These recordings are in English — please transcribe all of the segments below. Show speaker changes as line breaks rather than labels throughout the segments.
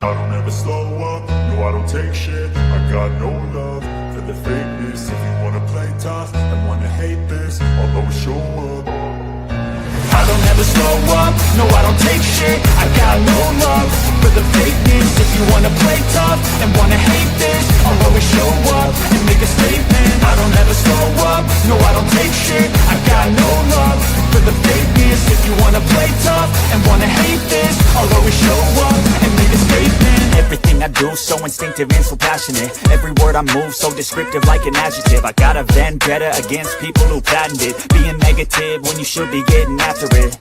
I don't ever slow up, no I don't take shit. I got no love for the fakeness. If you wanna play tough and wanna hate this, I'll always show up. I don't ever slow up, no I don't take shit. I got no love for the fakeness. If you wanna play tough and wanna hate this, I'll always show up and make a statement. I don't ever slow up, no I don't take shit. I got no love for the fakeness. If you wanna play tough and wanna hate this, I'll always show up and make a statement.
Everything I do so instinctive and so passionate. Every word I move so descriptive like an adjective. I got a vendetta against people who patented being negative when you should be getting after it.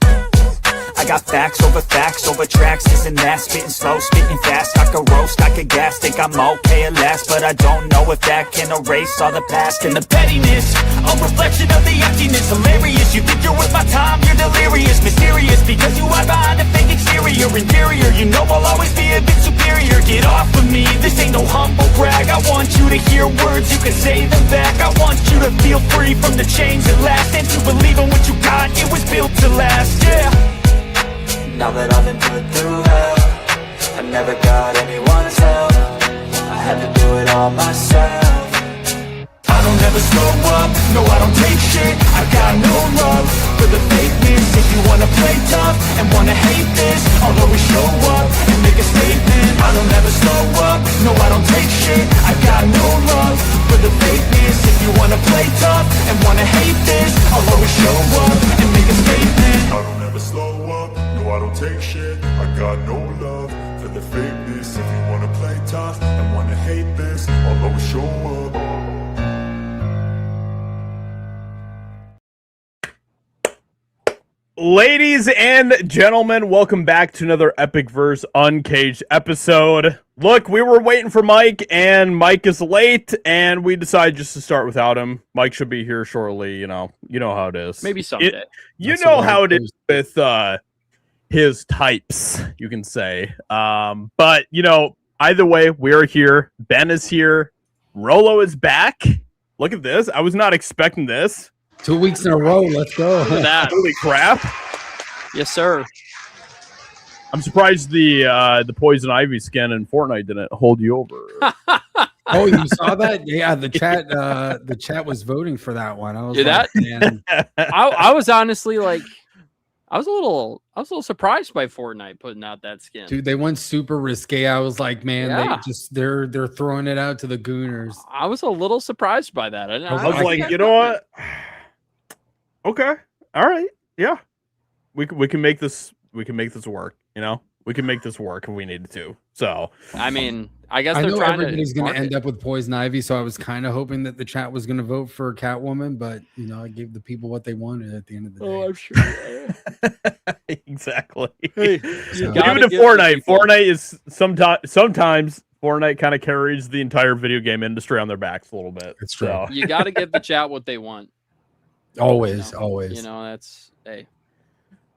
I got facts over tracks, this and that. Spitting slow, spitting fast. I could roast, I could gas. Think I'm okay at last, but I don't know if that can erase all the past. And the pettiness, a reflection of the emptiness. Hilarious, you think you're worth my time, you're delirious. Mysterious, because you hide behind a fake exterior. Interior, you know I'll always be a bit superior. Get off of me, this ain't no humble brag. I want you to hear words, you can say them back. I want you to feel free from the chains that last, and to believe in what you got, it was built to last, yeah.
Now that I've been put through hell, I never got anyone's help. I had to do it all myself.
I don't ever slow up, no I don't take shit. I got no love for the fakeness. If you wanna play tough and wanna hate this, I'll always show up and make a statement. I don't ever slow up, no I don't take shit. I got no love for the fakeness. If you wanna play tough and wanna hate this, I'll always show up and make a statement. I don't ever slow up, no I don't take shit. I got no love for the fakeness. If you wanna play tough and wanna hate this, I'll always show up.
Ladies and gentlemen, welcome back to another EpicVerse Uncaged episode. Look, we were waiting for Mike, and Mike is late, and we decided just to start without him. Mike should be here shortly, you know how it is.
Maybe someday.
You know how it is with his types, you can say. But, either way, we're here. Ben is here. Rolo is back. Look at this. I was not expecting this.
2 weeks in a row. Let's go.
Look at that.
Holy crap.
Yes, sir.
I'm surprised the Poison Ivy skin in Fortnite didn't hold you over.
Oh, you saw that? Yeah, the chat was voting for that one. I was man.
I was honestly like, I was a little surprised by Fortnite putting out that skin.
Dude, they went super risque. I was like, man,
Yeah.
they're throwing it out to the gooners.
I was a little surprised by that.
I was like, you know what? Okay. All right. Yeah. We can make this work, We can make this work if we needed to. So,
I mean, I guess
I
they're
know
trying
everybody's
to
going to end up with Poison Ivy, so I was kind of hoping that the chat was going to vote for Catwoman, but I gave the people what they wanted at the end of the day.
Oh, I'm sure.
Exactly.
Hey,
So-
Even to Fortnite is sometimes Fortnite kind of carries the entire video game industry on their backs a little bit.
It's true.
So.
You got to give the chat what they want.
Always.
That's hey.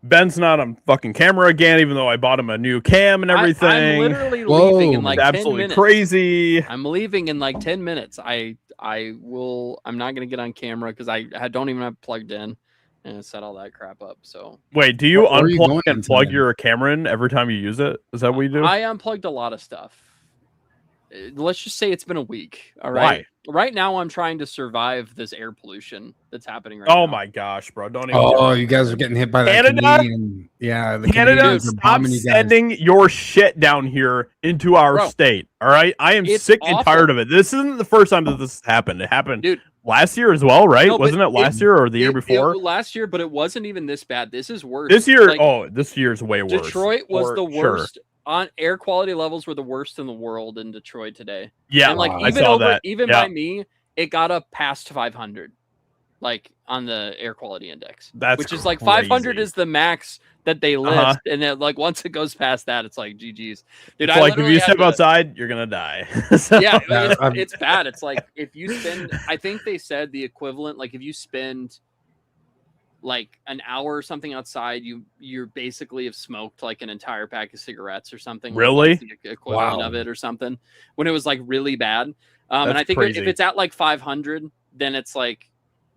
Ben's not on fucking camera again, even though I bought him a new cam and everything.
I'm literally
Whoa.
leaving in like
It's
10
absolutely
minutes.
crazy.
I'm leaving in like 10 minutes. I'm not gonna get on camera because I don't even have it plugged in and set all that crap up. So
Wait, do you
Where are you
unplug
going
and plug
today?
your camera in every time you use it? Is that what you do?
I unplugged a lot of stuff. Let's just say it's been a week. All right. Right now, I'm trying to survive this air pollution that's happening right now.
Oh my gosh, bro! Don't even.
Oh, you guys are getting hit by that
Canada?
Canadian. Yeah, the
Canada,
Canadians are
stop
bombing you guys.
sending your shit down here into our
Bro,
state. All right, I am
it's
sick and
awful.
tired of it. This isn't the first time that this happened. It happened
Dude.
last year as well, right?
No, but
Wasn't it last year or the year before?
Last year, but it wasn't even this bad. This is worse.
This year,
Like,
this year's way worse.
Detroit was
for
the
sure.
worst. On air quality levels were the worst in the world in Detroit today.
Yeah,
And like
Wow.
I
even
saw
over
that.
even
Yeah.
by me, it got up past 500, like on the air quality index.
That's
which is like
crazy.
500 is the max that they list,
Uh-huh.
and then like once it goes past that, it's like GG's. Dude,
It's
I
like if
literally
you
had
step
to-
outside, you're gonna die. So-
yeah,
Yeah,
it's bad. It's like if you spend, I think they said the equivalent, like if you spend like an hour or something outside, you're basically have smoked like an entire pack of cigarettes or something. like
Really?
that's the equivalent
Wow.
of it or something when it was like really bad. And
That's
I think
crazy.
if it's at like 500, then it's like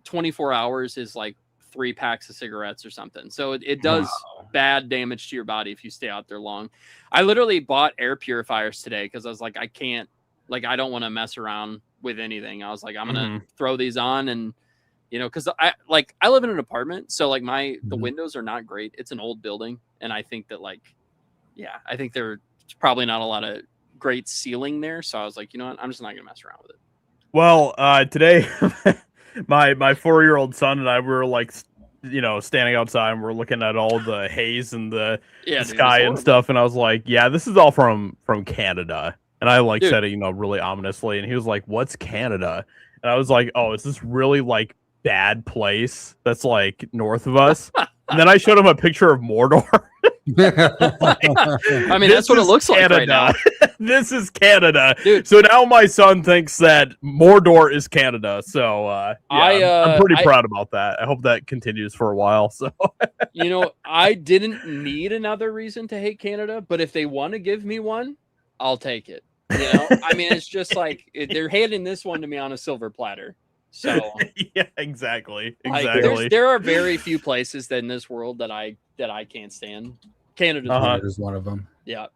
24 hours is like 3 packs of cigarettes or something. So it does bad damage to your body if you stay out there long. I literally bought air purifiers today because I was like, I don't want to mess around with anything. I was like, I'm gonna throw these on, and because I live in an apartment, so like the windows are not great. It's an old building, and I think that I think there's probably not a lot of great ceiling there. So I was like, you know what, I'm just not gonna mess around with it.
Well, today, my 4-year-old son and I were like, standing outside and we're looking at all the haze and the sky and stuff, and I was like, yeah, this is all from Canada. And I said it, really ominously, and he was like, "What's Canada?" And I was like, "Oh, is this really like bad place that's like north of us?" And then I showed him a picture of Mordor.
I mean, that's what it looks like right now.
This is Canada,
dude.
So now my son thinks that Mordor is Canada. So I'm pretty proud about that. I hope that continues for a while. So
I didn't need another reason to hate Canada, but if they want to give me one, I'll take it. I mean, it's just like they're handing this one to me on a silver platter. So
yeah, exactly.
There are very few places in this world that I can't stand. Canada's
one of them.
Yeah.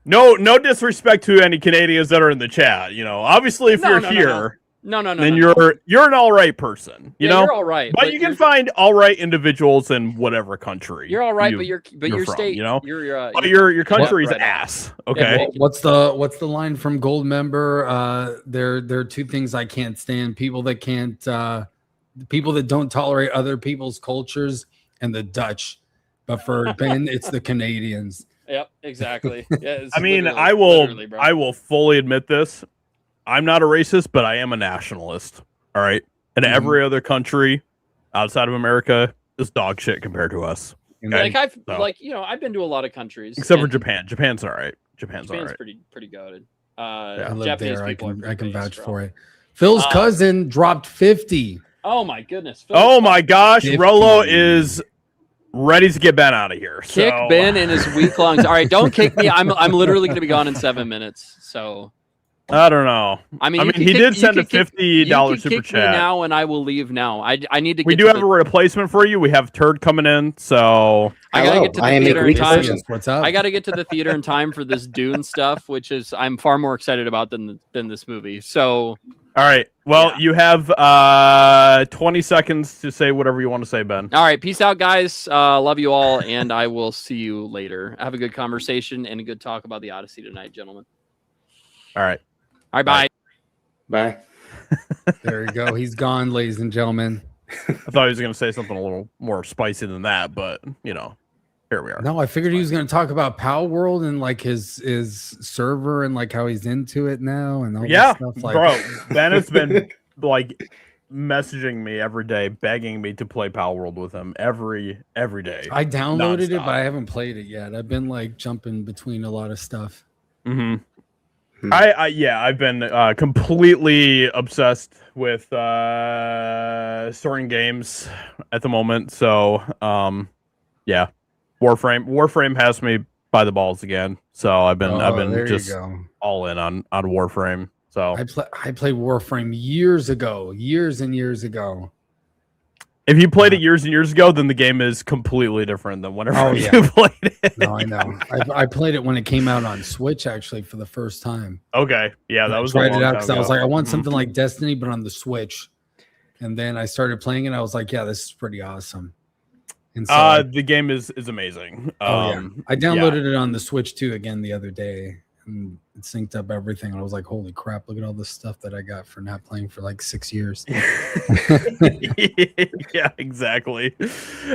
No disrespect to any Canadians that are in the chat. Obviously, if you're here, then you're an all right person.
You're all right,
but you can find all right individuals in whatever country.
You're all right, but your
from,
state,
your country's ass. Okay.
What's the line from Gold Member? There are two things I can't stand: people that don't tolerate other people's cultures, and the Dutch. But for Ben, it's the Canadians.
Yep, exactly. Yeah,
I mean, I will fully admit this. I'm not a racist, but I am a nationalist. All right. And every other country outside of America is dog shit compared to us.
Okay? I've been to a lot of countries.
Except for Japan. Japan's all right. Japan's all right.
pretty goated.
I live there. I can vouch for it. Phil's cousin dropped 50.
Oh my goodness.
Oh my gosh. 50. Rolo is ready to get Ben out of here.
Kick Ben in his weak lungs. All right, don't kick me. I'm literally going to be gone in 7 minutes. So
I don't know. I mean, he did send a $50 super chat
now, and I will leave now. I need to.
We do have a replacement for you. We have Turd coming in, so
I gotta get to the theater in time. What's up? I gotta get to the theater in time for this Dune stuff, which is I'm far more excited about than this movie. So.
All right. Well, you have 20 seconds to say whatever you want to say, Ben.
All right. Peace out, guys. Love you all, and I will see you later. Have a good conversation and a good talk about the Odyssey tonight, gentlemen.
All right.
All right. Bye.
Bye.
There you go. He's gone, ladies and gentlemen.
I thought he was going to say something a little more spicy than that, but, here we are.
No, I figured he was going to talk about Power World and like his server and like how he's into it now and all that stuff.
Bro, Ben has been like messaging me every day, begging me to play Power World with him every day.
I downloaded it, but I haven't played it yet. I've been like jumping between a lot of stuff.
I've been completely obsessed with storing games at the moment. So Warframe has me by the balls again. So I've been just all in on Warframe. So
I played Warframe years and years ago.
If you played it years and years ago, then the game is completely different than whenever you played it.
No, I know. I played it when it came out on Switch, actually, for the first time.
Okay. Yeah, that was
tried it out because I was like, I want something like Destiny, but on the Switch. And then I started playing it. And I was like, yeah, this is pretty awesome. And so
the game is amazing.
I downloaded it on the Switch too again the other day. And it synced up everything. And I was like, holy crap, look at all this stuff that I got for not playing for like 6 years.
Yeah, exactly.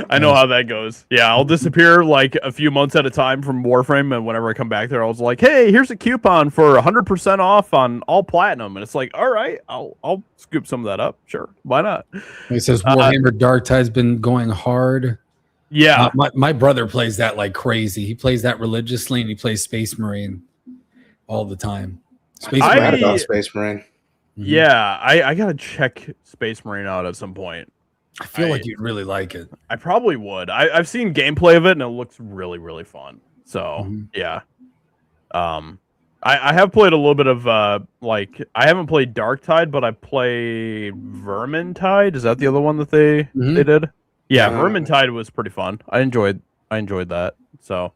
I know how that goes. Yeah, I'll disappear like a few months at a time from Warframe, and whenever I come back there, I was like, hey, here's a coupon for 100% off on all platinum. And it's like, all right, I'll scoop some of that up. Sure, why not?
It says Warhammer Dark Tide's been going hard.
Yeah.
My brother plays that like crazy. He plays that religiously, and he plays Space Marine all the time.
Space Marine.
Yeah, I gotta check Space Marine out at some point.
I feel like you'd really like it.
I probably would. I've seen gameplay of it, and it looks really, really fun. So yeah. I have played a little bit of I haven't played Dark Tide, but I played Vermintide. Is that the other one that they did? Yeah, Vermintide was pretty fun. I enjoyed I enjoyed that. So,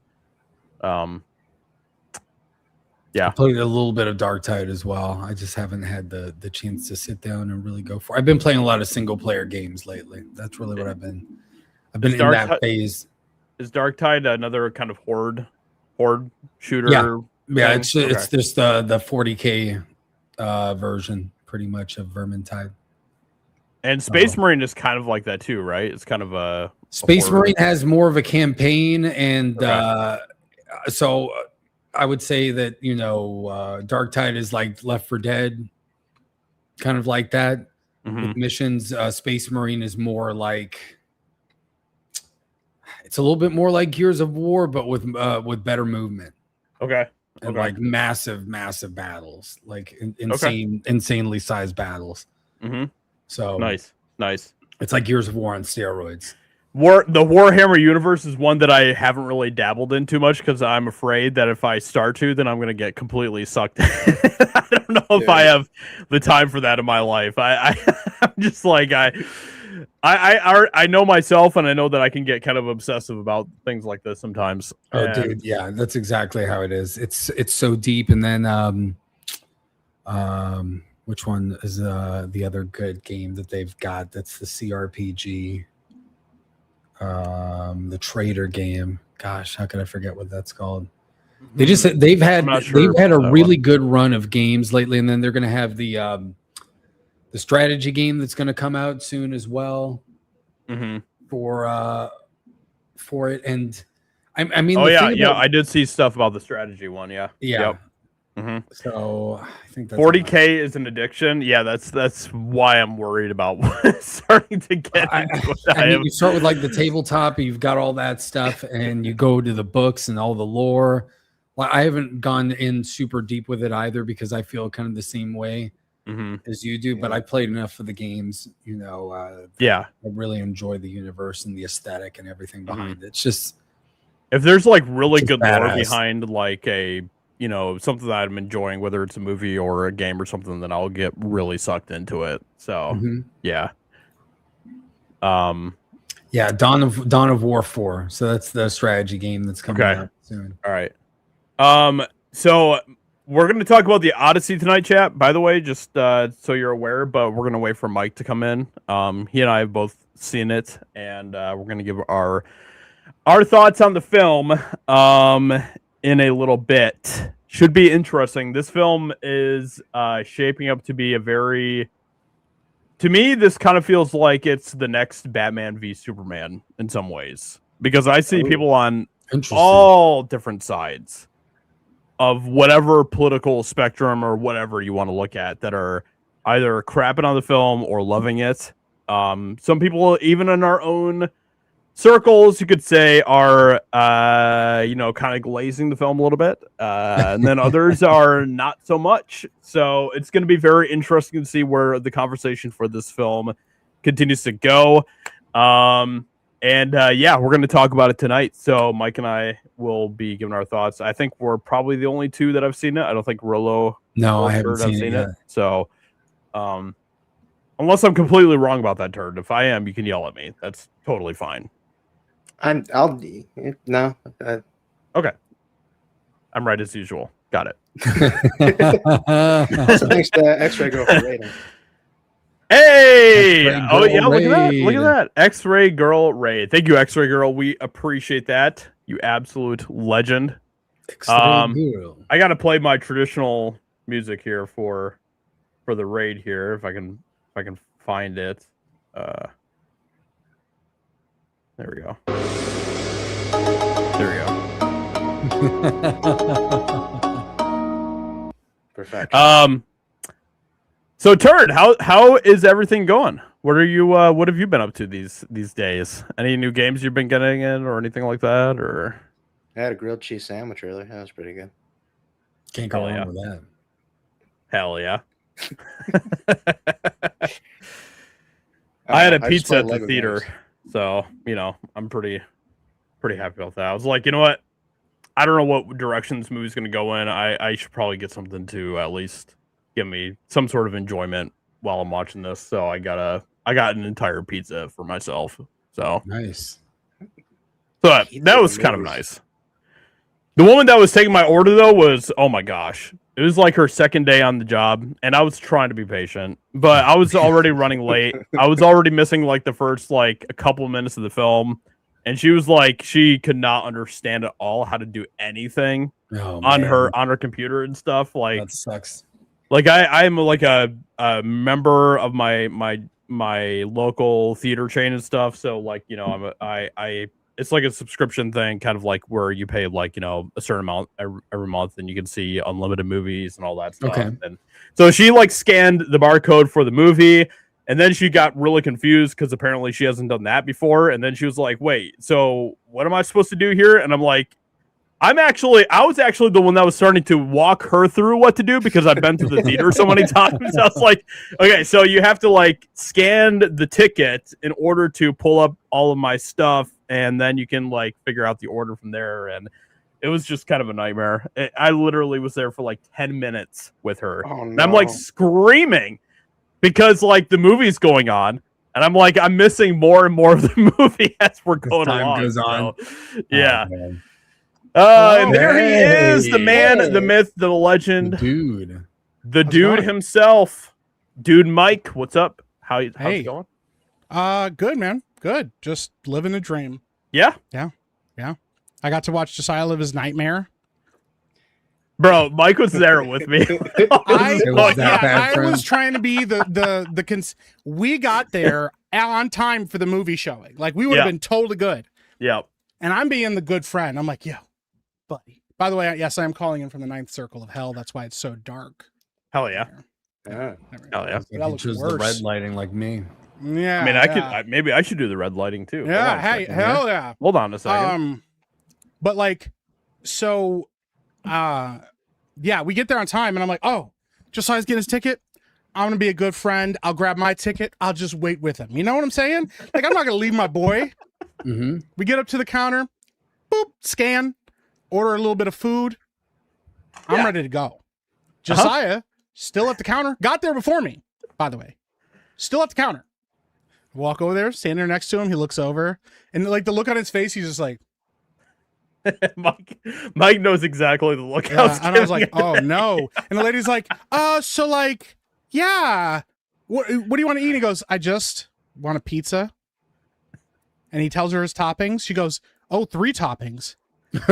I played a little bit of Dark Tide as well. I just haven't had the chance to sit down and really go for it. I've been playing a lot of single player games lately. That's really what I've been in that phase.
Is Dark Tide another kind of horde shooter?
Yeah, it's just the 40K version pretty much of Vermintide.
And Space Marine is kind of like that too, right? It's kind of a
Space Marine has more of a campaign, and so I would say that Dark Tide is like Left 4 Dead, kind of like that with missions. Space Marine is more like, it's a little bit more like Gears of War, but with better movement.
Okay.
And like massive battles, like insanely sized battles. So
nice.
It's like Gears of War on steroids.
The Warhammer universe is one that I haven't really dabbled in too much because I'm afraid that if I start to, then I'm going to get completely sucked in. I don't know if I have the time for that in my life. I'm just like, I know myself, and I know that I can get kind of obsessive about things like this sometimes.
Dude, yeah, that's exactly how it is. It's so deep. And then which one is the other good game that they've got? That's the CRPG. The Trader game. Gosh, how could I forget what that's called? They've had a really good run of games lately, and then they're going to have the strategy game that's going to come out soon as well for it. And I mean,
I did see stuff about the strategy one. Yeah.
Yep. So I think that's
40K is an addiction. Yeah, that's why I'm worried about starting to get into it.
I mean, you start with like the tabletop, you've got all that stuff, and you go to the books and all the lore. Well, I haven't gone in super deep with it either because I feel kind of the same way as you do, but I played enough of the games, I really enjoy the universe and the aesthetic and everything behind it. It's just,
if there's like really good
badass
lore behind like a something that I'm enjoying, whether it's a movie or a game or something, then I'll get really sucked into it. So yeah.
Dawn of War 4. So that's the strategy game that's coming out soon.
All right. So we're going to talk about the Odyssey tonight, chat, by the way, just so you're aware, but we're going to wait for Mike to come in. He and I have both seen it, and we're going to give our thoughts on the film in a little bit. Should be interesting. This film is shaping up to be to me, this kind of feels like it's the next Batman v Superman in some ways, because I see people on all different sides of whatever political spectrum or whatever you want to look at that are either crapping on the film or loving it. Some people, even in our own circles, you could say, are kind of glazing the film a little bit, and then others are not so much. So it's going to be very interesting to see where the conversation for this film continues to go. We're going to talk about it tonight. So Mike and I will be giving our thoughts. I think we're probably the only two that have seen it. I don't think Rillo.
No, I haven't seen it.
So, unless I'm completely wrong about that turd, if I am, you can yell at me. That's totally fine.
Okay.
I'm right as usual. Got it.
So thanks to X-Ray Girl for rating.
Hey! Oh yeah, look at that! Look at that! X-Ray Girl raid. Thank you, X-Ray Girl. We appreciate that. You absolute legend. I gotta play my traditional music here for the raid here if I can find it. There we go. There we go.
Perfect.
So Turd, how is everything going? What have you been up to these days? Any new games you've been getting in or anything like that? Or
I had a grilled cheese sandwich earlier. That was pretty good.
Can't go wrong with that.
Hell yeah. I had a pizza at the theater. Games. So, I'm pretty happy about that. I was like, you know what? I don't know what direction this movie's going to go in. I should probably get something to at least give me some sort of enjoyment while I'm watching this. So I got an entire pizza for myself. So
nice.
But that was kind of nice. The woman that was taking my order, though, was, oh my gosh. It was like her second day on the job, and I was trying to be patient, but I was already running late. I was already missing like the first like a couple of minutes of the film, and she was like, she could not understand at all how to do anything on her computer and stuff. Like
that sucks.
Like I'm like a member of my local theater chain and stuff, so like I it's like a subscription thing, kind of like where you pay like a certain amount every month, and you can see unlimited movies and all that stuff.
Okay.
And so she like scanned the barcode for the movie, and then she got really confused because apparently she hasn't done that before. And then she was like, "Wait, so what am I supposed to do here?" And I'm like, I was actually the one that was starting to walk her through what to do because I've been to the theater so many times. I was like, okay, so you have to like scan the ticket in order to pull up all of my stuff, and then you can like figure out the order from there. And it was just kind of a nightmare. I literally was there for like 10 minutes with her.
Oh,
And I'm like screaming because like the movie's going on. And I'm like, I'm missing more and more of the movie as we're going along.
Goes on.
So, yeah.
Oh,
And there he is, the man, the myth, the legend, the dude himself, dude Mike. What's up? How's it going?
Good, man. Good. Just living a dream.
Yeah.
I got to watch Josiah live his nightmare.
Bro, Mike was there with me.
I was trying to be we got there on time for the movie showing. Like we would have been totally good.
Yep.
And I'm being the good friend. I'm like, yo, buddy. By the way, yes, I am calling in from the 9th circle of hell. That's why it's so dark.
Hell yeah.
Yeah.
Hell yeah.
That looks
Choose
worse.
the red lighting like me.
Yeah.
I mean, maybe I should do the red lighting too.
Yeah. Hey, hell yeah.
Hold on a second.
But like, so, yeah, we get there on time, and I'm like, oh, Josiah's getting his ticket. I'm gonna be a good friend. I'll grab my ticket. I'll just wait with him. You know what I'm saying? Like, I'm not gonna leave my boy.
Mm-hmm.
We get up to the counter, boop, scan, order a little bit of food. I'm ready to go. Josiah, still at the counter, got there before me, by the way. Still at the counter. Walk over there, stand there next to him. He looks over, and like the look on his face, he's just like,
Mike knows exactly the look.
Yeah, and I was like, oh no. And the lady's like, so like, yeah, what do you want to eat? And he goes, I just want a pizza. And he tells her his toppings. She goes, oh, 3 toppings.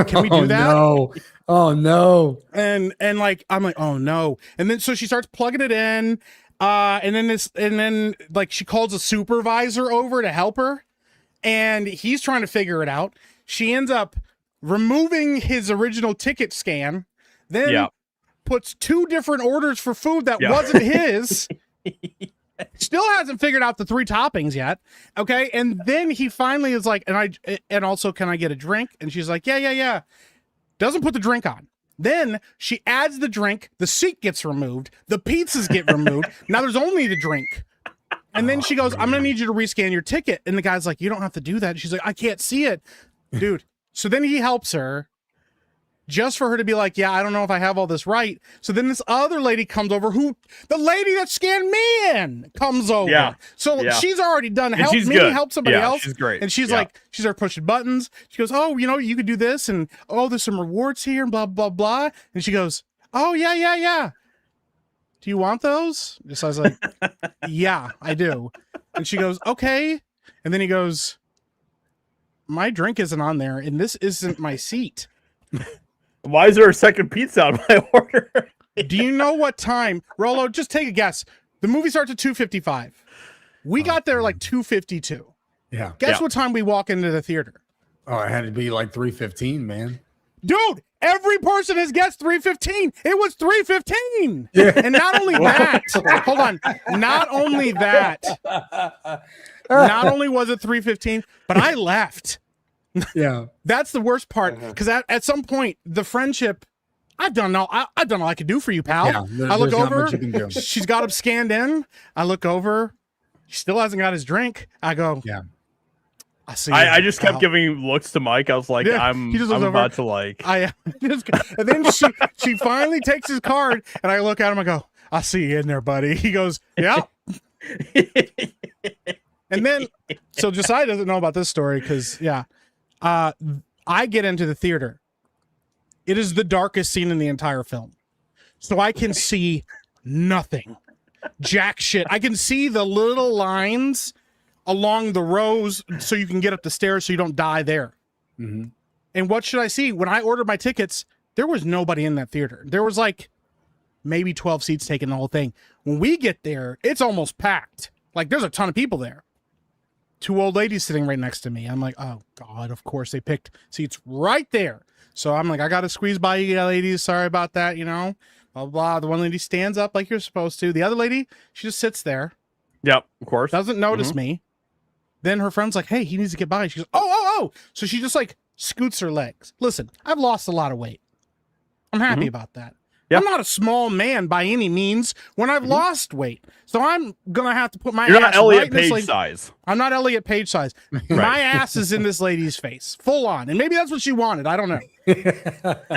Can we do that?
No. Oh no.
And like, I'm like, oh no. And then so she starts plugging it in. And then like she calls a supervisor over to help her. And he's trying to figure it out. She ends up removing his original ticket scan, then puts 2 different orders for food that wasn't his. Still hasn't figured out the 3 toppings yet. Okay. And then he finally is like, and also, can I get a drink? And she's like, yeah. Doesn't put the drink on. Then she adds the drink. The seat gets removed. The pizzas get removed. Now there's only the drink. And then she goes, I'm going to need you to rescan your ticket. And the guy's like, you don't have to do that. She's like, I can't see it, dude. So then he helps her just for her to be like, yeah, I don't know if I have all this right. So then this other lady comes over, the lady that scanned me in comes over.
Yeah.
So she's already done help me help somebody else.
She's great.
And she's like, she's there pushing buttons. She goes, oh, you could do this. And oh, there's some rewards here and blah, blah, blah. And she goes, oh, yeah. Do you want those? So I was like, yeah, I do. And she goes, okay. And then he goes, my drink isn't on there, and this isn't my seat.
Why is there a second pizza on my order?
Do you know what time? Rolo, just take a guess. The movie starts at 2:55. We got there like 2:52.
Yeah.
Guess what time we walk into the theater?
Oh, it had to be like 3:15, man.
Dude, every person has guessed 3:15. It was 3:15. Yeah. And not only that, hold on. Not only was it 3:15, but I left.
Yeah.
That's the worst part, because at some point the friendship, I've done all I could do for you, pal.
Yeah,
I look over,
do.
She's got him scanned in. I look over, he still hasn't got his drink. I go,
yeah.
I see.
I just kept giving looks to Mike. I was like, I'm about to like.
And then she finally takes his card, and I look at him. I go, I see you in there, buddy. He goes, yeah. And then, so Josiah doesn't know about this story because, I get into the theater. It is the darkest scene in the entire film. So I can see nothing. Jack shit. I can see the little lines along the rows so you can get up the stairs so you don't die there.
Mm-hmm.
And what should I see? When I ordered my tickets, there was nobody in that theater. There was like maybe 12 seats taking the whole thing. When we get there, it's almost packed. Like there's a ton of people there. 2 old ladies sitting right next to me. I'm like, oh God, of course they picked seats right there. So I'm like, I got to squeeze by you ladies. Sorry about that, you know, blah, blah, blah. The one lady stands up like you're supposed to. The other lady, she just sits there.
Yep, of course.
Doesn't notice me. Then her friend's like, hey, he needs to get by. She goes, oh. So she just like scoots her legs. Listen, I've lost a lot of weight. I'm happy about that.
Yep.
I'm not a small man by any means when I've lost weight. So I'm going to have to put my
You're
ass
not Elliot
right in this
Page
lady-
size.
I'm not Elliot Page size. My ass is in this lady's face, full on. And maybe that's what she wanted. I don't know.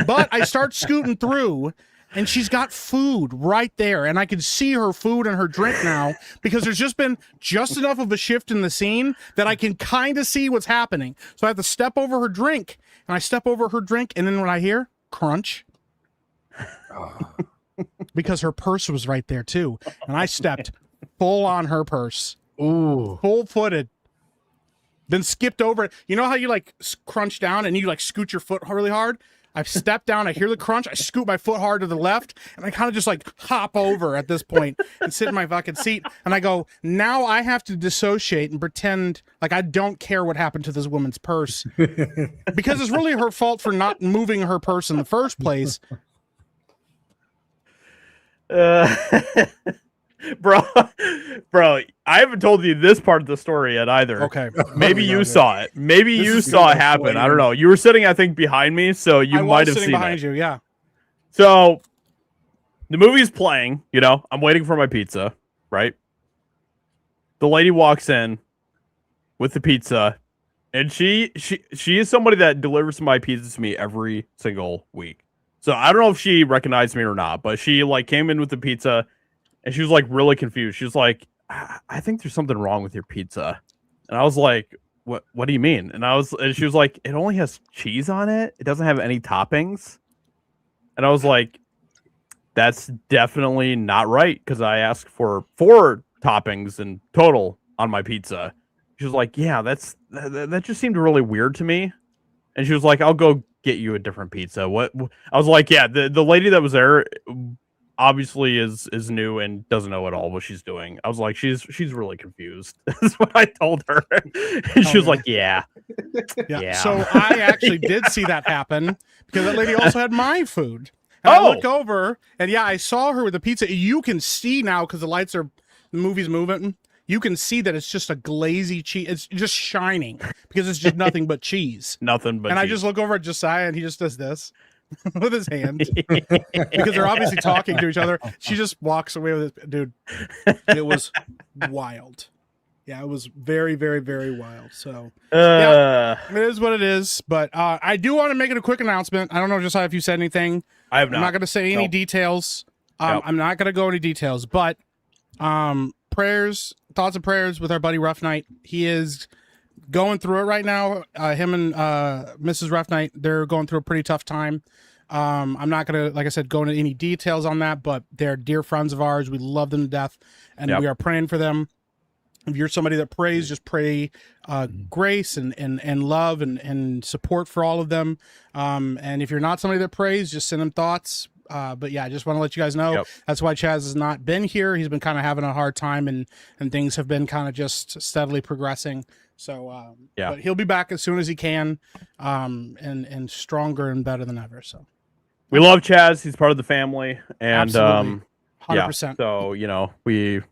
But I start scooting through, and she's got food right there. And I can see her food and her drink now because there's just been just enough of a shift in the scene that I can kind of see what's happening. So I have to step over her drink, and I step over her drink, and then when I hear crunch, because her purse was right there too, and I stepped full on her purse.
Ooh.
Full-footed. Then skipped over it. You know how you like crunch down and you like scoot your foot really hard? I've stepped down, I hear the crunch, I scoot my foot hard to the left, and I kind of just like hop over at this point and sit in my fucking seat. And I go, now I have to dissociate and pretend like I don't care what happened to this woman's purse. Because it's really her fault for not moving her purse in the first place.
Bro, I haven't told you this part of the story yet either.
Okay.
Maybe you saw it. Maybe
This
you
is
saw it
gonna
happen.
spoil
I don't know. You were sitting, I think, behind me, so you
I
might
was
have
sitting
seen
behind
it.
you, yeah.
So the movie's playing, you know, I'm waiting for my pizza, right? The lady walks in with the pizza, and she is somebody that delivers my pizzas to me every single week. So I don't know if she recognized me or not, but she like came in with the pizza, and she was like really confused. She was like, I think there's something wrong with your pizza. And I was like, what do you mean? And she was like, it only has cheese on it. It doesn't have any toppings. And I was like, that's definitely not right, because I asked for 4 toppings in total on my pizza. She was like, yeah, that just seemed really weird to me. And she was like, I'll go get you a different pizza. What? I was like, yeah, the lady that was there obviously is new and doesn't know at all what she's doing. I was like, she's really confused. That's what I told her. And she was like, yeah.
So I actually did see that happen because that lady also had my food. And I look over, and yeah, I saw her with the pizza. You can see now because the movie's moving. You can see that it's just a glazy cheese. It's just shining because it's just nothing but cheese.
Nothing but
And
cheese.
I just look over at Josiah, and he just does this with his hand because they're obviously talking to each other. She just walks away with it. Dude, it was wild. Yeah, it was very, very, very wild. So yeah, it is what it is. But I do want to make it a quick announcement. I don't know, Josiah, if you said anything.
I have not.
I'm not going to say any details. I'm not going to go into details, but thoughts and prayers with our buddy Rough Knight. He is going through it right now. Him and Mrs. Rough Knight, they're going through a pretty tough time. I'm not going to, like I said, go into any details on that, but they're dear friends of ours. We love them to death, and we are praying for them. If you're somebody that prays, just pray grace and love and support for all of them. And if you're not somebody that prays, just send them thoughts. But yeah, I just want to let you guys know that's why Chaz has not been here. He's been kind of having a hard time, and things have been kind of just steadily progressing. So but he'll be back as soon as he can, and stronger and better than ever. So
we love Chaz. He's part of the family, and
100%.
So you know we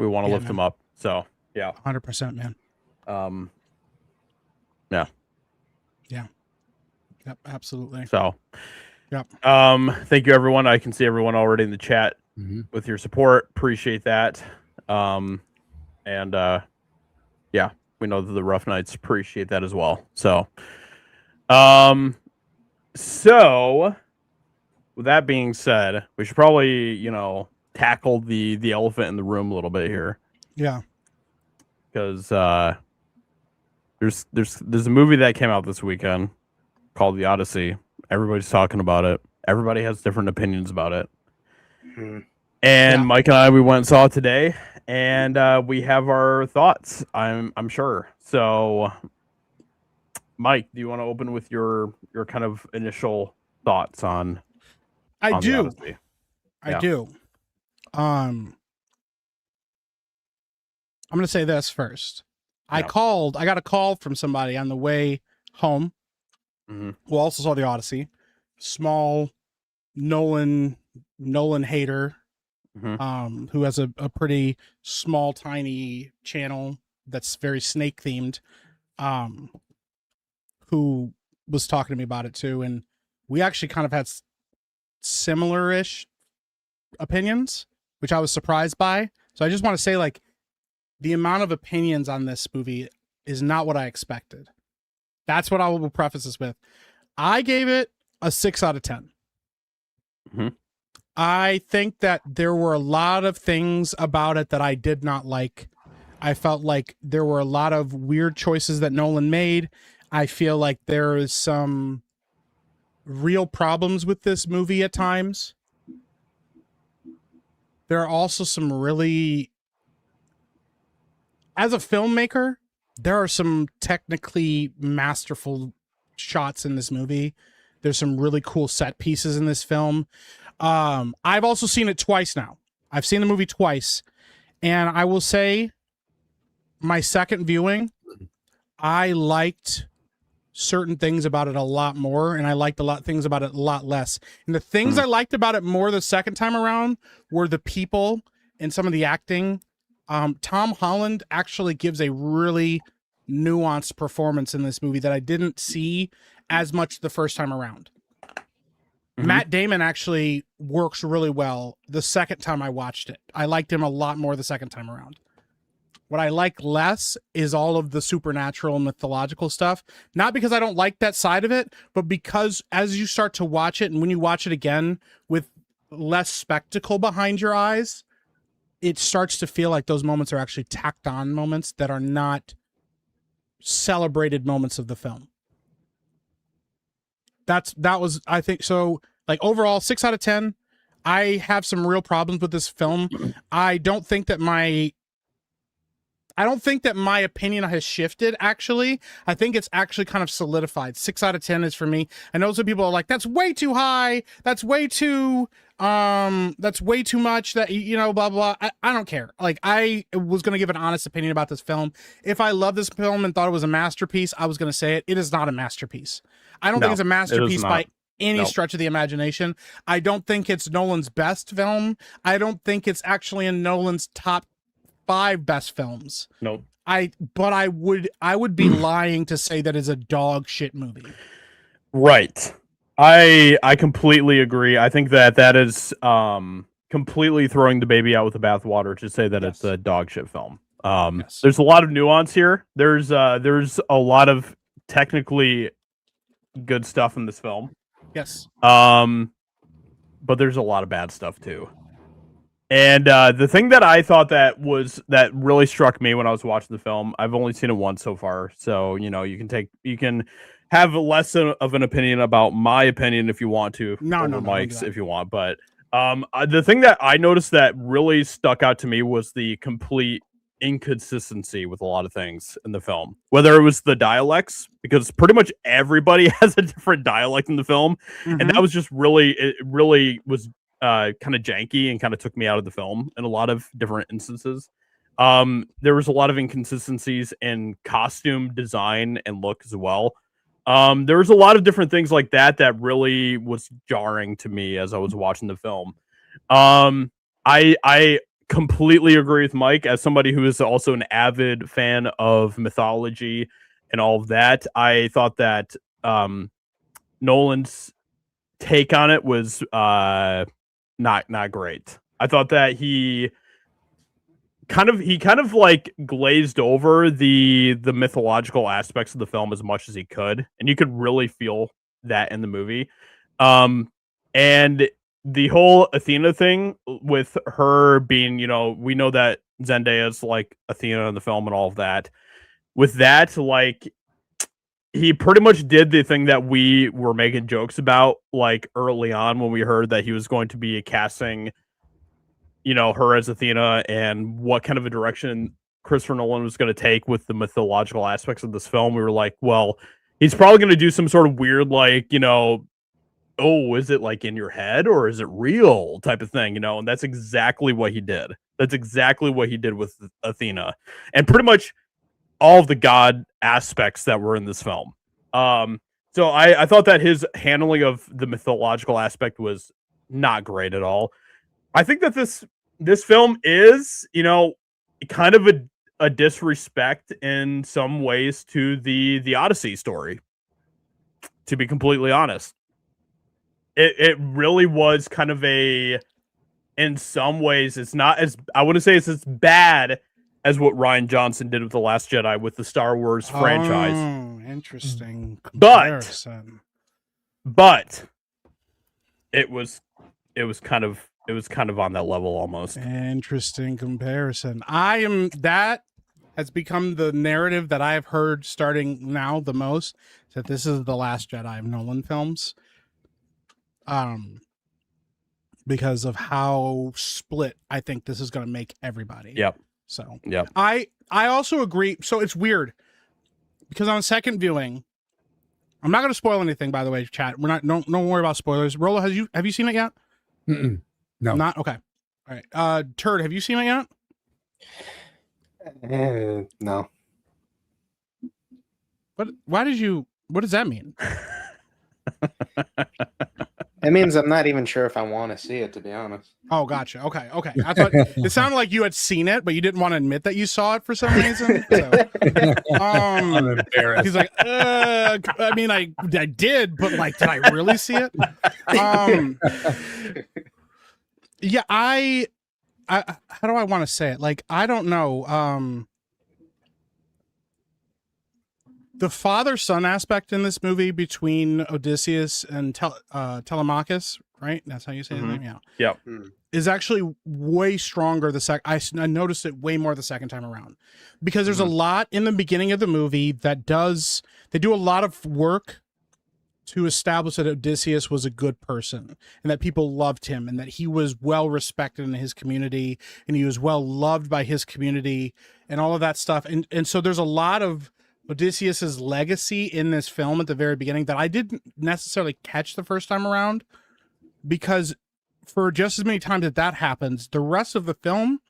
want to lift him up. So
100%, man. Yep, absolutely.
So
yep.
Thank you, everyone. I can see everyone already in the chat with your support. Appreciate that. We know that the Rough Knights appreciate that as well. So with that being said, we should probably, tackle the elephant in the room a little bit here.
Yeah.
Because There's a movie that came out this weekend called The Odyssey. Everybody's talking about it. Everybody has different opinions about it.
Hmm.
And
Yeah.
Mike and I, we went and saw it today, and we have our thoughts. I'm sure. So, Mike, do you want to open with your kind of initial thoughts on
I
The
do.
Odyssey?
I
Yeah.
do. I'm going to say this first. I
Yeah.
got a call from somebody on the way home
Mhm.
who also saw the Odyssey. Small Nolan hater,
Mhm.
who has a pretty small, tiny channel that's very snake themed, who was talking to me about it too. And we actually kind of had similar-ish opinions, which I was surprised by. So I just want to say, like, the amount of opinions on this movie is not what I expected. That's what I will preface this with. I gave it a 6 out of 10.
Mhm.
I think that there were a lot of things about it that I did not like. I felt like there were a lot of weird choices that Nolan made. I feel like there is some real problems with this movie at times. There are also some really, as a filmmaker, there are some technically masterful shots in this movie. There's some really cool set pieces in this film. I've also seen it twice now. I've seen the movie twice, and I will say my second viewing, I liked certain things about it a lot more, and I liked a lot of things about it a lot less. And the things I liked about it more the second time around were the people and some of the acting. Tom Holland actually gives a really nuanced performance in this movie that I didn't see as much the first time around. Matt Damon actually works really well the second time I watched it. I liked him a lot more the second time around. What I like less is all of the supernatural and mythological stuff. Not because I don't like that side of it, but because as you start to watch it, and when you watch it again with less spectacle behind your eyes, it starts to feel like those moments are actually tacked on moments that are not celebrated moments of the film. That was, I think, so, like, overall 6 out of 10. I have some real problems with this film. I don't think that my opinion has shifted, actually. I think it's actually kind of solidified. 6 out of 10 is for me. I know some people are like, that's way too high. That's way too much, that, you know, blah, blah. I don't care. Like, I was going to give an honest opinion about this film. If I love this film and thought it was a masterpiece, I was going to say it. It is not a masterpiece. I don't think it's a masterpiece by any stretch of the imagination. I don't think it's Nolan's best film. I don't think it's actually in Nolan's top 5 best films.
Nope.
But I would be lying to say that it's a dog shit movie.
Right. I completely agree. I think that is completely throwing the baby out with the bathwater to say that it's a dog shit film. There's a lot of nuance here. There's a lot of technically good stuff in this film.
Yes.
But there's a lot of bad stuff too. And the thing that I thought that really struck me when I was watching the film, I've only seen it once so far, so you know you can have less of an opinion about my opinion if you want to, over Mike's if you want. But the thing that I noticed that really stuck out to me was the complete inconsistency with a lot of things in the film. Whether it was the dialects, because pretty much everybody has a different dialect in the film, and that was just it really was kind of janky and kind of took me out of the film in a lot of different instances. There was a lot of inconsistencies in costume design and look as well. There was a lot of different things like that really was jarring to me as I was watching the film. I completely agree with Mike as somebody who is also an avid fan of mythology and all of that. I thought that Nolan's take on it was not great. I thought that he kind of like glazed over the mythological aspects of the film as much as he could, and you could really feel that in the movie. And the whole Athena thing with her being, you know, we know that Zendaya's like Athena in the film and all of that. with that, like, he pretty much did the thing that we were making jokes about, like, early on when we heard that he was going to be casting, you know, her as Athena and what kind of a direction Christopher Nolan was going to take with the mythological aspects of this film. We were like, well, he's probably going to do some sort of weird, like, you know, oh, is it like in your head or is it real type of thing, you know? And that's exactly what he did. That's exactly what he did with Athena and pretty much all of the god aspects that were in this film. So I thought that his handling of the mythological aspect was not great at all. I think that this film is, you know, kind of a disrespect in some ways to the Odyssey story, to be completely honest. It really was kind of in some ways, it's not as, I wouldn't say it's as bad as what Rian Johnson did with The Last Jedi with the Star Wars franchise.
Oh, interesting comparison.
But it was kind of on that level almost.
Interesting comparison. That has become the narrative that I have heard starting now the most, that this is the last Jedi of Nolan films. Because of how split I think this is going to make everybody.
Yep.
So
yep.
I also agree. So it's weird because on second viewing, I'm not going to spoil anything, by the way, chat. We're not, don't worry about spoilers. Rolo, have you seen it yet?
Mm-mm. No.
Not okay. All right. Turd, have you seen it yet?
No.
What does that mean?
It means I'm not even sure if I want to see it, to be honest.
Oh, gotcha. Okay. I thought it sounded like you had seen it, but you didn't want to admit that you saw it for some reason. So,
I'm embarrassed.
he's like, I mean, I did, but like, did I really see it? Yeah, I how do I want to say it? Like, I don't know. The father-son aspect in this movie between Odysseus and Telemachus, right? That's how you say his name, yeah.
Yep.
Is actually way stronger I noticed it way more the second time around. Because there's a lot in the beginning of the movie that they do a lot of work to establish that Odysseus was a good person and that people loved him and that he was well respected in his community and he was well loved by his community and all of that stuff. And so there's a lot of Odysseus's legacy in this film at the very beginning that I didn't necessarily catch the first time around, because for just as many times that happens, the rest of the film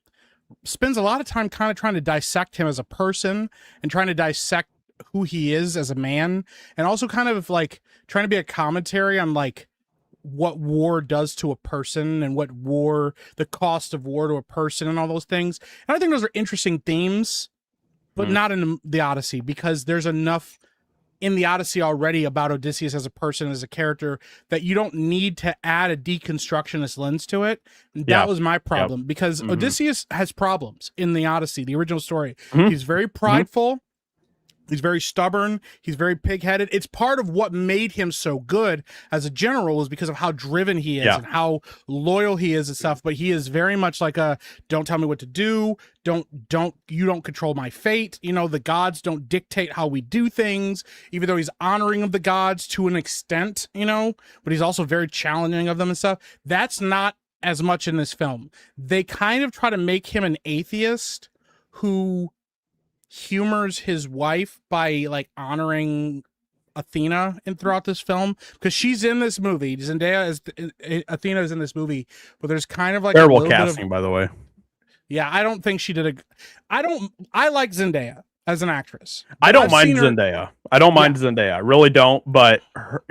spends a lot of time kind of trying to dissect him as a person and trying to dissect who he is as a man, and also kind of like trying to be a commentary on like what war does to a person and the cost of war to a person and all those things. And I think those are interesting themes, but not in the Odyssey, because there's enough in the Odyssey already about Odysseus as a person, as a character, that you don't need to add a deconstructionist lens to it. And that was my problem, because Odysseus has problems in the Odyssey, the original story. He's very prideful. He's very stubborn. He's very pig-headed. It's part of what made him so good as a general, is because of how driven he is and how loyal he is and stuff. But he is very much like a, don't tell me what to do. You don't control my fate. You know, the gods don't dictate how we do things, even though he's honoring of the gods to an extent, you know, but he's also very challenging of them and stuff. That's not as much in this film. They kind of try to make him an atheist who humors his wife by like honoring Athena throughout this film, because she's in this movie. Athena is in this movie, but there's kind of like
terrible casting, by the way.
Yeah, I don't think she did I like Zendaya as an actress.
I don't mind Zendaya. I don't mind Zendaya. I really don't, but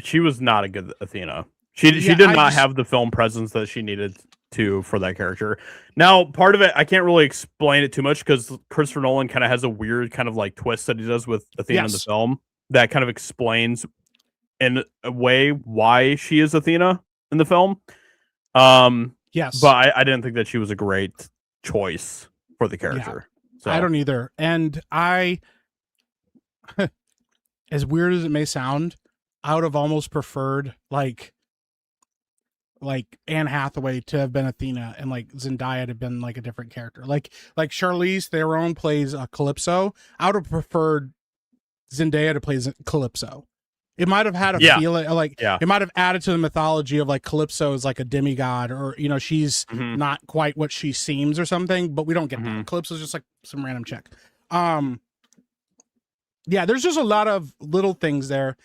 she was not a good Athena. She did not have the film presence that she needed to for that character. Now, part of it, I can't really explain it too much, because Christopher Nolan kind of has a weird kind of like twist that he does with Athena in the film that kind of explains in a way why she is Athena in the film.
Yes.
But I didn't think that she was a great choice for the character.
Yeah,
so.
I don't either. And as weird as it may sound, I would have almost preferred like like Anne Hathaway to have been Athena and like Zendaya to have been like a different character. Like Charlize Theron plays Calypso. I would have preferred Zendaya to play Calypso. It might have had a feeling like it might have added to the mythology of like Calypso is like a demigod, or you know, she's not quite what she seems or something, but we don't get that. Calypso's just like some random chick. Yeah, there's just a lot of little things there.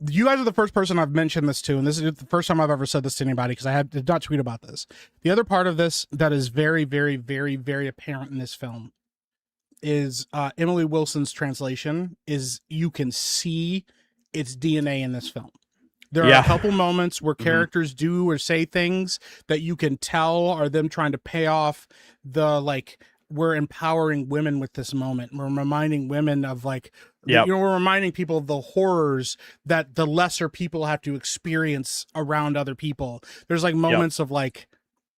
You guys are the first person I've mentioned this to, and this is the first time I've ever said this to anybody because I did not tweet about this. The other part of this that is very, very, very, very apparent in this film is Emily Wilson's translation. Is you can see its DNA in this film. There are a couple moments where characters do or say things that you can tell are them trying to pay off the like, we're empowering women with this moment. We're reminding women of like, you know, we're reminding people of the horrors that the lesser people have to experience around other people. There's like moments of like,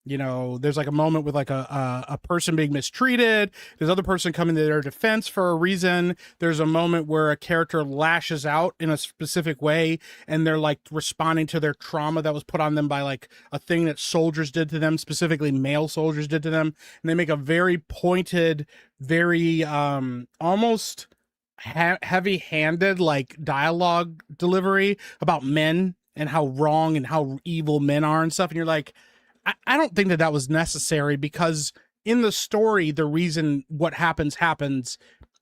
you know, there's like a moment with like a person being mistreated. There's other person coming to their defense for a reason. There's a moment where a character lashes out in a specific way and they're like responding to their trauma that was put on them by like a thing that soldiers did to them, specifically male soldiers did to them. And they make a very pointed, very almost heavy-handed like dialogue delivery about men and how wrong and how evil men are and stuff. And you're like, I don't think that was necessary, because in the story, the reason what happens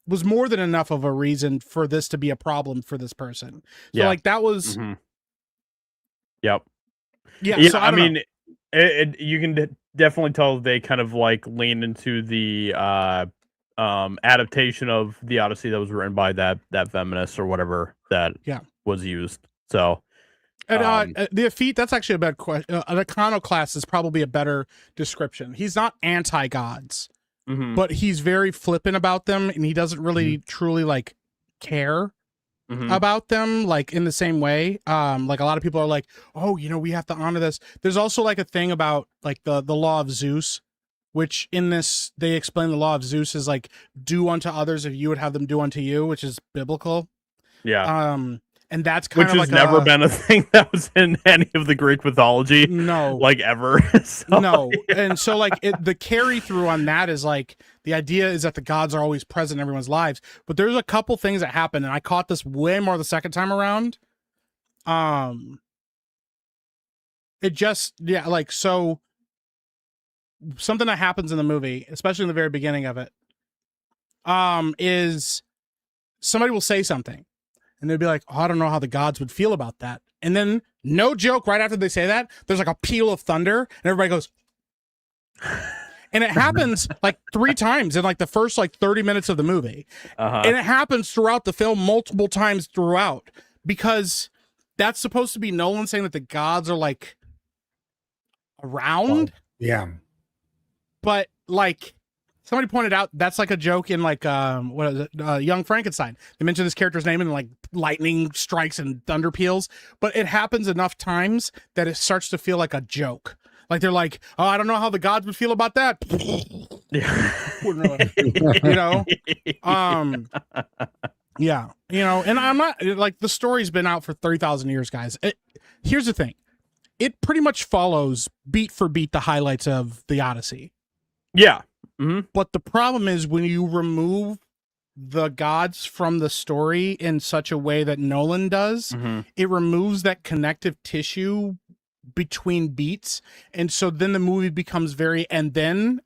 was more than enough of a reason for this to be a problem for this person. So like that was,
yeah.
So
I mean, you can definitely tell they kind of like lean into the adaptation of the Odyssey that was written by that feminist or whatever that was used. So.
And the Effete, that's actually a bad question. An iconoclast is probably a better description. He's not anti-gods, but he's very flippant about them, and he doesn't really truly like care about them like in the same way. Like a lot of people are like, oh, you know, we have to honor this. There's also like a thing about like the law of Zeus, which in this they explain the law of Zeus is like do unto others if you would have them do unto you, which is biblical. And that's kind of
which
like
has never been a thing that was in any of the Greek mythology.
No.
Like ever. So,
no. And so like the carry through on that is like the idea is that the gods are always present in everyone's lives. But there's a couple things that happen, and I caught this way more the second time around. It just like so something that happens in the movie, especially in the very beginning of it, is somebody will say something. And they'd be like, oh, I don't know how the gods would feel about that. And then, no joke, right after they say that, there's like a peal of thunder, and everybody goes, and it happens like 3 times in like the first like 30 minutes of the movie. And it happens throughout the film multiple times throughout, because that's supposed to be Nolan saying that the gods are like around. But like, somebody pointed out that's like a joke in like what is it? Young Frankenstein. They mention this character's name and like lightning strikes and thunder peals, but it happens enough times that it starts to feel like a joke. Like they're like, oh, I don't know how the gods would feel about that. You know, you know, and I'm not like the story's been out for 30,000 years, guys. Here's the thing, it pretty much follows beat for beat the highlights of the Odyssey. But the problem is when you remove the gods from the story in such a way that Nolan does, it removes that connective tissue between beats. And so then the movie becomes very, and that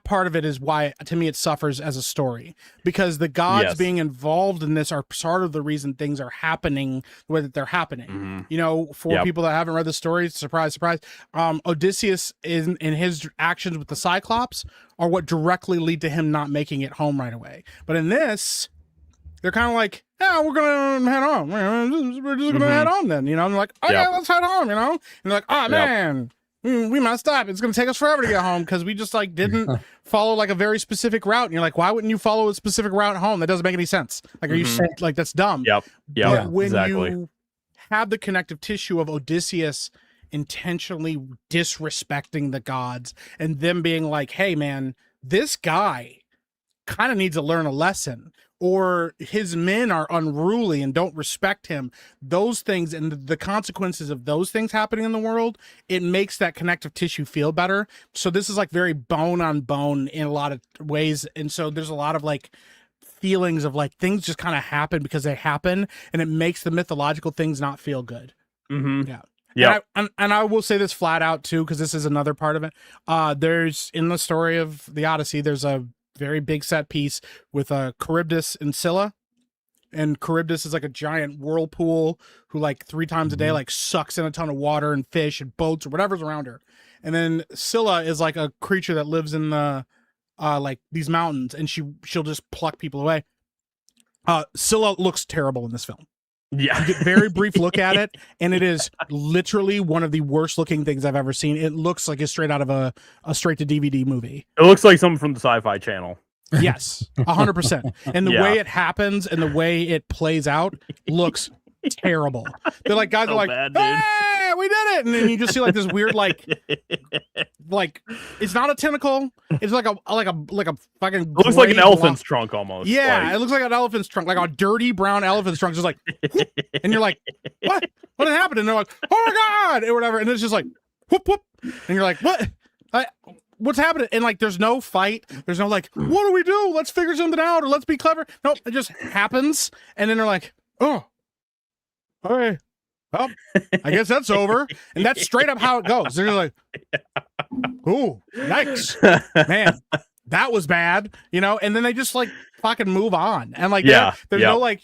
part of it is why, to me, it suffers as a story, because the gods being involved in this are part of the reason things are happening the way that they're happening. You know, for people that haven't read the story, surprise, surprise, Odysseus in his actions with the Cyclops are what directly lead to him not making it home right away. But in this, they're kind of like, yeah, we're gonna head home. We're just gonna head home then, you know. And they're like, okay, let's head home, you know. And they're like, oh man, we messed up. It's gonna take us forever to get home because we just like didn't follow like a very specific route. And you're like, why wouldn't you follow a specific route home? That doesn't make any sense. Like, are you like that's dumb? But when you have the connective tissue of Odysseus intentionally disrespecting the gods and them being like, hey man, this guy kind of needs to learn a lesson, or his men are unruly and don't respect him. Those things and the consequences of those things happening in the world, it makes that connective tissue feel better. So this is like very bone on bone in a lot of ways. And so there's a lot of like feelings of like things just kind of happen because they happen, and it makes the mythological things not feel good. Yeah.
Yeah.
And I will say this flat out too, because this is another part of it. There's in the story of the Odyssey, there's a very big set piece with Charybdis and Scylla. And Charybdis is like a giant whirlpool who like 3 times a day like sucks in a ton of water and fish and boats or whatever's around her. And then Scylla is like a creature that lives in the like these mountains, and she'll just pluck people away. Scylla looks terrible in this film.
Yeah.
You get a very brief look at it, and it is literally one of the worst looking things I've ever seen. It looks like it's straight out of a straight to DVD movie.
It looks like something from the Sci-Fi Channel.
Yes, 100%. And the way it happens and the way it plays out looks terrible. They're like, guys
So
are like,
bad, dude.
hey, we did it. And then you just see like this weird, like it's not a tentacle. It's like a fucking.
It looks like an elephant's trunk almost.
Yeah,
Like,
it looks like an elephant's trunk, like a dirty brown elephant's trunk, just like, whoop, and you're like, what happened? And they're like, oh my god, or whatever, and it's just like, whoop whoop, and you're like, what? What's happening? And like, there's no fight. There's no like, what do we do? Let's figure something out, or let's be clever. No, it just happens, and then they're like, oh, all right. Well, I guess that's over. And that's straight up how it goes. They're like, ooh, yikes. Man, that was bad, you know? And then they just like fucking move on. And like, there's no like,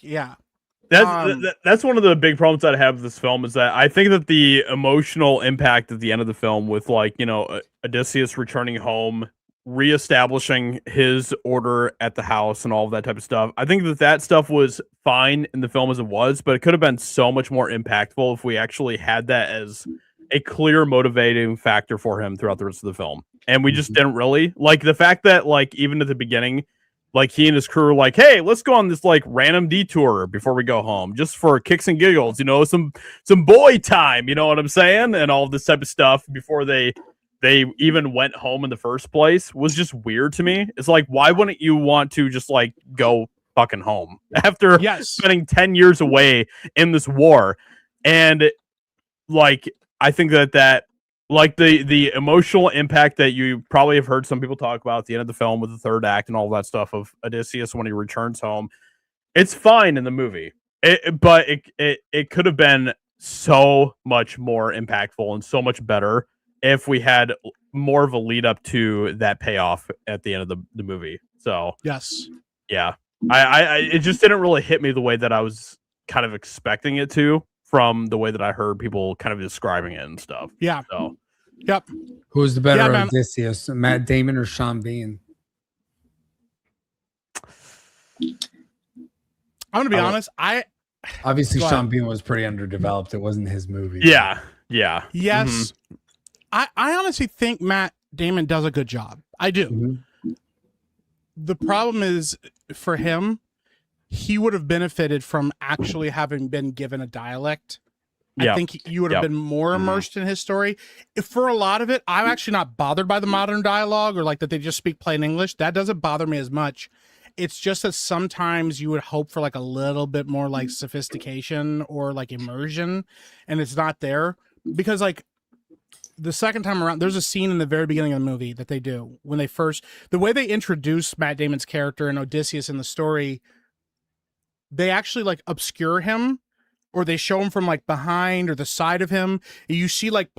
That's one of the big problems that I have with this film, is that I think that the emotional impact at the end of the film with like, you know, Odysseus returning home, reestablishing his order at the house and all of that type of stuff. I think that stuff was fine in the film as it was, but it could have been so much more impactful if we actually had that as a clear motivating factor for him throughout the rest of the film. And we just didn't really. Like the fact that like even at the beginning, like he and his crew were like, hey, let's go on this like random detour before we go home, just for kicks and giggles, you know, some boy time, you know what I'm saying? And all of this type of stuff before they even went home in the first place was just weird to me. It's like, why wouldn't you want to just like go fucking home after spending 10 years away in this war? And like, I think that like the emotional impact that you probably have heard some people talk about at the end of the film with the third act and all that stuff of Odysseus when he returns home, it's fine in the movie. But it could have been so much more impactful and so much better if we had more of a lead up to that payoff at the end of the movie. So
yes,
yeah, I it just didn't really hit me the way that I was kind of expecting it to, from the way that I heard people kind of describing it and stuff.
Yeah.
So
yep.
Who's the better Odysseus, Matt Damon or Sean Bean?
I'm gonna be honest.
Obviously Sean Bean was pretty underdeveloped. It wasn't his movie.
Yeah.
Yes.
Mm-hmm.
I honestly think Matt Damon does a good job. I do.
Mm-hmm.
The problem is for him, he would have benefited from actually having been given a dialect. I think you would have been more immersed in his story. For a lot of it, I'm actually not bothered by the modern dialogue or like that they just speak plain English. That doesn't bother me as much. It's just that sometimes you would hope for like a little bit more like sophistication or like immersion, and it's not there. Because like the second time around, there's a scene in the very beginning of the movie that they do when they first, the way they introduce Matt Damon's character and Odysseus in the story, they actually like obscure him, or they show him from like behind or the side of him. You see like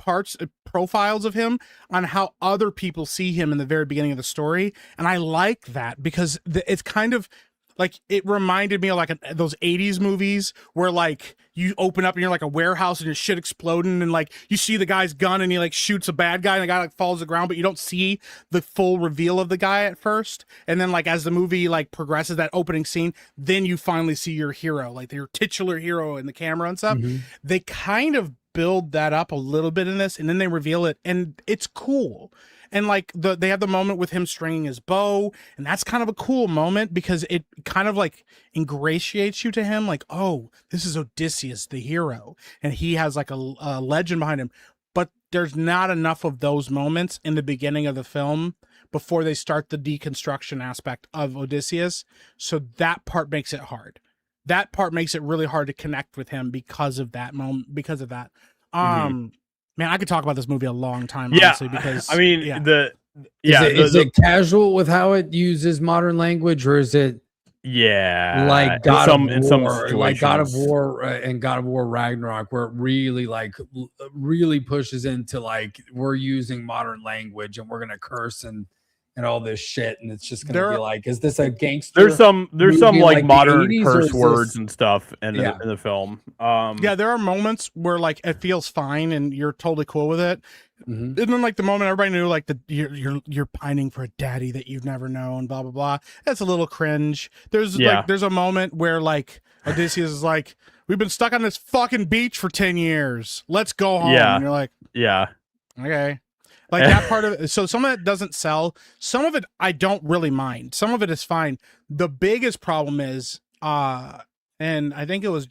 profiles of him on how other people see him in the very beginning of the story. And I like that because it's kind of like, it reminded me of like those 80s movies where like you open up and you're like a warehouse and your shit exploding, and like you see the guy's gun and he like shoots a bad guy and the guy like falls to the ground, but you don't see the full reveal of the guy at first. And then like as the movie like progresses, that opening scene, then you finally see your hero, like your titular hero in the camera and stuff.
Mm-hmm.
They kind of build that up a little bit in this, and then they reveal it, and it's cool. And like they have the moment with him stringing his bow, and that's kind of a cool moment because it kind of like ingratiates you to him, like, oh, this is Odysseus, the hero, and he has like a legend behind him. But there's not enough of those moments in the beginning of the film before they start the deconstruction aspect of Odysseus. So that part makes it hard. That part makes it really hard to connect with him because of that moment. Because of that, man, I could talk about this movie a long time. Honestly, because
I mean
is it casual with how it uses modern language, or is it like God of War,
in some situations,
like God of War and God of War Ragnarok, where it really really pushes into like we're using modern language and we're gonna curse and all this shit, and it's just gonna be like, is this a gangster?
There's some like modern curse words
this...
and stuff in the film.
There are moments where like it feels fine and you're totally cool with it. And then like the moment everybody knew like you're pining for a daddy that you've never known, blah blah blah. That's a little cringe. There's a moment where like Odysseus is like, we've been stuck on this fucking beach for 10 years. Let's go home. And you're like, okay. Like that part of it. So some of it doesn't sell. Some of it I don't really mind. Some of it is fine. The biggest problem is, and I think it was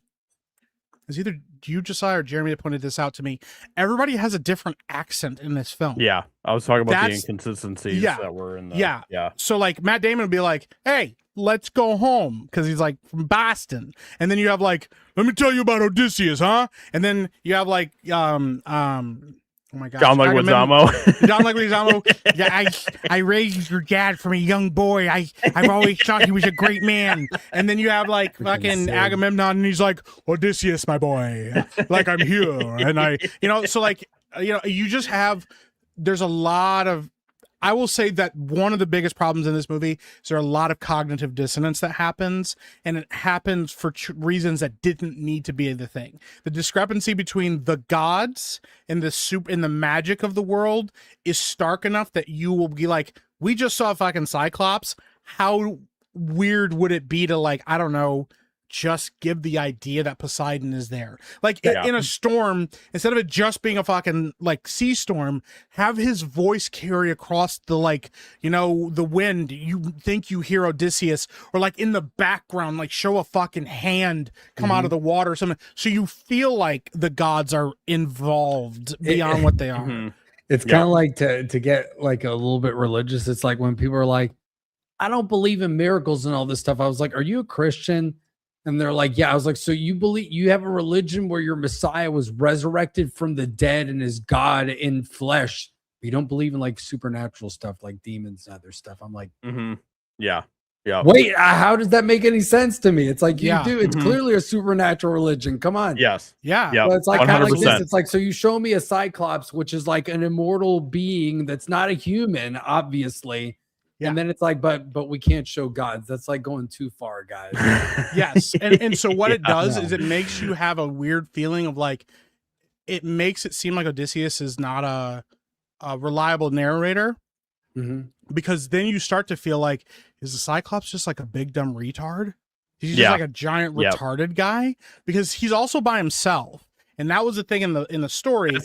either you, Josiah, or Jeremy that pointed this out to me. Everybody has a different accent in this film.
Yeah, I was talking about the inconsistencies that were in the. Yeah.
So like Matt Damon would be like, "Hey, let's go home," because he's like from Boston, and then you have like, "Let me tell you about Odysseus, huh?" And then you have like, oh my God.
John Leguizamo.
John Leguizamo. Yeah, I raised your dad from a young boy. I've always thought he was a great man. And then you have like fucking Agamemnon, and he's like, Odysseus, my boy. Like, I'm here. And so like, you just have, there's a lot of, I will say that one of the biggest problems in this movie is there are a lot of cognitive dissonance that happens, and it happens for reasons that didn't need to be the thing. The discrepancy between the gods and the magic of the world is stark enough that you will be like, we just saw a fucking Cyclops. How weird would it be to like, I don't know, just give the idea that Poseidon is there. Like in a storm, instead of it just being a fucking like sea storm, have his voice carry across the like, the wind. You think you hear Odysseus, or like in the background, like show a fucking hand come out of the water or something. So you feel like the gods are involved beyond what they are.
It's kind of like to get like a little bit religious. It's like when people are like, I don't believe in miracles and all this stuff. I was like, are you a Christian? And they're like, yeah. I was like, so you believe you have a religion where your Messiah was resurrected from the dead and is God in flesh. But you don't believe in like supernatural stuff like demons and other stuff. I'm like,
yeah.
Wait, how does that make any sense to me? It's like you do. It's clearly a supernatural religion. Come on.
Yes.
Yeah.
So it's like kind of like this. It's like, so you show me a Cyclops, which is like an immortal being that's not a human, obviously. Yeah. And then it's like, but we can't show gods. That's like going too far, guys.
Yes. And so what it does is it makes you have a weird feeling of like, it makes it seem like Odysseus is not a reliable narrator, because then you start to feel like, is the Cyclops just like a big dumb retard? He's just like a giant retarded guy, because he's also by himself. And that was the thing in the story.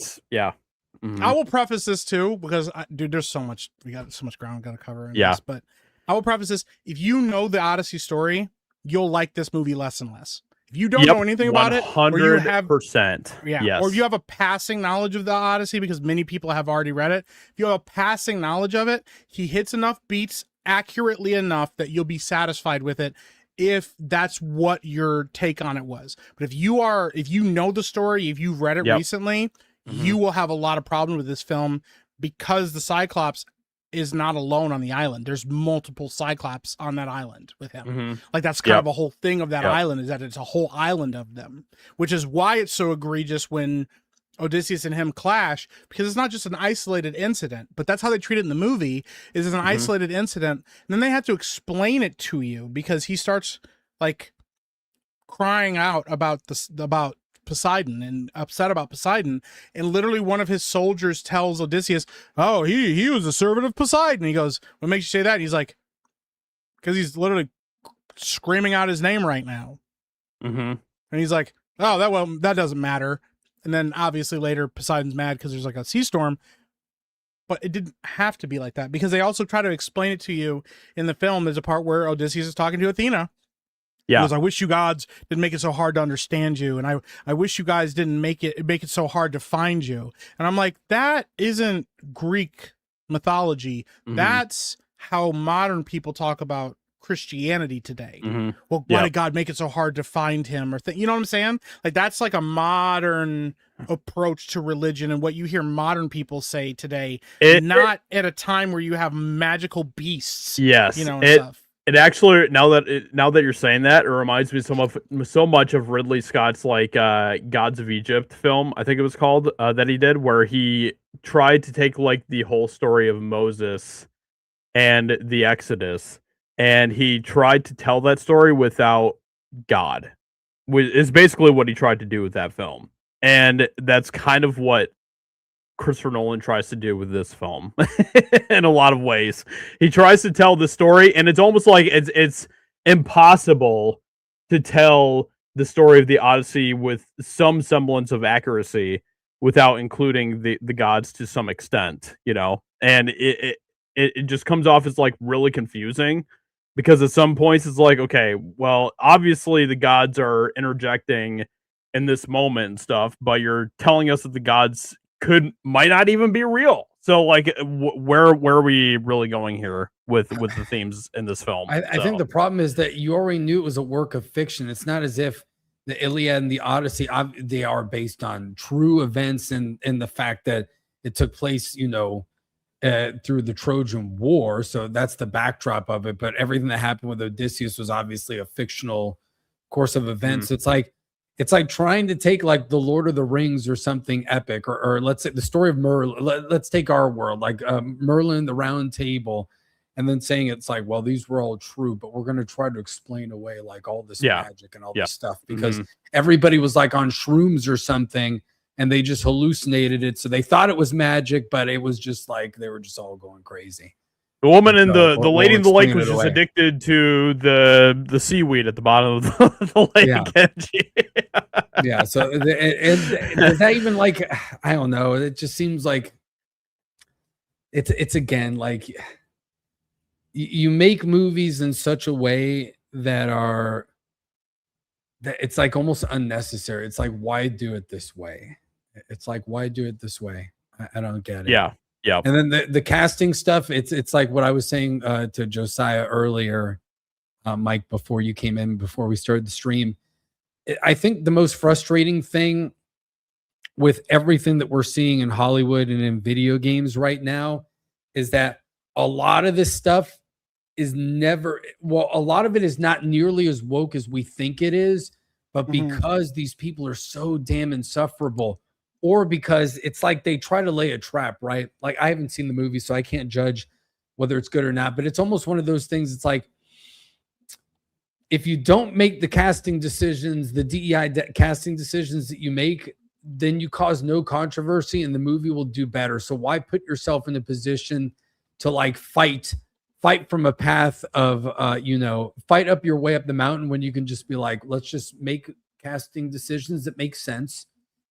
I will preface this too, because dude, there's so much, we got so much ground we got to cover in this, but I will preface this. If you know the Odyssey story, you'll like this movie less and less. If you don't know anything about it,
100%.
Or you have a passing knowledge of the Odyssey, because many people have already read it. If you have a passing knowledge of it, he hits enough beats accurately enough that you'll be satisfied with it, if that's what your take on it was. But if you know the story, if you've read it recently, you will have a lot of problem with this film, because the Cyclops is not alone on the island. There's multiple Cyclops on that island with him. Like that's kind of a whole thing of that island, is that it's a whole island of them, which is why it's so egregious when Odysseus and him clash, because it's not just an isolated incident, but that's how they treat it in the movie, is it's an isolated incident. And then they have to explain it to you, because he starts like crying out about Poseidon and upset about Poseidon, and literally one of his soldiers tells Odysseus, oh, he was a servant of Poseidon. He goes, what makes you say that? And he's like, because he's literally screaming out his name right now. And he's like, oh, that doesn't matter. And then obviously later Poseidon's mad because there's like a sea storm, but it didn't have to be like that, because they also try to explain it to you in the film. There's a part where Odysseus is talking to Athena. Because I wish you gods didn't make it so hard to understand you, and I wish you guys didn't make it so hard to find you. And I'm like, that isn't Greek mythology.
Mhm.
That's how modern people talk about Christianity today.
Mhm.
Well, why
Yeah.
did God make it so hard to find him? Or you know what I'm saying? Like that's like a modern approach to religion, and what you hear modern people say today, not at a time where you have magical beasts.
Yes,
you know, and stuff.
It actually now that you're saying that, it reminds me so much of Ridley Scott's like Gods of Egypt film, I think it was called, that he did, where he tried to take like the whole story of Moses and the Exodus, and he tried to tell that story without God. Is basically what he tried to do with that film, and that's kind of what Christopher Nolan tries to do with this film in a lot of ways. He tries to tell the story, and it's almost like it's impossible to tell the story of the Odyssey with some semblance of accuracy without including the gods to some extent, you know? And it just comes off as like really confusing, because at some points it's like, okay, well, obviously the gods are interjecting in this moment and stuff, but you're telling us that the gods might not even be real. So like where are we really going here with the themes in this film?
I think the problem is that you already knew it was a work of fiction. It's not as if the Iliad and the Odyssey, they are based on true events, and the fact that it took place, you know, through the Trojan War. So that's the backdrop of it. But everything that happened with Odysseus was obviously a fictional course of events. It's like trying to take like the Lord of the Rings or something epic, or let's say the story of Merlin. Let's take our world, like Merlin, the Round Table, and then saying it's like, well, these were all true, but we're going to try to explain away like all this magic and all this stuff, because everybody was like on shrooms or something, and they just hallucinated it. So they thought it was magic, but it was just like they were just all going crazy.
The woman in the lady in the lake was just addicted to the seaweed at the bottom of the lake.
Yeah. So and is that even like, I don't know. It just seems like it's again like you make movies in such a way that it's like almost unnecessary. It's like, why do it this way? It's like, why do it this way? I don't get it.
Yeah. Yeah.
And then the casting stuff, it's like what I was saying to Josiah earlier, Mike, before you came in, before we started the stream. I think the most frustrating thing with everything that we're seeing in Hollywood and in video games right now is that a lot of this stuff is a lot of it is not nearly as woke as we think it is, but because these people are so damn insufferable, or because it's like they try to lay a trap, right? Like, I haven't seen the movie, so I can't judge whether it's good or not, but it's almost one of those things. It's like, if you don't make the casting decisions, the DEI casting decisions that you make, then you cause no controversy and the movie will do better. So why put yourself in a position to like fight from a path of, fight up your way up the mountain, when you can just be like, let's just make casting decisions that make sense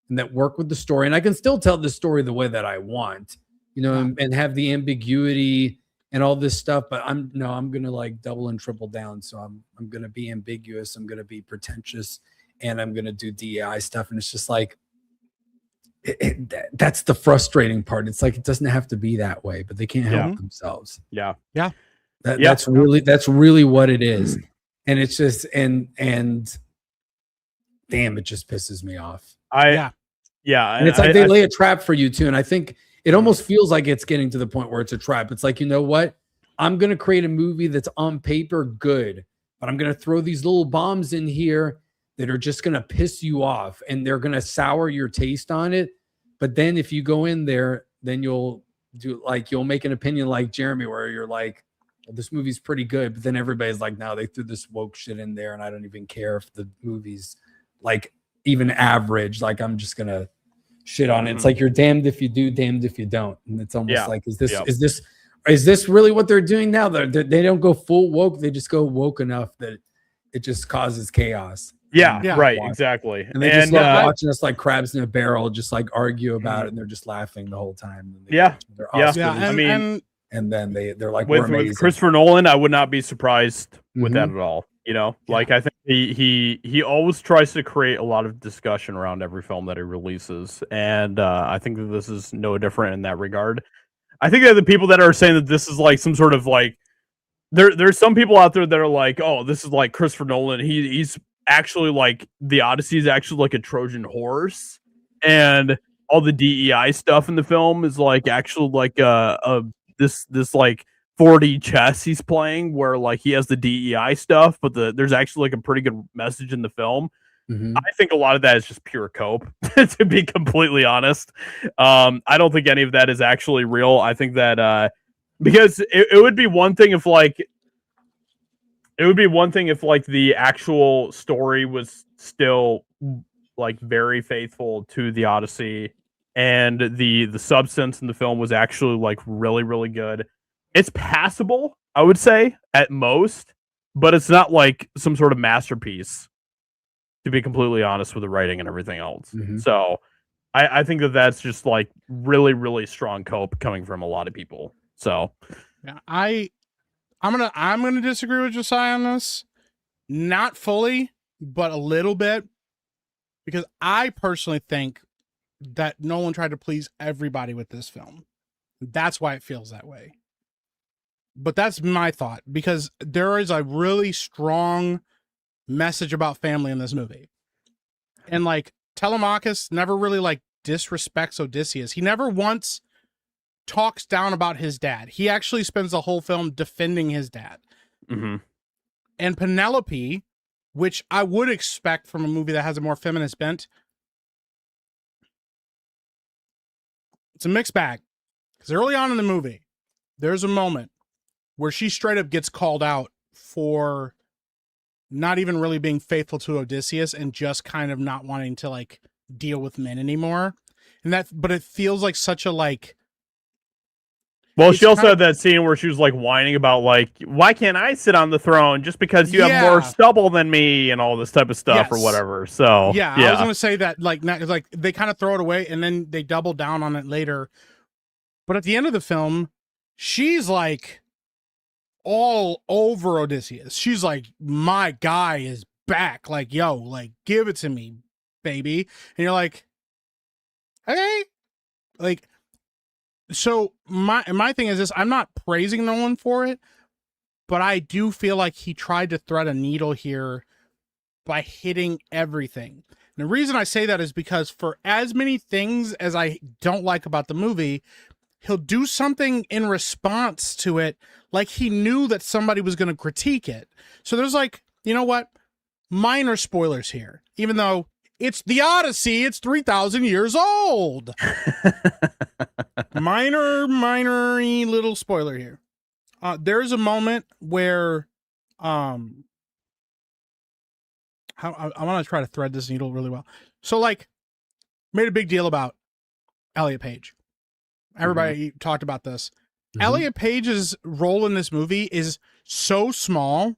and that work with the story. And I can still tell the story the way that I want, and have the ambiguity and all this stuff, but I'm going to like double and triple down. So I'm going to be ambiguous. I'm going to be pretentious, and I'm going to do DEI stuff. And it's just like, that's the frustrating part. It's like, it doesn't have to be that way, but they can't help themselves.
Yeah.
That's really what it is. And it's just, and damn, it just pisses me off.
And
it's like they lay a trap for you too. And I think it almost feels like it's getting to the point where it's a trap. It's like, you know what? I'm going to create a movie that's on paper good, but I'm going to throw these little bombs in here that are just going to piss you off, and they're going to sour your taste on it. But then if you go in there, then you'll make an opinion like Jeremy, where you're like, well, this movie's pretty good. But then everybody's like, no, they threw this woke shit in there, and I don't even care if the movie's like even average. Like, I'm just going to shit on it. It's like, you're damned if you do, damned if you don't. And it's almost like, is this really what they're doing now? They don't go full woke. They just go woke enough that it just causes chaos.
Right, exactly.
And they just love watching us like crabs in a barrel, just like argue about it, and they're just laughing the whole time. And then they're like,
with Christopher Nolan, I would not be surprised with that at all. Like, I think he always tries to create a lot of discussion around every film that he releases, and I think that this is no different in that regard. I think that the people that are saying that this is like some sort of like there's some people out there that are like, oh, this is like Christopher Nolan. He's actually like the Odyssey is actually like a Trojan horse, and all the DEI stuff in the film is like actually like this like 4D chess he's playing where like he has the DEI stuff, but there's actually like a pretty good message in the film.
Mhm.
I think a lot of that is just pure cope, to be completely honest. I don't think any of that is actually real. I think that because it would be one thing if like the actual story was still like very faithful to the Odyssey and the substance in the film was actually like really, really good. It's passable, I would say, at most, but it's not like some sort of masterpiece, to be completely honest, with the writing and everything else.
Mhm.
So I think that that's just like really, really strong cope coming from a lot of people. So
Yeah, I'm gonna disagree with Josiah on this. Not fully, but a little bit. Because I personally think that Nolan tried to please everybody with this film. That's why it feels that way. But that's my thought, because there is a really strong message about family in this movie. And like Telemachus never really like disrespects Odysseus. He never once talks down about his dad. He actually spends the whole film defending his dad.
mm-hmm.
And Penelope, which I would expect from a movie that has a more feminist bent, it's a mixed bag. Because early on in the movie, there's a moment where she straight up gets called out for not even really being faithful to Odysseus and just kind of not wanting to like deal with men anymore. But it feels like such a like.
Well, she also had that scene where she was like whining about like, why can't I sit on the throne just because you have more stubble than me and all this type of stuff or whatever. So
yeah, I was gonna say that like they kind of throw it away and then they double down on it later. But at the end of the film, she's like all over Odysseus. She's like, my guy is back. Like, yo, like give it to me, baby. And you're like, okay, like. So my thing is this, I'm not praising Nolan for it, but I do feel like he tried to thread a needle here by hitting everything. And the reason I say that is because for as many things as I don't like about the movie, he'll do something in response to it like he knew that somebody was going to critique it. So there's like, you know what? Minor spoilers here, even though it's the Odyssey. It's 3,000 years old. minor little spoiler here. There's a moment where I want to try to thread this needle really well. So like made a big deal about Elliot Page. Everybody talked about this. Elliot Page's role in this movie is so small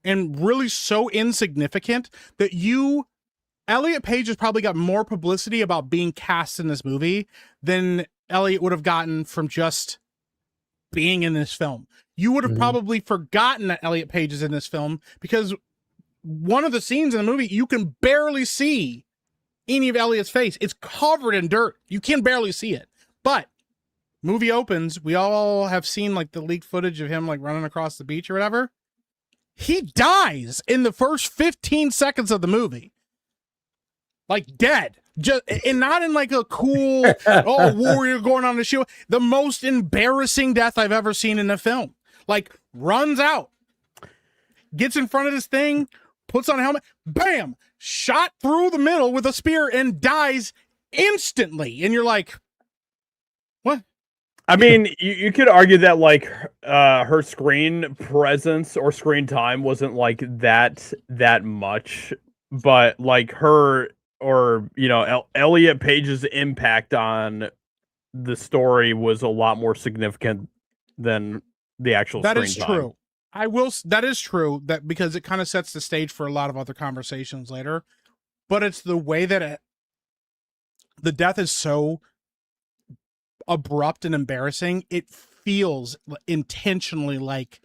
and really so insignificant that Elliot Page has probably got more publicity about being cast in this movie than Elliot would have gotten from just being in this film. You would have probably forgotten that Elliot Page is in this film because one of the scenes in the movie, you can barely see any of Elliot's face. It's covered in dirt. You can barely see it. But movie opens, we all have seen like the leaked footage of him like running across the beach or whatever. He dies in the first 15 seconds of the movie. Like dead, just and not in like a cool warrior going on the show. The most embarrassing death I've ever seen in a film. Like runs out, gets in front of this thing, puts on a helmet, bam, shot through the middle with a spear and dies instantly. And you're like, what?
I mean, you could argue that like her screen presence or screen time wasn't like that much, but like her. Or, you know, Elliot Page's impact on the story was a lot more significant than the actual screen time. That is
true. That is true, that because it kind of sets the stage for a lot of other conversations later. But it's the way that the death is so abrupt and embarrassing. It feels intentionally like,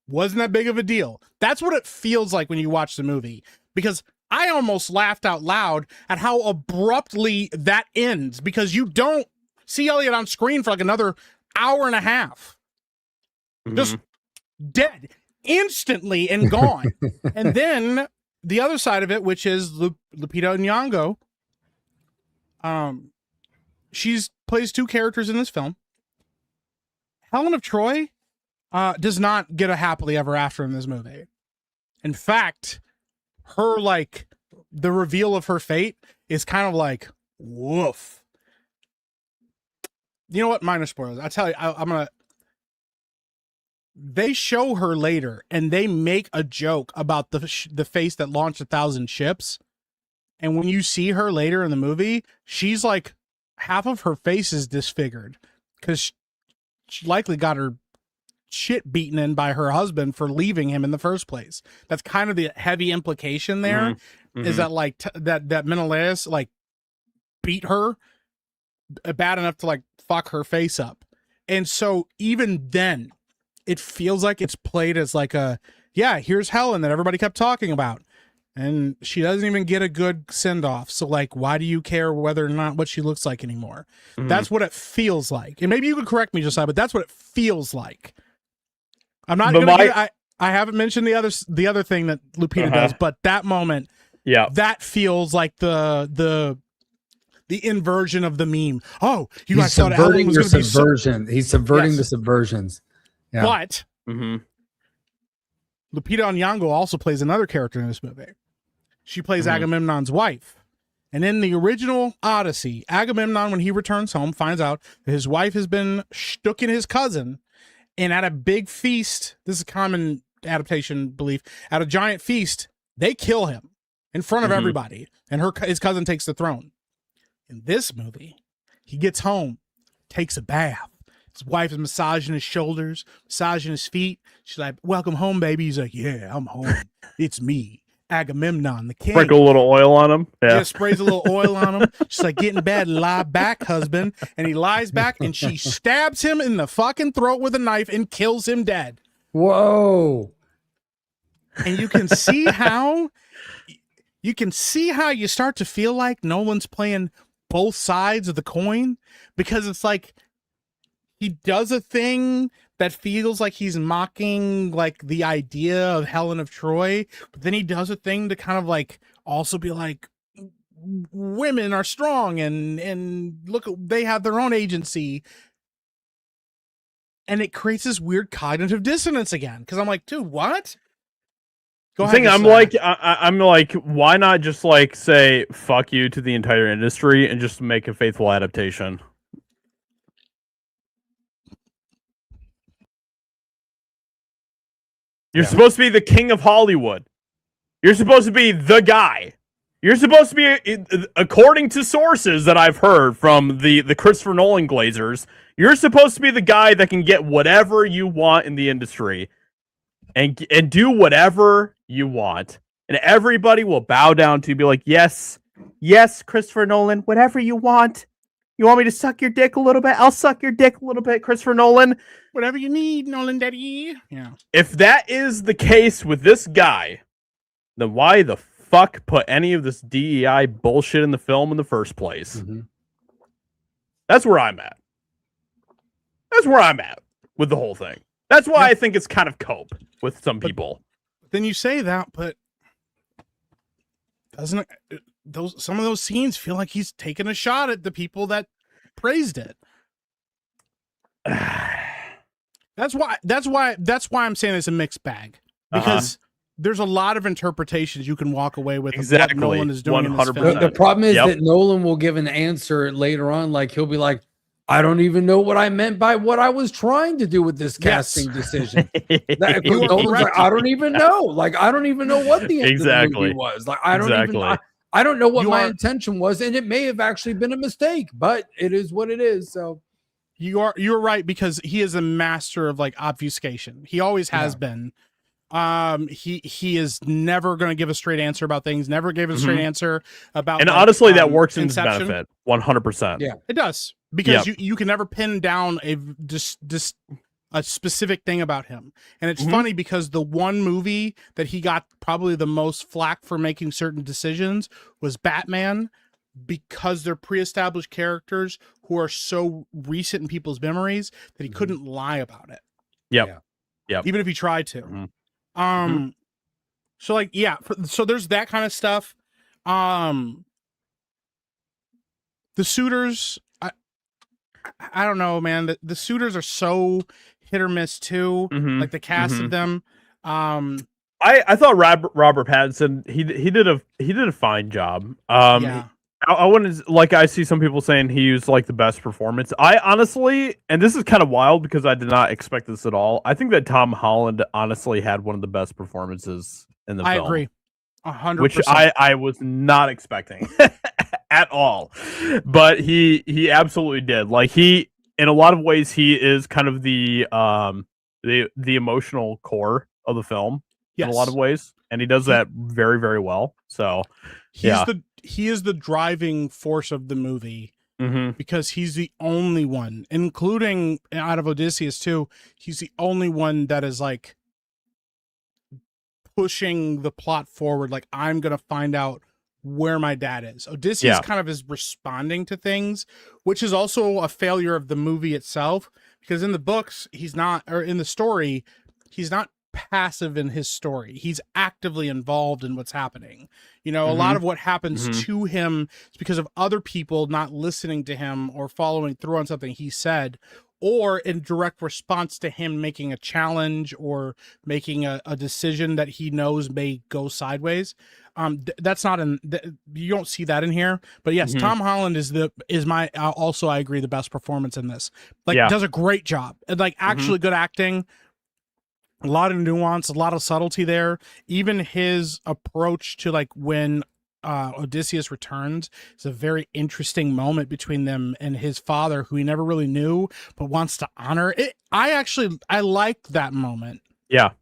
wasn't that big of a deal. That's what it feels like when you watch the movie. Because I almost laughed out loud at how abruptly that ends, because you don't see Elliot on screen for like another hour and a half. Just dead instantly and gone. And then the other side of it, which is Lupita Nyong'o, she's plays two characters in this film. Helen of Troy does not get a happily ever after in this movie. In fact, her like the reveal of her fate is kind of like woof. You know what? Minor spoilers. I tell you, I'm gonna. They show her later, and they make a joke about the face that launched 1,000 ships. And when you see her later in the movie, she's like half of her face is disfigured because she likely got her shit beaten in by her husband for leaving him in the first place. That's kind of the heavy implication there. Is that like that Menelaus like beat her bad enough to like fuck her face up. And so even then it feels like it's played as like here's Helen that everybody kept talking about. And she doesn't even get a good send off. So like, why do you care whether or not what she looks like anymore? That's what it feels like. And maybe you could correct me, Josiah, but that's what it feels like. I'm not gonna I haven't mentioned the other thing that Lupita does, but that moment, that feels like the inversion of the meme. Oh, you guys thought Helen was going to be
subversion. He's subverting the subversions. Yeah.
But Lupita Nyong'o also plays another character in this movie. She plays Agamemnon's wife. And in the original Odyssey, Agamemnon, when he returns home, finds out that his wife has been shooking his cousin. And at a big feast, this is a common adaptation belief, at a giant feast, they kill him in front of everybody. And his cousin takes the throne. In this movie, he gets home, takes a bath. His wife is massaging his shoulders, massaging his feet. She's like, welcome home, baby. He's like, yeah, I'm home. It's me, Agamemnon, the king.
Sprinkle a little oil on him. Yeah.
Just sprays a little oil on him. She's like, get in bed, lie back, husband. And he lies back, and she stabs him in the fucking throat with a knife and kills him dead.
Whoa.
And you can see how you start to feel like Nolan's playing both sides of the coin, because it's like, he does a thing that feels like he's mocking like the idea of Helen of Troy, but then he does a thing to kind of like also be like, women are strong and look, they have their own agency. And it creates this weird cognitive dissonance again. Cause I'm like, dude, what? Go ahead.
I'm like, why not just like say fuck you to the entire industry and just make a faithful adaptation? You're supposed to be the king of Hollywood. You're supposed to be the guy. You're supposed to be, according to sources that I've heard from the Christopher Nolan glazers, you're supposed to be the guy that can get whatever you want in the industry and do whatever you want. And everybody will bow down to you, be like, yes, Christopher Nolan, whatever you want. You want me to suck your dick a little bit? I'll suck your dick a little bit, Christopher Nolan.
Whatever you need, Nolan Daddy. Yeah.
If that is the case with this guy, then why the fuck put any of this DEI bullshit in the film in the first place? That's where I'm at. That's where I'm at with the whole thing. That's why I think it's kind of cope with some people.
Then you say that, but doesn't it, some of those scenes feel like he's taking a shot at the people that praised it. That's why I'm saying it's a mixed bag, because there's a lot of interpretations you can walk away with.
Exactly.
Of what Nolan is doing 100%. In this film.
The problem is that Nolan will give an answer later on. Like he'll be like, I don't even know what I meant by what I was trying to do with this casting decision. Nolan's like, I don't even know. Like, I don't even know what the end of the movie was. Like, I don't know what my intention was, and it may have actually been a mistake, but it is what it is. So
you're right, because he is a master of like obfuscation. He always has been. He is never going to give a straight answer about things. Never gave a straight answer about.
And honestly, that works in his benefit 100%.
Yeah, it does, because you can never pin down a specific thing about him. And it's funny because the one movie that he got probably the most flack for making certain decisions was Batman. because they're pre-established characters who are so recent in people's memories that he couldn't lie about it.
Yep.
Even if he tried to.
Mhm.
So like, yeah, so there's that kind of stuff. The suitors, I don't know, man. The suitors are so hit or miss too.
Mhm.
Like the cast of them.
I thought Robert Pattinson he did a fine job.
Yeah.
I wouldn't like I see some people saying he used like the best performance. I honestly, and this is kind of wild because I did not expect this at all. I think that Tom Holland honestly had one of the best performances in the film.
I agree. 100%.
Which I was not expecting at all. But he absolutely did. Like he in a lot of ways he is kind of the emotional core of the film in a lot of ways, and he does that very, very well. So
he is the driving force of the movie because he's the only one, including out of Odysseus too, he's the only one that is like pushing the plot forward. Like, I'm gonna find out where my dad is. Odysseus kind of is responding to things, which is also a failure of the movie itself, because in the books he's not, or in the story he's not passive in his story. He's actively involved in what's happening. You know, a lot of what happens to him is because of other people not listening to him or following through on something he said, or in direct response to him making a challenge or making a decision that he knows may go sideways. That's not you don't see that in here, but yes, Tom Holland is also, I agree, the best performance in this. Like, does a great job, and like actually good acting. A lot of nuance, a lot of subtlety there. Even his approach to like when Odysseus returns is a very interesting moment between them and his father, who he never really knew but wants to honor it. I liked that moment.
Yeah.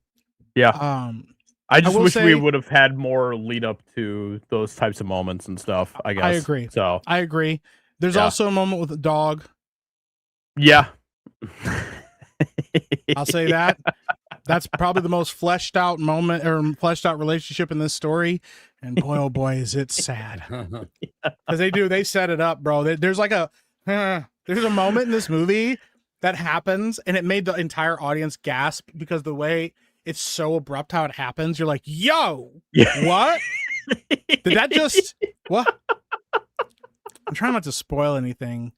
I just wish we
say,
would have had more lead up to those types of moments and stuff, I guess.
I agree.
So
I agree. There's also a moment with a dog.
Yeah.
I'll say that. That's probably the most fleshed out moment or fleshed out relationship in this story. And boy, oh boy, is it sad. Because they set it up, bro. There's like there's a moment in this movie that happens, and it made the entire audience gasp because the way it's so abrupt how it happens. You're like, yo, what? Did that just, what? I'm trying not to spoil anything.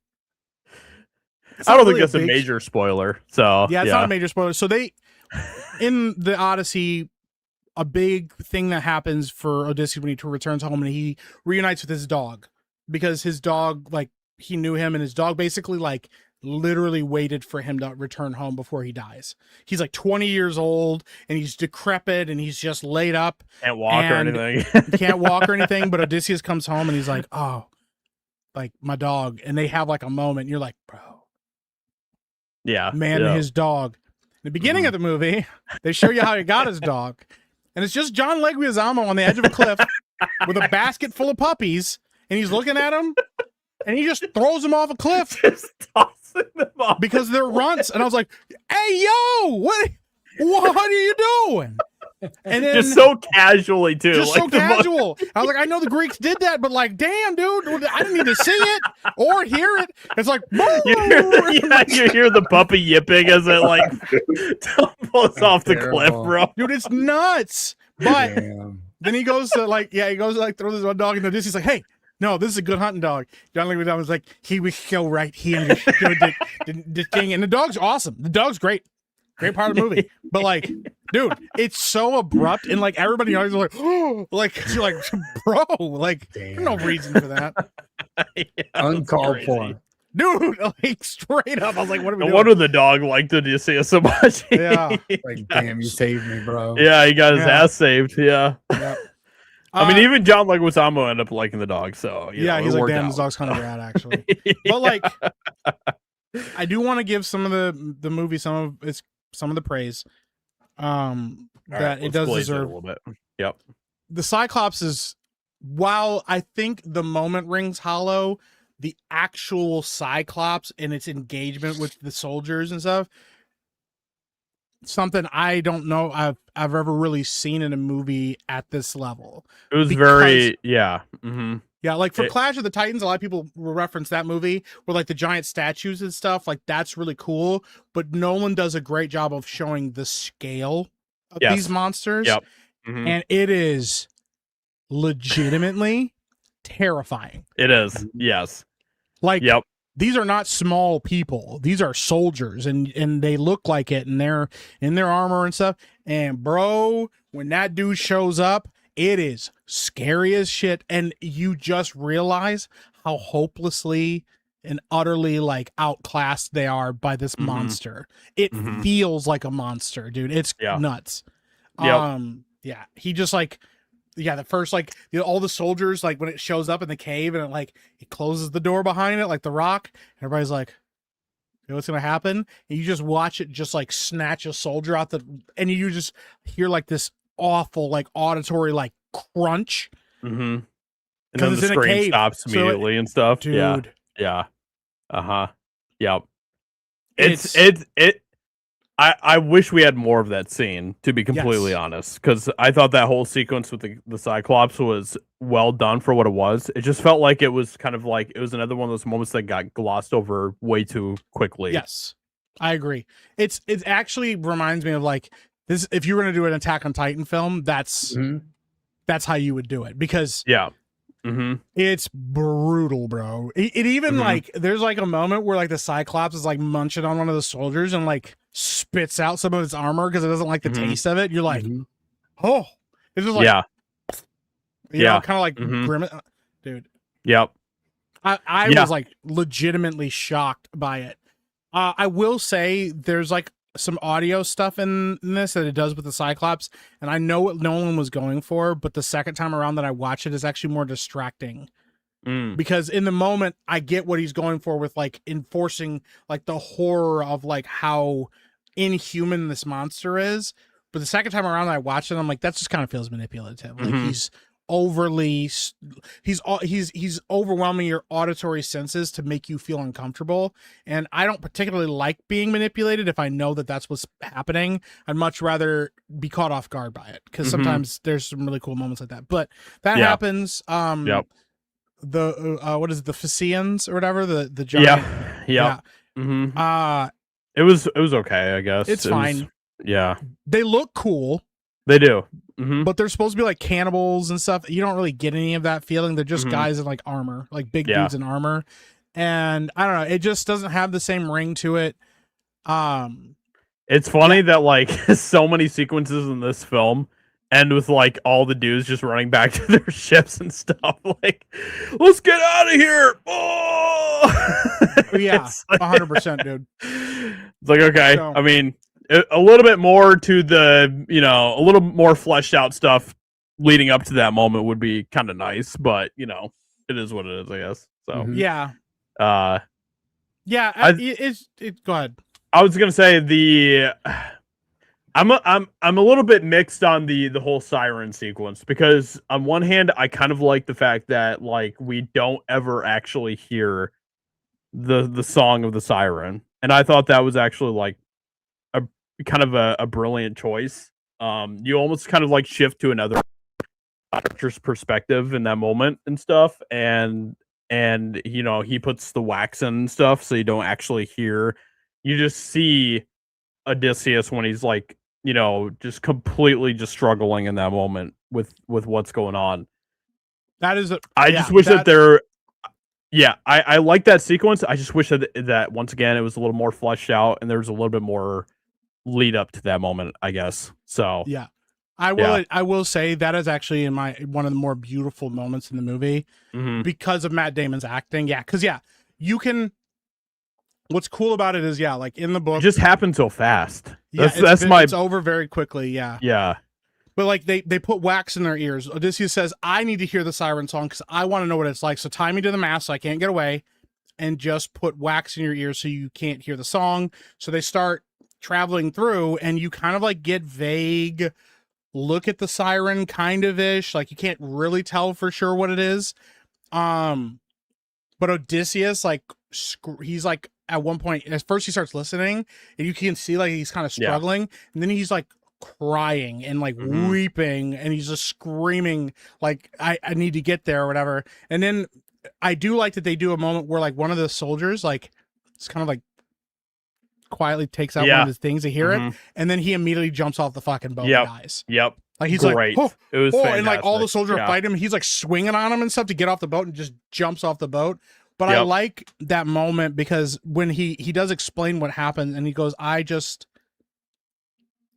I don't think that's a major spoiler. So
yeah, it's not a major spoiler. So in the Odyssey, a big thing that happens for Odysseus when he returns home, and he reunites with his dog, because his dog, like, he knew him, and his dog basically like literally waited for him to return home before he dies. He's like 20 years old and he's decrepit and he's just laid up.
Can't walk or anything.
Can't walk or anything. But Odysseus comes home and he's like, oh, like my dog. And they have like a moment. And you're like, bro.
Yeah.
Man and his dog. In the beginning of the movie, they show you how he got his dog. And it's just John Leguizamo on the edge of a cliff with a basket full of puppies. And he's looking at him. And he just throws them off a cliff.
Just tossing them off
because they're runts. And I was like, hey, yo, what are you doing? And then
just so casually too.
Just like so casual. I was like, I know the Greeks did that, but like, damn, dude, I didn't need to see it or hear it. It's like,
you hear the puppy yipping as it like tumbles off the cliff, bro.
Dude, it's nuts. But then he goes to like, throw this one dog in the distance. He's like, hey, no, this is a good hunting dog. John Leguizamo was like, he was so right. He understood the thing. And the dog's awesome. The dog's great. Great part of the movie. But like, dude, it's so abrupt. And like, everybody always like, oh, like, you're like, bro, like, there's no reason for that.
Uncalled for.
Dude, like, straight up. I was like, what are we doing?
No wonder the dog liked Odysseus so much.
Yeah.
Like, damn, you saved me, bro.
Yeah, he got his ass saved. Yeah.
Yep.
I mean, even John Leguizamo ended up liking the dog, so
yeah, he's like, damn, this dog's kind of rad, actually. But like, I do want to give some of the movie some of the praise that it does deserve.
A little bit. Yep.
The Cyclops is, while I think the moment rings hollow, the actual Cyclops and its engagement with the soldiers and stuff, something I don't know I've ever really seen in a movie at this level.
It was very.
Yeah, like for Clash of the Titans, a lot of people will reference that movie where like the giant statues and stuff, like that's really cool. But Nolan does a great job of showing the scale of these monsters.
Yep. Mm-hmm.
And it is legitimately terrifying.
It is. Yes.
Like, these are not small people. These are soldiers, and they look like it, and they're in their armor and stuff. And bro, when that dude shows up, it is scary as shit, and you just realize how hopelessly and utterly like outclassed they are by this monster. It feels like a monster, dude. It's nuts. Yeah, he just like, the first like all the soldiers, like when it shows up in the cave and it closes the door behind it like the Rock, and everybody's like, hey, what's gonna happen? And you just watch it just like snatch a soldier out and you just hear like this awful like auditory like crunch.
And then the screen stops immediately and stuff.
Dude.
Yeah. Yep. I wish we had more of that scene, to be completely honest, because I thought that whole sequence with the Cyclops was well done for what it was. It just felt like it was kind of like it was another one of those moments that got glossed over way too quickly.
Yes, I agree. It actually reminds me of like this. If you were going to do an Attack on Titan film, that's how you would do it, because it's brutal, bro. It even like there's like a moment where like the Cyclops is like munching on one of the soldiers and like spits out some of its armor because it doesn't like the taste of it. You're like, oh, it's just like, you know, kind of like grimace, dude.
Yep.
I was like legitimately shocked by it. I will say there's like some audio stuff in this that it does with the Cyclops, and I know what Nolan was going for, but the second time around that I watch it is actually more distracting. Because in the moment I get what he's going for with like enforcing like the horror of like how inhuman this monster is, but the second time around that I watch it, I'm like, that just kind of feels manipulative. Like he's overly he's overwhelming your auditory senses to make you feel uncomfortable, and I don't particularly like being manipulated if I know that that's what's happening. I'd much rather be caught off guard by it, because sometimes there's some really cool moments like that, but that happens. The what is it, the Phaeacians or whatever, the giant
it was okay, I guess.
It's fine. They look cool.
They do.
But they're supposed to be like cannibals and stuff. You don't really get any of that feeling. They're just guys in like armor, like big dudes in armor. And I don't know, it just doesn't have the same ring to it.
It's funny that like so many sequences in this film end with like all the dudes just running back to their ships and stuff. Like, let's get out of here. Oh!
Yeah, 100%, dude.
It's like, okay, so, I mean, a little bit more to the, you know, a little more fleshed out stuff leading up to that moment would be kind of nice, but you know, it is what it is, I guess. So
go ahead.
I was gonna say I'm a little bit mixed on the whole siren sequence, because on one hand I kind of like the fact that like we don't ever actually hear the song of the siren, and I thought that was actually like a kind of a brilliant choice. You almost kind of like shift to another actor's perspective in that moment and stuff, and you know, he puts the wax in and stuff, so you don't actually hear, you just see Odysseus when he's like, you know, just completely just struggling in that moment with what's going on.
That is
I just wish that there I like that sequence. I just wish that once again it was a little more fleshed out and there was a little bit more lead up to that moment, I guess. So
yeah. I will say that is actually in my one of the more beautiful moments in the movie because of Matt Damon's acting. Yeah, because you can. What's cool about it is like in the book,
it just happened so fast.
It's over very quickly.
Yeah.
But like they put wax in their ears. Odysseus says, "I need to hear the siren song because I want to know what it's like. So tie me to the mast so I can't get away, and just put wax in your ears so you can't hear the song." So they start traveling through, and you kind of like get vague look at the siren, kind of ish. Like you can't really tell for sure what it is. But Odysseus, like he's like at one point, at first he starts listening, and you can see like he's kind of struggling, and then he's like crying and like
Mhm.
weeping, and he's just screaming like I need to get there or whatever. And then I do like that they do a moment where like one of the soldiers like it's kind of like quietly takes out one
Yeah.
of his things to hear it,
Mhm.
and then he immediately jumps off the fucking boat
Yep.
and dies.
Yep.
Like he's
Great.
like,
It was
and like all the
fantastic.
soldiers are
Yeah.
fighting him. He's like swinging on him and stuff to get off the boat, and just jumps off the boat. But I
Yep.
like that moment because when he does explain what happened, and he goes,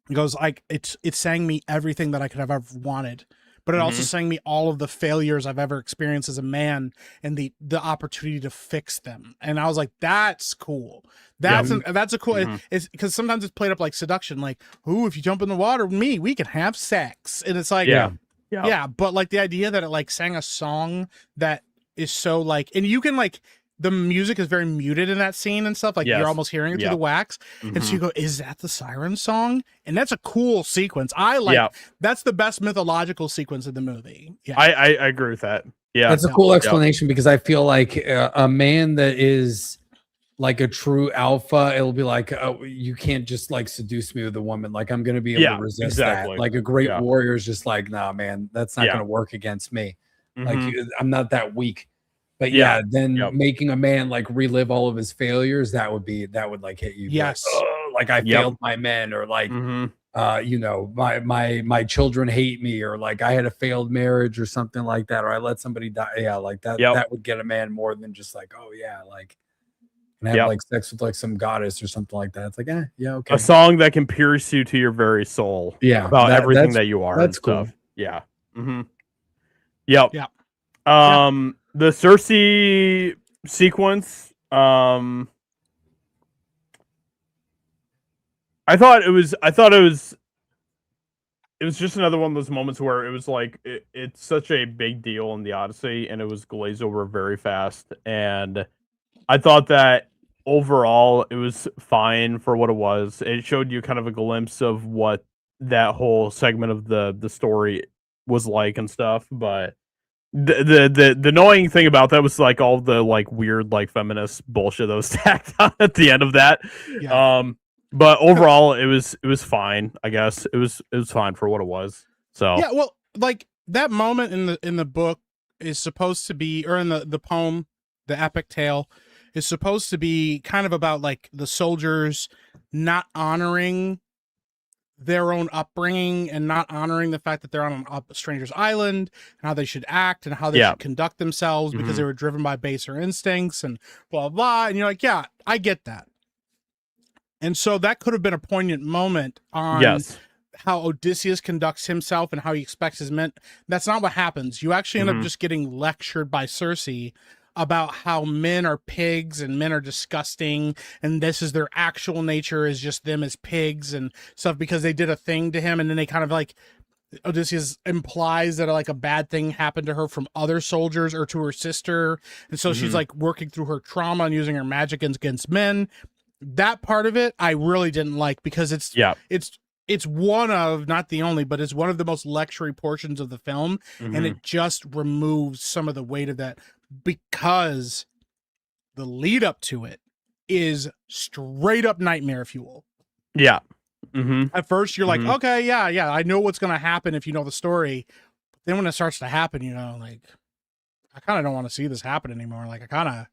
he goes like it sang me everything that I could have ever wanted, but it also
Mhm.
sang me all of the failures I've ever experienced as a man and the opportunity to fix them. And I was like, that's cool. That's a cool.
Mhm.
It's because sometimes it's played up like seduction, like, ooh, if you jump in the water with me, we can have sex. And it's like,
Yeah.
yeah, but like the idea that it like sang a song that is so like, and you can like, the music is very muted in that scene and stuff. Like
Yes.
you're almost hearing it through
Yeah.
the wax. And so you
Mhm.
go, is that the siren song? And that's a cool sequence. I like,
Yeah.
that's the best mythological sequence of the movie. Yeah.
I agree with that. Yeah.
That's a cool explanation because I feel like a man that is like a true alpha, it'll be like, oh, you can't just like seduce me with a woman. Like I'm going to be able
Yeah,
to resist
exactly.
that. Like a great
Yeah.
warrior is just like, nah, man, that's not
Yeah.
going to work against me. Like
Mhm.
I'm not that weak. But
Yeah.
yeah, then
Yep.
making a man like relive all of his failures, that would like hit you. Be
Yes.
Like, oh, like I
Yep.
failed my men, or like
Mhm.
you know, my children hate me, or like I had a failed marriage or something like that, or I let somebody die. Yeah, like that
Yep.
that would get a man more than just like, oh yeah, like and have
Yep.
like sex with like some goddess or something like that. It's like, yeah, okay.
A song that can pierce you to your very soul.
Yeah,
About everything
that's-
that you are
that's
and
cool.
stuff. Yeah. Mhm. Yep.
Yeah.
The Cersei sequence, I thought it was just another one of those moments where it was like it's such a big deal in the Odyssey, and it was glazed over very fast. And I thought that overall it was fine for what it was. It showed you kind of a glimpse of what that whole segment of the story was like and stuff, but the annoying thing about that was like all the like weird like feminist bullshit that was tacked on at the end of that.
Yeah.
But overall it was fine, I guess. It was fine for what it was. So
Yeah, well, like that moment in the book is supposed to be, or in the poem, the epic tale is supposed to be kind of about like the soldiers not honoring their own upbringing and not honoring the fact that they're on a stranger's island, and how they should act and how they should conduct themselves because they were driven by baser instincts and blah blah. And you're like, yeah, I get that. And so that could have been a poignant moment on how Odysseus conducts himself and how he expects his men. That's not what happens. You actually end up just getting lectured by Cersei about how men are pigs and men are disgusting, and this is their actual nature, is just them as pigs and stuff because they did a thing to him. And then they kind of like, Odysseus implies that like a bad thing happened to her from other soldiers or to her sister. And so she's like working through her trauma and using her magic against men. That part of it I really didn't like because it's one of, not the only, but it's one of the most lectury portions of the film, and it just removes some of the weight of that because the lead up to it is straight up nightmare fuel.
Yeah.
At first you're like, okay, yeah, I know what's gonna happen if you know the story. But then when it starts to happen, you know, like I kind of don't want to see this happen anymore. Like I kind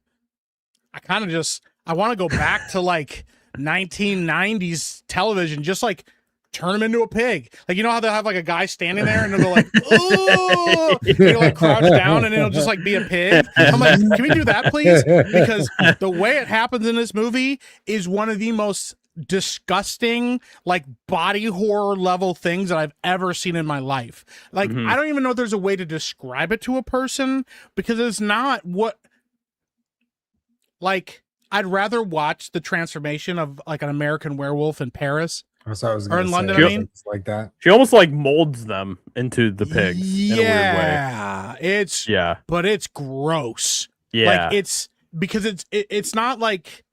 of just, I want to go back to like 1990s television, just like turn him into a pig. Like, you know how they'll have like a guy standing there and they'll go like, oh, he'll like crouch down and it'll just like be a pig. I'm like, can we do that, please? Because the way it happens in this movie is one of the most disgusting, like body horror level things that I've ever seen in my life. Like, I don't even know if there's a way to describe it to a person because it's not what, like, I'd rather watch the transformation of like an American Werewolf in Paris or in London. I mean,
like that.
She almost like molds them into the pigs in a weird way.
But it's gross.
Yeah.
Like it's because it's not like,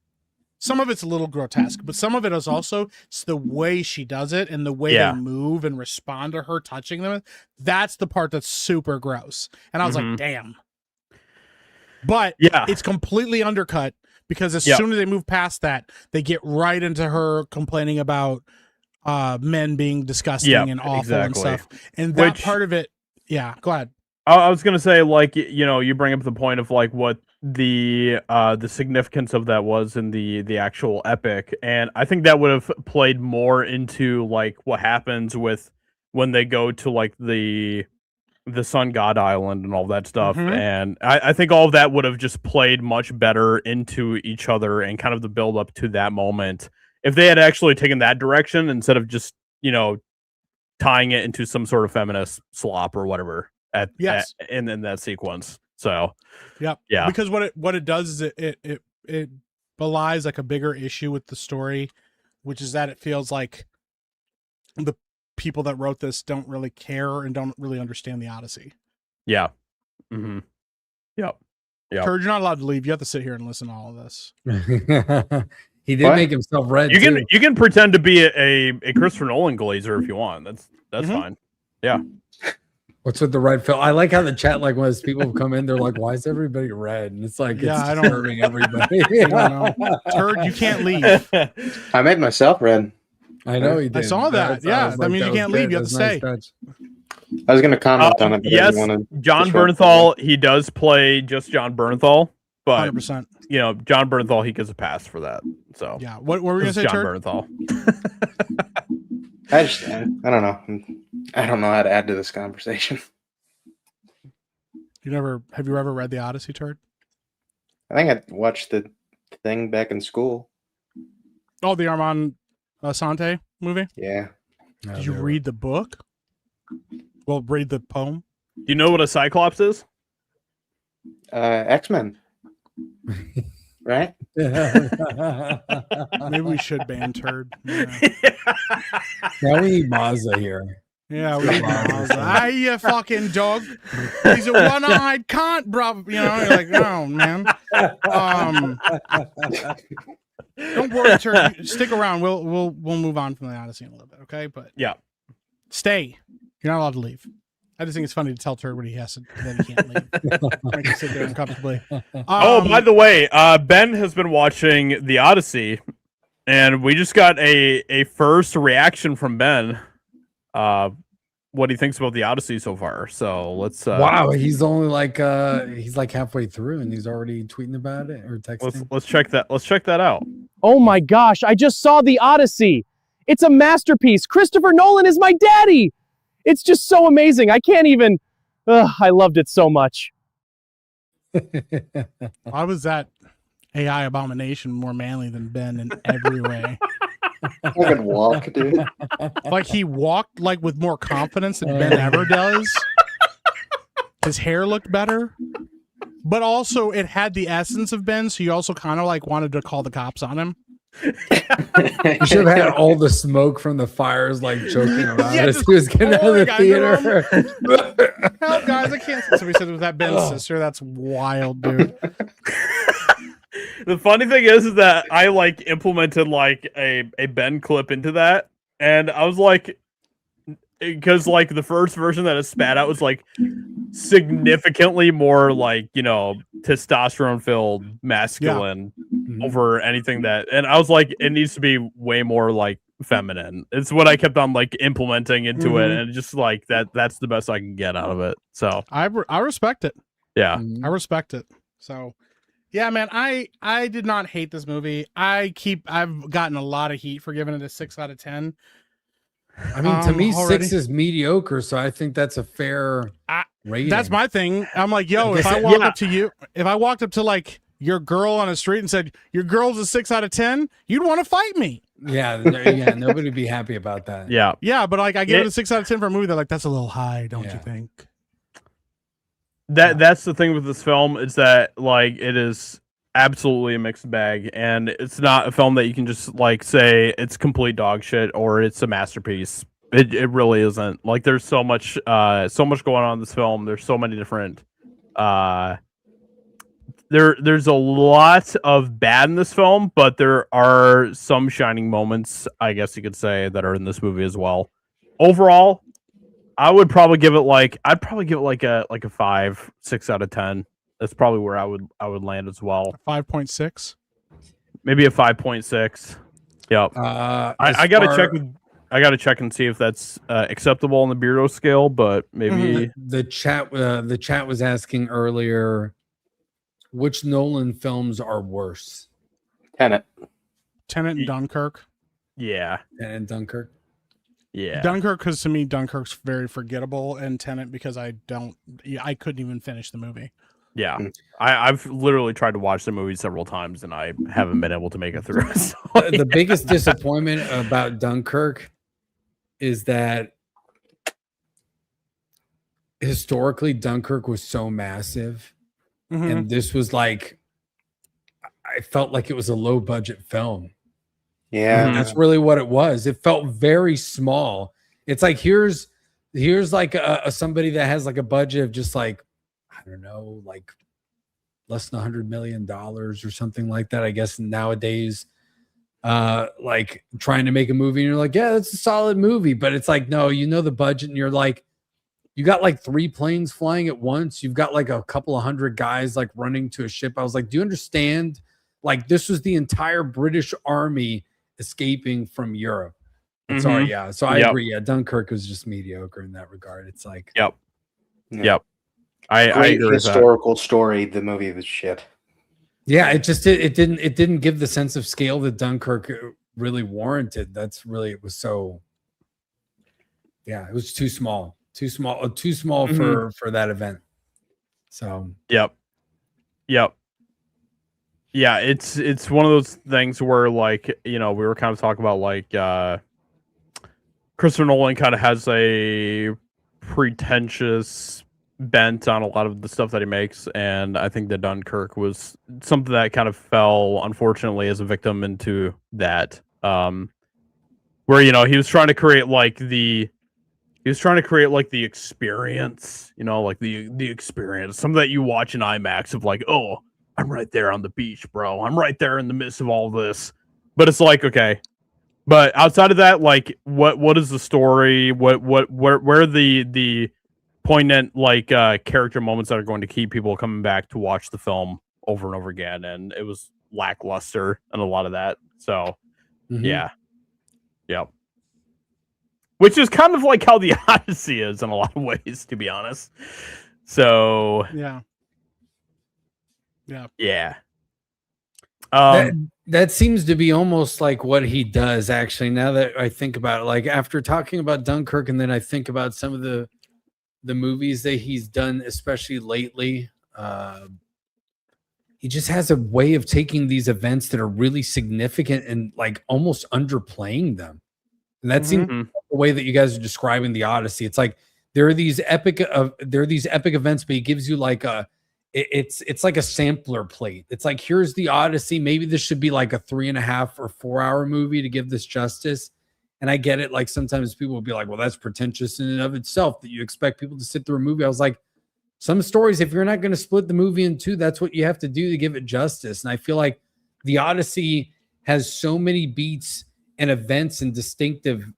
some of it's a little grotesque, but some of it is also, it's the way she does it and the way they move and respond to her touching them. That's the part that's super gross. And I was like, damn. But it's completely undercut because as soon as they move past that, they get right into her complaining about men being disgusting and awful and stuff. And that part of it, yeah, go ahead.
I was gonna say, like, you know, you bring up the point of like what the significance of that was in the actual epic, and I think that would have played more into like what happens with when they go to like the Sun God Island and all that stuff. And I think all of that would have just played much better into each other and kind of the build up to that moment if they had actually taken that direction instead of just, you know, tying it into some sort of feminist slop or whatever in that sequence. So yeah,
because what it does is it belies like a bigger issue with the story, which is that it feels like the people that wrote this don't really care and don't really understand the Odyssey.
Yep.
Turd, you're not allowed to leave. You have to sit here and listen to all of this.
He did make himself red.
You can pretend to be a Christopher Nolan glazer if you want. That's fine. Yeah.
What's with the red film? I like how the chat, like, when people come in, they're like, "Why is everybody red?" And it's like,
I don't
hurting everybody.
Turd, you can't leave.
I made myself red.
I know he did.
I saw that. That means you can't leave. You have to stay.
I was going to comment on it. But
yes, John Bernthal. He does play just John Bernthal, but
100%.
You know, John Bernthal, he gets a pass for that. So
yeah, what were we going to say,
John
Turd?
Bernthal.
I don't know. I don't know how to add to this conversation.
Have you ever read the Odyssey, Turd?
I think I watched the thing back in school.
Oh, the Armand Assante movie?
Yeah.
Did you read the book? Well, read the poem.
Do you know what a Cyclops is?
X-Men. Right?
Maybe we should ban Turd. Yeah.
Now we need Mazda here.
Yeah, we need Mazda. You fucking dog. He's a one-eyed cunt, bro. You know, you're like, oh, man. Don't worry, Turd. Stick around. We'll move on from the Odyssey in a little bit, okay? But
yeah,
stay. You're not allowed to leave. I just think it's funny to tell Turd what he has to that he can't leave. Make him sit there uncomfortably.
By the way, Ben has been watching the Odyssey, and we just got a first reaction from Ben. What he thinks about the Odyssey so far. So let's.
Wow, he's only like he's like halfway through, and he's already tweeting about it or texting.
Let's check that. Let's check that out.
Oh my gosh! I just saw the Odyssey. It's a masterpiece. Christopher Nolan is my daddy. It's just so amazing. I can't even. I loved it so much.
Why was that AI abomination more manly than Ben in every way?
I could walk, dude.
Like he walked like with more confidence than Ben ever does. His hair looked better, but also it had the essence of Ben. So you also kind of like wanted to call the cops on him.
You should have had all the smoke from the fires like choking around as he was getting out of the theater.
Help, guys! I can't. Somebody said it was that Ben's sister. That's wild, dude.
The funny thing is that I like implemented like a Ben clip into that, and I was like, because like the first version that it spat out was like significantly more like, you know, testosterone filled, masculine over anything that, and I was like, it needs to be way more like feminine. It's what I kept on like implementing into it, and just like that's the best I can get out of it. So
I respect it.
Yeah,
I respect it. So. Yeah, man, I did not hate this movie. I've gotten a lot of heat for giving it a 6 out of 10.
I mean, to me, already. 6 is mediocre, so I think that's a fair rating.
That's my thing. I'm like, yo, if I walked up to like your girl on the street and said, your girl's a 6 out of 10, you'd want to fight me.
Yeah, nobody would be happy about that.
Yeah,
but like I give it a 6 out of 10 for a movie. They're like, that's a little high, don't you think?
That's the thing with this film, is that like it is absolutely a mixed bag, and it's not a film that you can just like say it's complete dog shit or it's a masterpiece. It really isn't. Like there's so much going on in this film. There's so many different there's a lot of bad in this film, but there are some shining moments, I guess you could say, that are in this movie as well. Overall, I would probably give it like a 5, 6 out of 10. That's probably where I would land as well.
5.6,
maybe a 5.6. Yep. I gotta check with I got to check and see if that's acceptable on the Beardo scale, but maybe
The chat was asking earlier, which Nolan films are worse?
Tenet.
Tenet and Dunkirk.
yeah.
And Dunkirk.
Yeah.
Dunkirk, because to me, Dunkirk's very forgettable, and Tenet because I couldn't even finish the movie.
Yeah. I've literally tried to watch the movie several times and I haven't been able to make it through. So,
The biggest disappointment about Dunkirk is that historically Dunkirk was so massive,
Mhm.
and this was like, I felt like it was a low budget film.
Yeah.
That's really what it was. It felt very small. It's like here's like a somebody that has like a budget of just like, I don't know, like less than $100 million or something like that, I guess nowadays, like trying to make a movie and you're like, yeah, that's a solid movie, but it's like, no, you know the budget, and you're like, you got like 3 planes flying at once, you've got like a couple of hundred guys like running to a ship. I was like, do you understand? Like, this was the entire British army escaping from Europe. So yeah, so I agree. Yeah, Dunkirk was just mediocre in that regard. It's like,
Yep.
Yeah.
I
Great
agree with that.
historical story. The movie was shit.
yeah, it didn't give the sense of scale that Dunkirk really warranted. That's really, it was so, yeah, it was too small for that event. So
Yep. Yeah, it's one of those things where, like, you know, we were kind of talking about, like, Christopher Nolan kind of has a pretentious bent on a lot of the stuff that he makes, and I think that Dunkirk was something that kind of fell, unfortunately, as a victim into that. Where, you know, he was trying to create like the experience, you know, like the experience, something that you watch in IMAX of like, oh, I'm right there on the beach, bro. I'm right there in the midst of all this. But it's like, okay. But outside of that, like, what is the story? Where are the poignant, like, character moments that are going to keep people coming back to watch the film over and over again? And it was lackluster and a lot of that. So yeah. Yep. Which is kind of like how the Odyssey is in a lot of ways, to be honest. So
Yeah.
that seems to be almost like what he does, actually, now that I think about it. Like, after talking about Dunkirk, and then I think about some of the movies that he's done, especially lately, he just has a way of taking these events that are really significant and like almost underplaying them. And that seems the way that you guys are describing the Odyssey. It's like there are these epic events, but he gives you like it's like a sampler plate. It's like, here's the Odyssey. Maybe this should be like a 3.5 or 4 hour movie to give this justice. And I get it. Like, sometimes people will be like, well, that's pretentious in and of itself that you expect people to sit through a movie. I was like, some stories, if you're not going to split the movie in two, that's what you have to do to give it justice. And I feel like the Odyssey has so many beats and events and distinctive,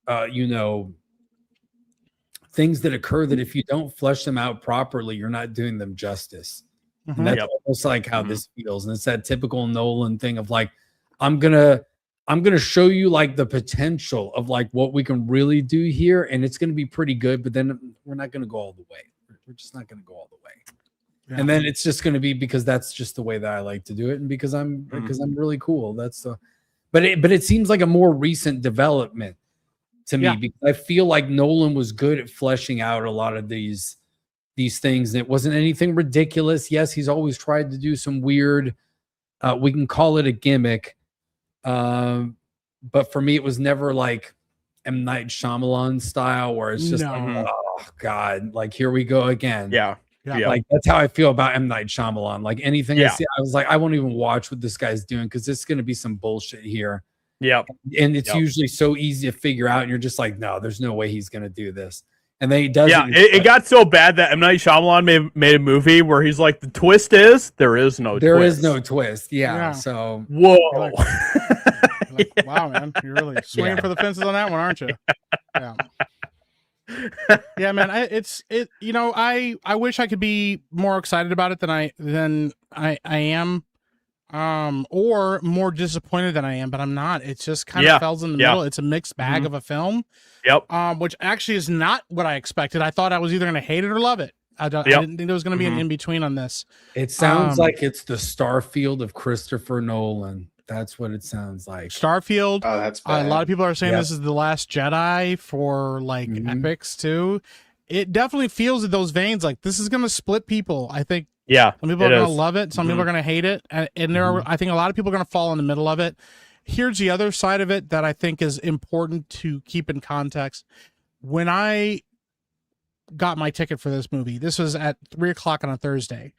things that occur that if you don't flesh them out properly, you're not doing them justice. And that's almost like how this feels. And it's that typical Nolan thing of like, I'm gonna show you like the potential of like what we can really do here, and it's gonna be pretty good, but then we're not gonna go all the way. We're just not gonna go all the way. And then it's just gonna be because that's just the way that I like to do it, and because I'm really cool. That's the but it seems like a more recent development to me, because I feel like Nolan was good at fleshing out a lot of these things, and it wasn't anything ridiculous. Yes, he's always tried to do some weird, we can call it a gimmick, but for me it was never like M. Night Shyamalan style, where it's just like, oh god, like here we go again. Like that's how I feel about M. Night Shyamalan. Like anything I see, I was like, I won't even watch what this guy's doing because this is going to be some bullshit here. And it's usually so easy to figure out, and you're just like, no, there's no way he's going to do this. And then he does.
It got so bad that M. Night Shyamalan made a movie where he's like, the twist is there is no
twist. So
whoa.
Like, wow, man, you're really swinging for the fences on that one, aren't you? Yeah, man. I wish I could be more excited about it than I am. or more disappointed than I am, but I'm not. It just kind of falls in the middle. It's a mixed bag of a film.
Yep.
Which actually is not what I expected. I thought I was either going to hate it or love it. I didn't think there was going to be an in between on this.
It sounds like it's the Starfield of Christopher Nolan. That's what it sounds like.
Starfield.
Oh, that's
a
bad.
lot of people are saying this is the Last Jedi for like epics too. It definitely feels in those veins. Like this is going to split people. I think.
Yeah.
Some people are going to love it. Some people are going to hate it. And there are, I think a lot of people are going to fall in the middle of it. Here's the other side of it that I think is important to keep in context. When I got my ticket for this movie, this was at 3:00 on a Thursday.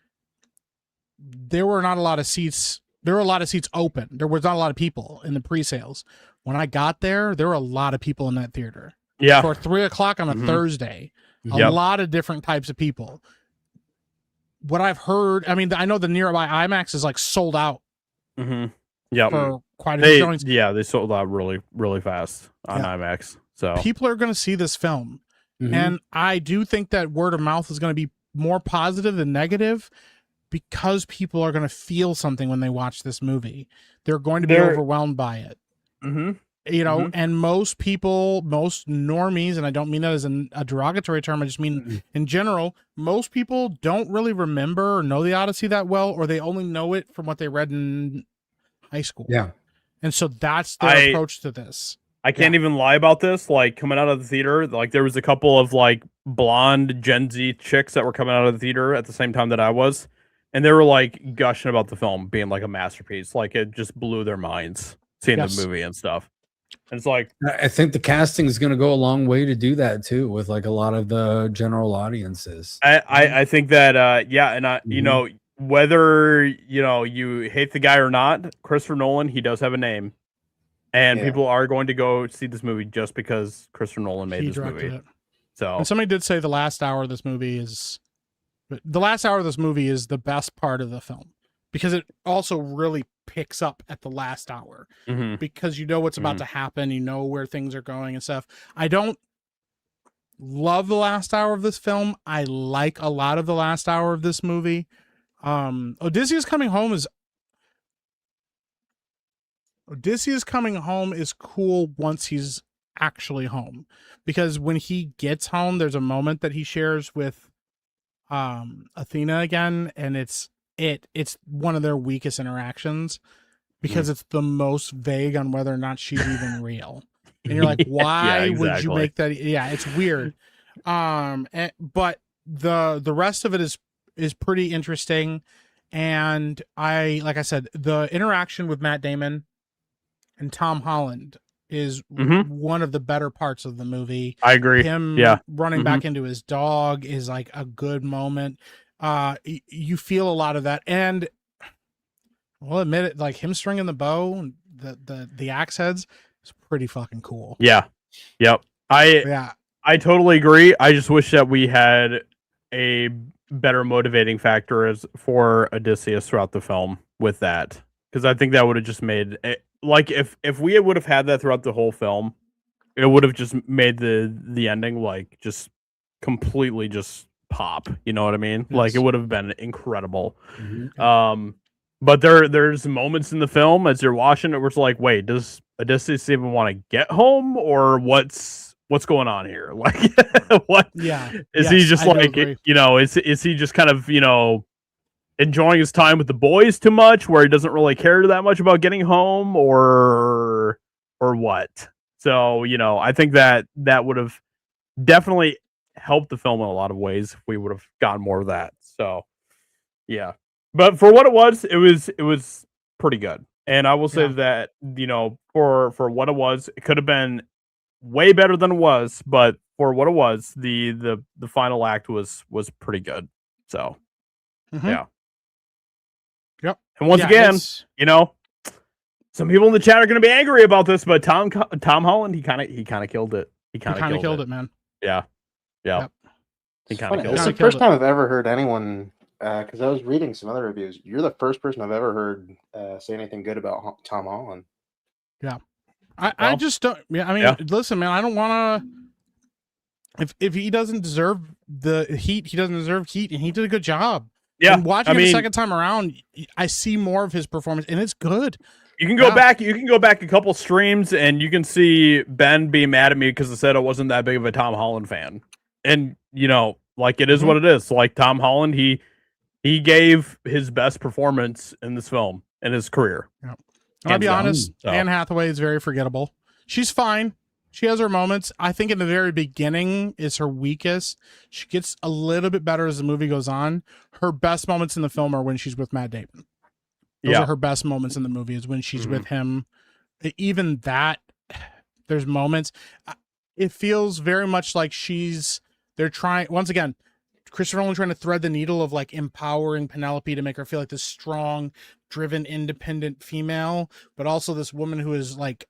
There were not a lot of seats. There were a lot of seats open. There was not a lot of people in the pre-sales. When I got there were a lot of people in that theater.
Yeah.
For 3:00 on a Thursday, a lot of different types of people. What I've heard, I mean, I know the nearby IMAX is like sold out.
Yeah.
For quite a few showings.
Yeah, they sold out really, really fast on IMAX. So
people are going to see this film. And I do think that word of mouth is going to be more positive than negative because people are going to feel something when they watch this movie. They're going to be overwhelmed by it. You know, and most people, most normies, and I don't mean that as a derogatory term, I just mean in general, most people don't really remember or know the Odyssey that well, or they only know it from what they read in high school.
Yeah.
And so that's their approach to this.
I can't even lie about this. Like coming out of the theater, like there was a couple of like blonde Gen Z chicks that were coming out of the theater at the same time that I was, and they were like gushing about the film being like a masterpiece. Like it just blew their minds seeing the movie and stuff. And it's like
I think the casting is going to go a long way to do that too, with like a lot of the general audiences.
I think that and I you know, whether you know you hate the guy or not, Christopher Nolan, he does have a name. And people are going to go see this movie just because Christopher Nolan made this movie.
It.
So,
and somebody did say the last hour of this movie is the best part of the film because it also really picks up at the last hour because you know what's about to happen, you know where things are going and stuff. I don't love the last hour of this film. I like a lot of the last hour of this movie. Odysseus Coming Home is cool once he's actually home, because when he gets home, there's a moment that he shares with Athena again, and it's one of their weakest interactions because it's the most vague on whether or not she's even real. And you're like, why would you make that? Yeah, it's weird. But the rest of it is pretty interesting. And like I said, the interaction with Matt Damon and Tom Holland is one of the better parts of the movie.
I agree.
Him running back into his dog is like a good moment. You feel a lot of that, and we'll admit it, like him stringing the bow and the axe heads is pretty fucking cool.
Yeah. Yep. I totally agree. I just wish that we had a better motivating factor for Odysseus throughout the film with that, because I think that would have just made it, like if we would have had that throughout the whole film, it would have just made the ending like just completely just pop. You know what I mean? Yes. Like it would have been incredible. But there's moments in the film as you're watching it where it's like, wait, does Odysseus even want to get home, or what's going on here? Like, what?
Yeah,
is he just like, you know, is he just kind of, you know, enjoying his time with the boys too much, where he doesn't really care that much about getting home, or what? So, you know, I think that would have definitely helped the film in a lot of ways if we would have gotten more of that. So, yeah. But for what it was pretty good. And I will say that, you know, for what it was, it could have been way better than it was, but for what it was, the final act was pretty good. So, yeah.
Yep.
And once again, you know, some people in the chat are going to be angry about this, but Tom Holland, he kind of killed it. He kind of killed it,
man.
Yeah.
Yep.
He kind of killed it.
It's the first time I've ever heard anyone, because I was reading some other reviews. You're the first person I've ever heard say anything good about Tom Holland.
Yeah. I just don't. Yeah, I mean, listen, man. I don't want to. If he doesn't deserve the heat, he doesn't deserve heat, and he did a good job.
Yeah,
And watching
I
it
mean,
the second time around, I see more of his performance, and it's good.
you can go back. You can go back a couple streams, and you can see Ben being mad at me because I said I wasn't that big of a Tom Holland fan. And like it is what it is. Like Tom Holland, he gave his best performance in this film in his career.
Yeah. I'll be honest, Anne Hathaway is very forgettable. She's fine. She has her moments. I think in the very beginning is her weakest. She gets a little bit better as the movie goes on. Her best moments in the film are when she's with Matt Damon. Those are her best moments in the movie is when she's with him. Even that, there's moments. It feels very much like they're trying, once again, Christopher Nolan trying to thread the needle of like empowering Penelope to make her feel like this strong, driven, independent female, but also this woman who is like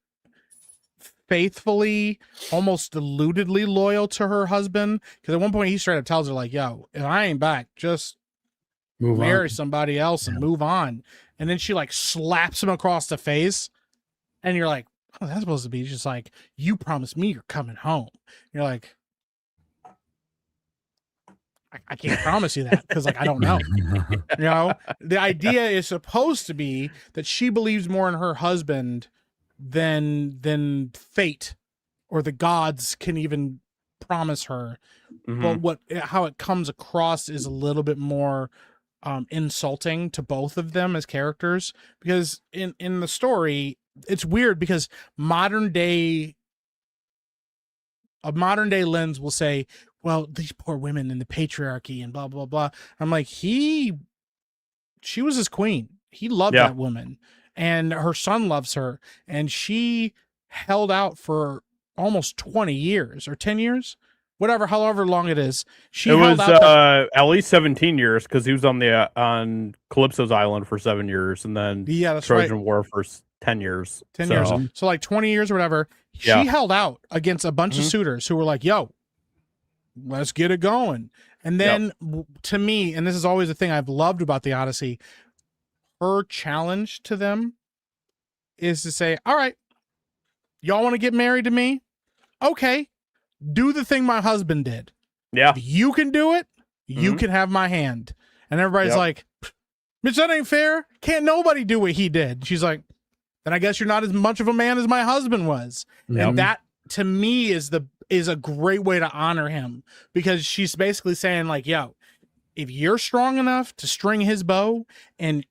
faithfully, almost deludedly loyal to her husband. Because at one point he straight up tells her like, yo, if I ain't back, just marry somebody else and move on. And then she like slaps him across the face. And you're like, oh, that's supposed to be just like, you promised me you're coming home. You're like, I can't promise you that because like I don't know. The idea is supposed to be that she believes more in her husband than fate or the gods can even promise her. But how it comes across is a little bit more insulting to both of them as characters, because in the story it's weird because a modern day lens will say, well, these poor women and the patriarchy and blah, blah, blah. I'm like, she was his queen. He loved that woman and her son loves her. And she held out for almost 20 years or 10 years, however long it is. It
was at least 17 years because he was on Calypso's island for 7 years and then Trojan War for 10 years.
10 years. So like 20 years or whatever. She held out against a bunch of suitors who were like, yo, let's get it going. And then to me, and this is always the thing I've loved about the Odyssey, her challenge to them is to say, all right, y'all want to get married to me? Okay, do the thing my husband did.
Yeah.
If you can do it, you can have my hand. And everybody's like, bitch, that ain't fair. Can't nobody do what he did. She's like, then I guess you're not as much of a man as my husband was. And that to me is a great way to honor him, because she's basically saying like, yo, if you're strong enough to string his bow and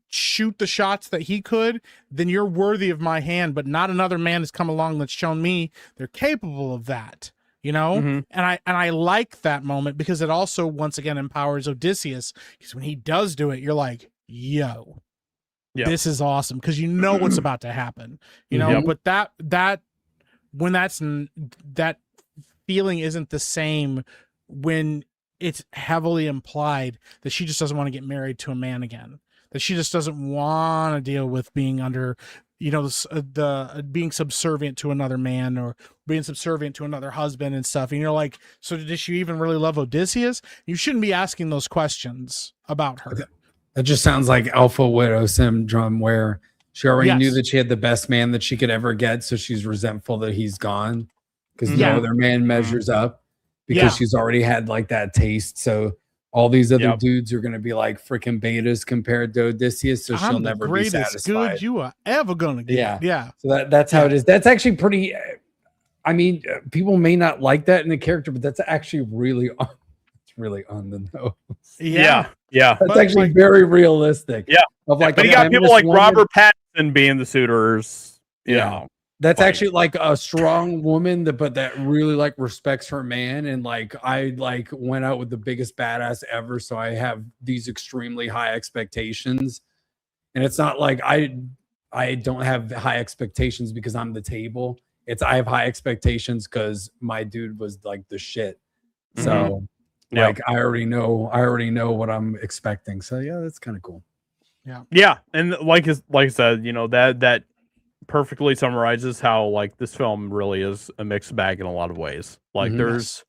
shoot the shots that he could, then you're worthy of my hand. But not another man has come along that's shown me they're capable of that, And I like that moment because it also once again empowers Odysseus, because when he does do it, you're like, yo, this is awesome, because you know what's about to happen, But that feeling isn't the same when it's heavily implied that she just doesn't want to get married to a man again, that she just doesn't want to deal with being under, the being subservient to another man or being subservient to another husband and stuff. And you're like, so did she even really love Odysseus? You shouldn't be asking those questions about her.
That just sounds like alpha widow syndrome, where she already knew that she had the best man that she could ever get, so she's resentful that he's gone because no other man measures up, because she's already had like that taste. So all these other dudes are going to be like freaking betas compared to Odysseus, so she'll never be satisfied.
Good you are ever going to get. Yeah.
So that's how it is. That's actually pretty. I mean, people may not like that in the character, but that's actually really on the nose.
Yeah.
That's actually very realistic.
Yeah.
But
you got people like Robert Pattinson being the suitors.
Yeah. That's actually like a strong woman that really like respects her man. And like, I like went out with the biggest badass ever. So I have these extremely high expectations. And it's not like I don't have high expectations because I'm the table. I have high expectations because my dude was like the shit. So like I already know what I'm expecting. So yeah, that's kind of cool.
Yeah. And like I said, that perfectly summarizes how like this film really is a mixed bag in a lot of ways. Like there's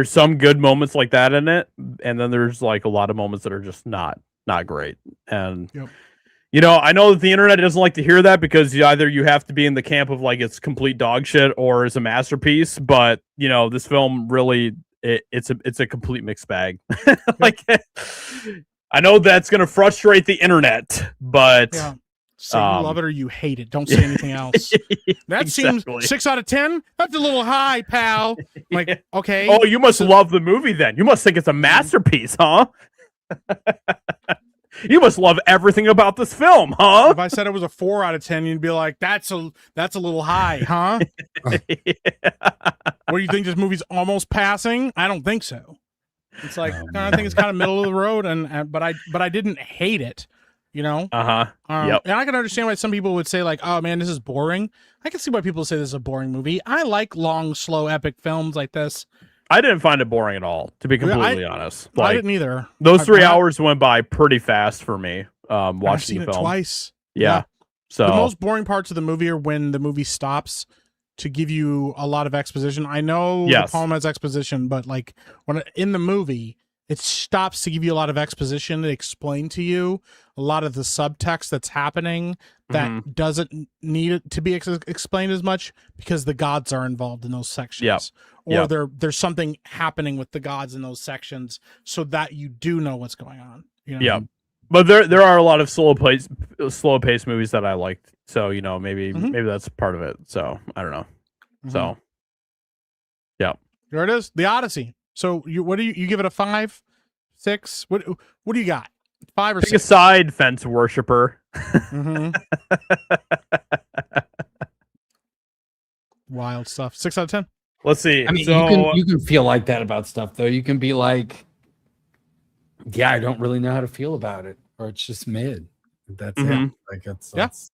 some good moments like that in it, and then there's like a lot of moments that are just not great. And I know that the internet doesn't like to hear that, because either you have to be in the camp of like it's complete dog shit or it's a masterpiece, but this film really it's a complete mixed bag. Like, I know that's gonna frustrate the internet, but
Yeah. Say you love it or you hate it. Don't say anything else. That seems 6 out of 10. That's a little high, pal. Like, okay.
Oh, you must love the movie then. You must think it's a masterpiece, huh? You must love everything about this film, huh?
If I said it was a 4 out of 10, you'd be like, that's a little high, huh? What do you think? This movie's almost passing? I don't think so. It's like, no, I think it's kind of middle of the road, but I didn't hate it, you know?
Yep.
And I can understand why some people would say, like, oh man, this is boring. I can see why people say this is a boring movie. I like long, slow, epic films like this.
I didn't find it boring at all, to be completely honest.
I didn't either.
Those 3 hours went by pretty fast for me. Watching
I've seen
the
it
film
twice.
Yeah. So
the most boring parts of the movie are when the movie stops to give you a lot of exposition. I know the poem has exposition, but like when in the movie, it stops to give you a lot of exposition to explain to you a lot of the subtext that's happening that doesn't need it to be explained as much because the gods are involved in those sections. Or there's something happening with the gods in those sections so that you do know what's going on. You know?
Yeah. But there are a lot of slow paced movies that I liked. So, you know, maybe that's part of it. So I don't know. So yeah.
There it is. The Odyssey. So what do you give it a 5, 6? What do you got? 5 or
Pick
6?
a side, fence worshiper.
Wild stuff. 6 out of 10.
Let's see.
I mean,
so,
you can feel like that about stuff, though. You can be like, yeah, I don't really know how to feel about it, or it's just mid. That's it. Like it's just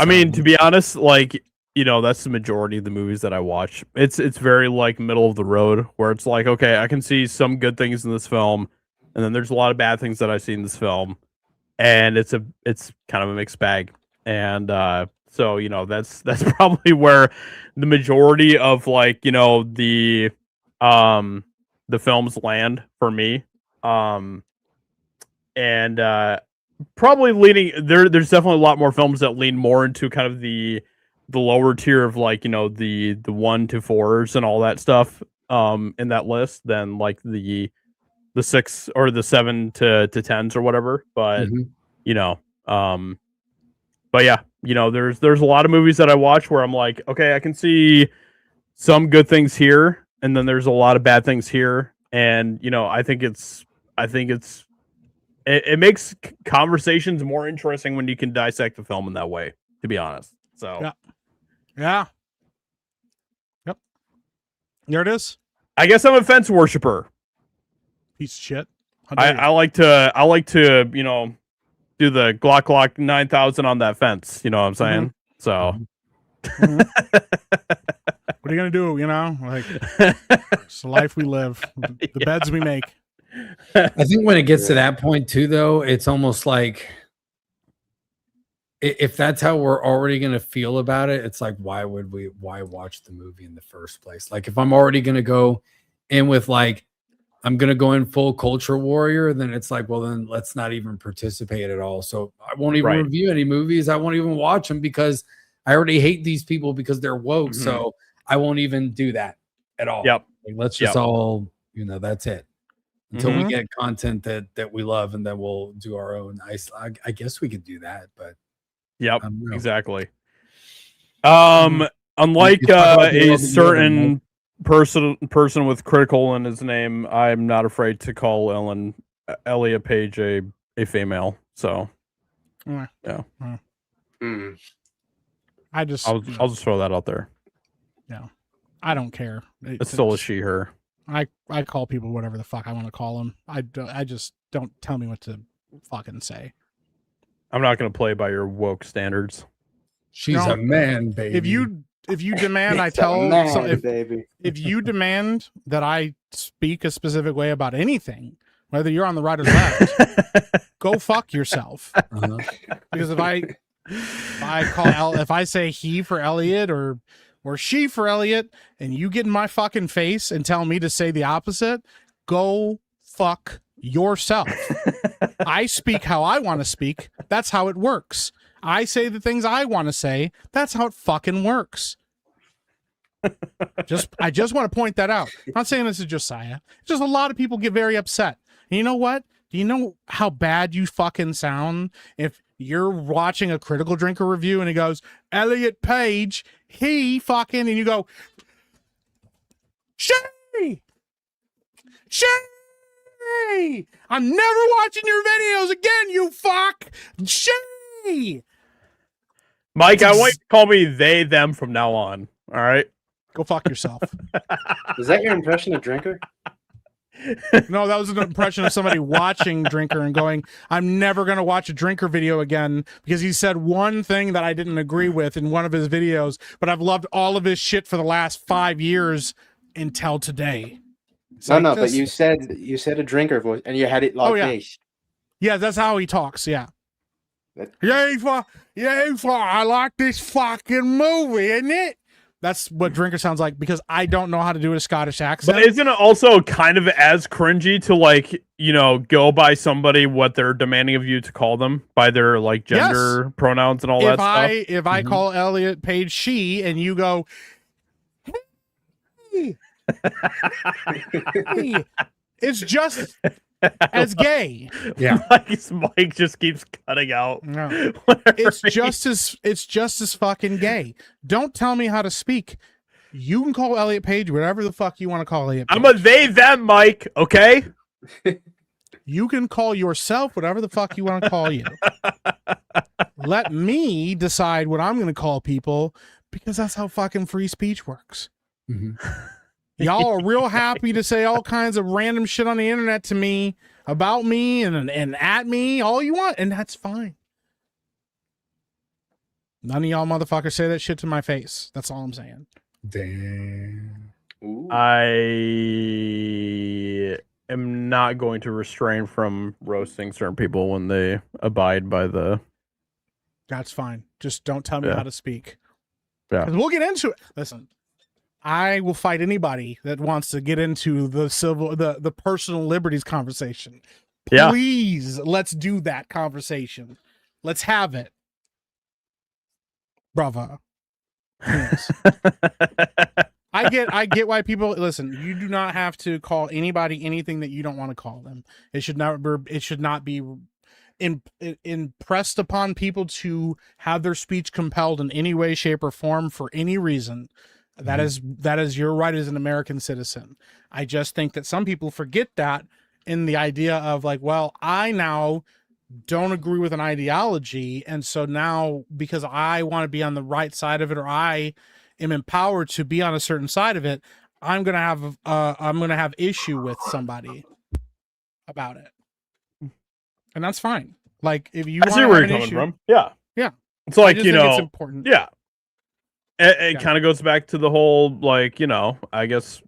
I mean, to be honest, like, you know, that's the majority of the movies that I watch. It's very like middle of the road, where it's like, okay, I can see some good things in this film, and then there's a lot of bad things that I see in this film, and it's kind of a mixed bag. And so, you know, that's probably where the majority of, like, you know, the films land for me. And probably leaning there's definitely a lot more films that lean more into kind of the lower tier of, like, you know, the 1 to 4s and all that stuff in that list than like the 6 or the 7 to 10s or whatever. But you know, but yeah, you know, there's a lot of movies that I watch where I'm like, okay, I can see some good things here, and then there's a lot of bad things here. And, you know, I think it makes conversations more interesting when you can dissect the film in that way, to be honest. So
yeah. Yep. There it is.
I guess I'm a fence worshiper.
Piece of shit.
I like to, you know, do the Glock 9000 on that fence. You know what I'm saying? So
what are you gonna do? You know, like, it's the life we live, the beds we make.
I think when it gets to that point too, though, it's almost like if that's how we're already going to feel about it, it's like, why watch the movie in the first place? Like, if I'm already going to go in with, like, I'm going to go in full culture warrior, then it's like, well, then let's not even participate at all. So I won't even review any movies. I won't even watch them because I already hate these people because they're woke. So I won't even do that at all. Like, let's just all, you know, that's it. Until we get content that we love, and then we'll do our own. I guess we could do that, but
exactly. Unlike a certain person with critical in his name, I'm not afraid to call Elliot Page a female. So
yeah.
I'll just throw that out there.
Yeah, I don't care.
It's still a she, her.
I call people whatever the fuck I want to call them. I just don't tell me what to fucking say.
I'm not going to play by your woke standards.
She's a man, baby.
If you demand if you demand that I speak a specific way about anything, whether you're on the right or left, go fuck yourself. Because if I say he for Elliot or she for Elliot, and you get in my fucking face and tell me to say the opposite, go fuck yourself. I speak how I want to speak. That's how it works. I say the things I want to say. That's how it fucking works. I just want to point that out. I'm not saying this is Josiah. Just a lot of people get very upset. And you know what? Do you know how bad you fucking sound if you're watching a Critical Drinker review and it goes, Elliot Page, he fucking, and you go, Shay! I'm never watching your videos again, you fuck! Shay!
Mike, I want you to call me they, them from now on. All right?
Go fuck yourself.
Is that your impression of Drinker?
No, that was an impression of somebody watching Drinker and going, I'm never going to watch a Drinker video again because he said one thing that I didn't agree with in one of his videos, but I've loved all of his shit for the last 5 years until today.
But you said a Drinker voice and you had it like this.
Yeah, that's how he talks, yeah. I like this fucking movie, isn't it? That's what Drinker sounds like because I don't know how to do a Scottish accent.
But isn't it also kind of as cringy to like, go by somebody what they're demanding of you to call them by their like gender pronouns and all that stuff?
If I call Elliot Page she and you go, hey, it's just as gay.
Yeah. Mike just keeps cutting out.
No. It's just as fucking gay. Don't tell me how to speak. You can call Elliot Page whatever the fuck you want to call Elliot Page.
I'm a they, them, Mike, okay?
You can call yourself whatever the fuck you want to call you. Let me decide what I'm going to call people because that's how fucking free speech works.
Mhm.
Y'all are real happy to say all kinds of random shit on the internet to me, about me, and at me, all you want, and that's fine. None of y'all motherfuckers say that shit to my face. That's all I'm saying.
Damn.
Ooh.
I am not going to restrain from roasting certain people when they abide by the...
That's fine. Just don't tell me how to speak.
Yeah.
'Cause we'll get into it. Listen. I will fight anybody that wants to get into the personal liberties conversation. Please, let's do that conversation. Let's have it. Bravo. Yes. I get why people listen. You do not have to call anybody anything that you don't want to call them. It should not be impressed upon people to have their speech compelled in any way, shape, or form for any reason. That is your right as an American citizen. I just think that some people forget that in the idea of like, well, I now don't agree with an ideology, and so now because I want to be on the right side of it, or I am empowered to be on a certain side of it, I'm gonna have issue with somebody about it, and that's fine. Like if you
I see where you're coming from. Yeah. It's like
it's important.
Yeah. It kind of goes back to the whole, like, I guess,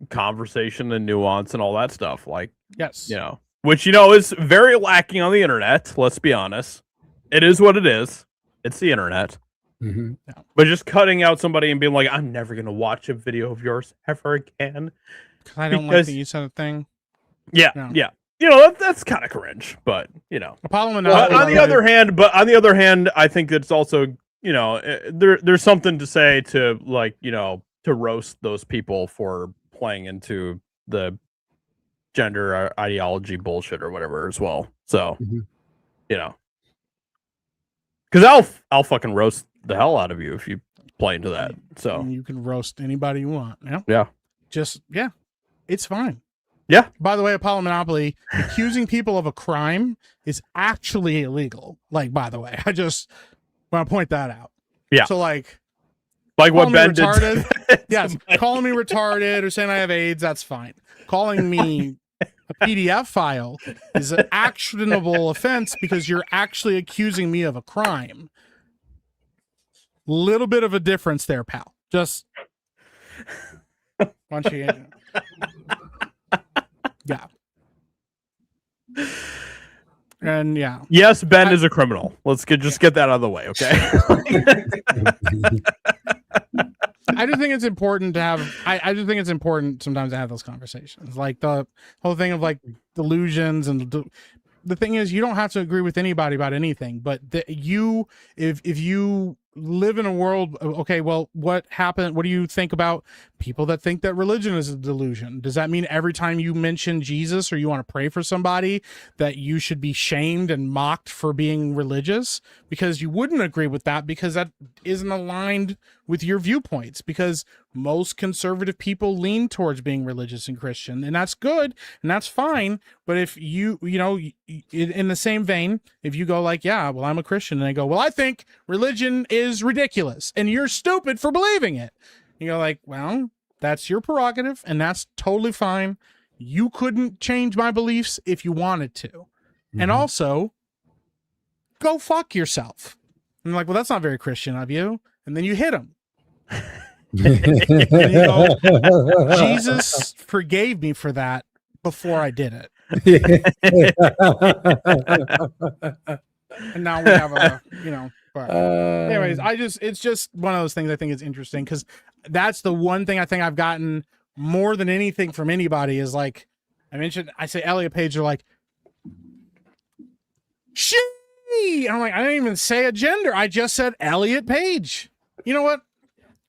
conversation and nuance and all that stuff. Like,
yes,
which, is very lacking on the internet. Let's be honest. It is what it is. It's the internet.
Mm-hmm.
But just cutting out somebody and being like, I'm never going to watch a video of yours ever again.
I don't like that you said a thing.
Yeah. That's kind of cringe, but,
Apollo
on the other hand, I think it's also, there's something to say to like, to roast those people for playing into the gender ideology bullshit or whatever as well. So, because I'll fucking roast the hell out of you if you play into that. So
you can roast anybody you want.
Yeah.
It's fine.
Yeah.
By the way, Apollo Monopoly, accusing people of a crime is actually illegal. Like, by the way, I just want to point that out.
Yeah.
So like
what Ben did.
Yes. Calling me retarded or saying I have AIDS, that's fine. Calling me a PDF file is an actionable offense because you're actually accusing me of a crime. Little bit of a difference there, pal. Just once you yeah. And yeah.
Yes, Ben is a criminal. Let's get that out of the way, okay?
I just think it's important to have. I just think it's important sometimes to have those conversations, like the whole thing of like delusions and the thing is you don't have to agree with anybody about anything, but if you live in a world. Okay, well, what happened? What do you think about people that think that religion is a delusion? Does that mean every time you mention Jesus or you want to pray for somebody that you should be shamed and mocked for being religious? Because you wouldn't agree with that, because that isn't aligned with your viewpoints, because most conservative people lean towards being religious and Christian, and that's good and that's fine. But if you know, in the same vein, if you go like, yeah, well, I'm a Christian, and I go, well, I think religion is ridiculous and you're stupid for believing it, you go like, well, that's your prerogative and that's totally fine. You couldn't change my beliefs if you wanted to. And also, go fuck yourself. And I'm like, well, that's not very Christian of you. And then you hit him. And you go, Jesus forgave me for that before I did it. And now we have a, but anyways, it's just one of those things I think is interesting, because that's the one thing I think I've gotten more than anything from anybody is like, I say Elliot Page, are like, she. I'm like, I didn't even say a gender. I just said Elliot Page. You know what?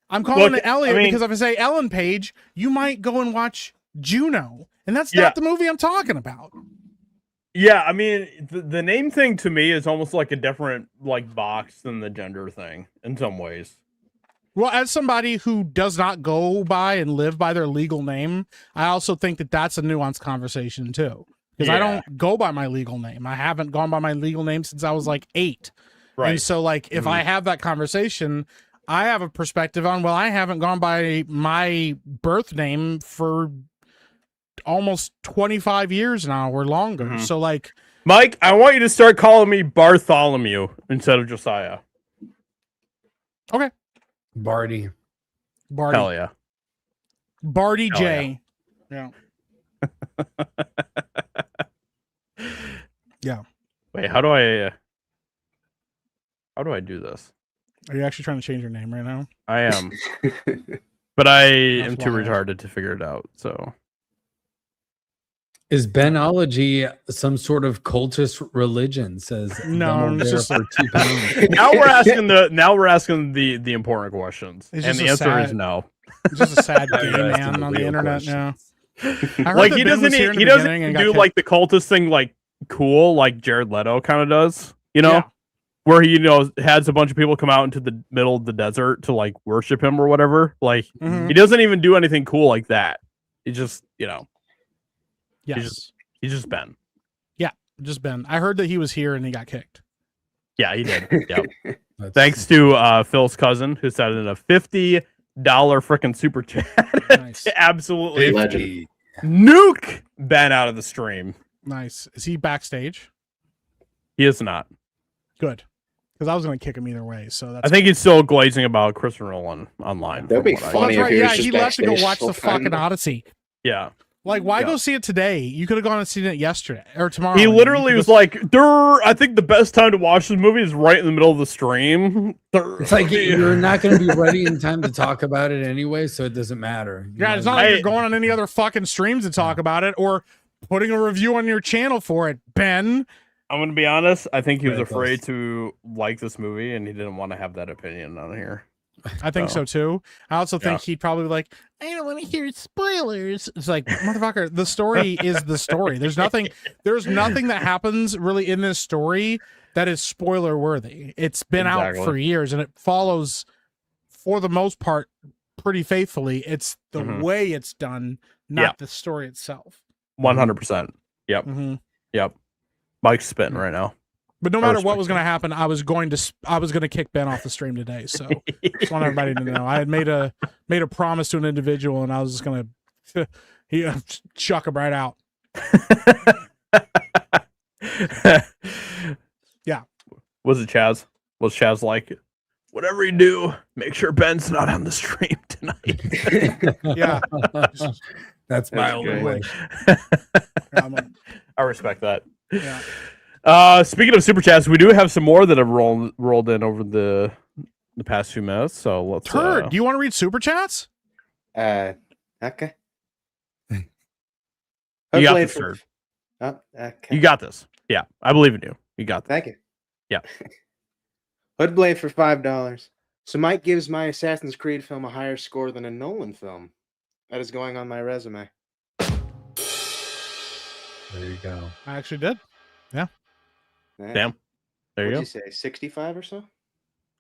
I'm calling it Elliot because if I say Ellen Page, you might go and watch Juno, and that's not the movie I'm talking about.
Yeah, I mean, the name thing to me is almost like a different box than the gender thing in some ways.
Well, as somebody who does not go by and live by their legal name, I also think that that's a nuanced conversation too. Because I don't go by my legal name. I haven't gone by my legal name since I was 8. Right. And so if I have that conversation, I have a perspective on, well, I haven't gone by my birth name for almost 25 years now or longer. So
Mike, I want you to start calling me Bartholomew instead of Josiah.
Okay.
Barty.
Hell yeah.
Barty J. Yeah. Yeah.
Wait, how do I do this?
Are you actually trying to change your name right now?
I am. But I am too retarded to figure it out, so.
Is Benology some sort of cultist religion? Says
no, it's just
for 2 pounds.
Now we're asking the important questions, and the answer is no.
It's just a sad gay man on the internet now.
He doesn't do the cultist thing cool like Jared Leto kind of does, where he has a bunch of people come out into the middle of the desert to worship him or whatever. He doesn't even do anything cool like that. He just
yes,
he's just Ben.
Yeah, just Ben. I heard that he was here and he got kicked.
Yeah, he did. Yep. Thanks to Phil's cousin who sent in a $50 freaking super chat.
Nice.
Absolutely nuke Ben out of the stream.
Nice. Is he backstage?
He is not.
Good. Because I was going to kick him either way. So that's.
I think he's still glazing about Christopher Nolan online.
That'd be funny.
Well, that's right. Yeah, he left to go watch the fucking Odyssey.
Yeah.
Why go see it today? You could have gone and seen it yesterday or tomorrow.
He literally was like, I think the best time to watch this movie is right in the middle of the stream.
It's like you're not going to be ready in time to talk about it anyway, so it doesn't matter.
Yeah, it's not like you're going on any other fucking streams to talk about it or putting a review on your channel for it, Ben.
I'm going to be honest. I think he was afraid to like this movie, and he didn't want to have that opinion on here.
I think so too. I also think he'd probably be like, I don't want to hear spoilers. It's like, motherfucker, the story is the story. There's nothing that happens really in this story that is spoiler worthy. It's been out for years and it follows for the most part pretty faithfully. It's the way it's done, not the story itself.
100%. Yep. Yep. Mike's spitting right now.
But no matter what was going to happen, I was going to kick Ben off the stream today. So just want everybody to know I had made a promise to an individual, and I was just going to chuck him right out. Yeah.
Was it Chaz? Was Chaz like, whatever you do, make sure Ben's not on the stream tonight?
Yeah.
That's my only way.
I respect that.
Yeah.
Speaking of super chats, we do have some more that have rolled in over the past few minutes. So let's.
Turd, do you want to read super chats?
Okay.
You got this, Turd.
Okay.
You got this. Yeah, I believe in you. You got this.
Thank you.
Yeah.
Hood Blade for $5. So Mike gives my Assassin's Creed film a higher score than a Nolan film. That is going on my resume.
There you go.
I actually did.
Yeah.
Damn. There you
What'd
go.
you say? 65 or so?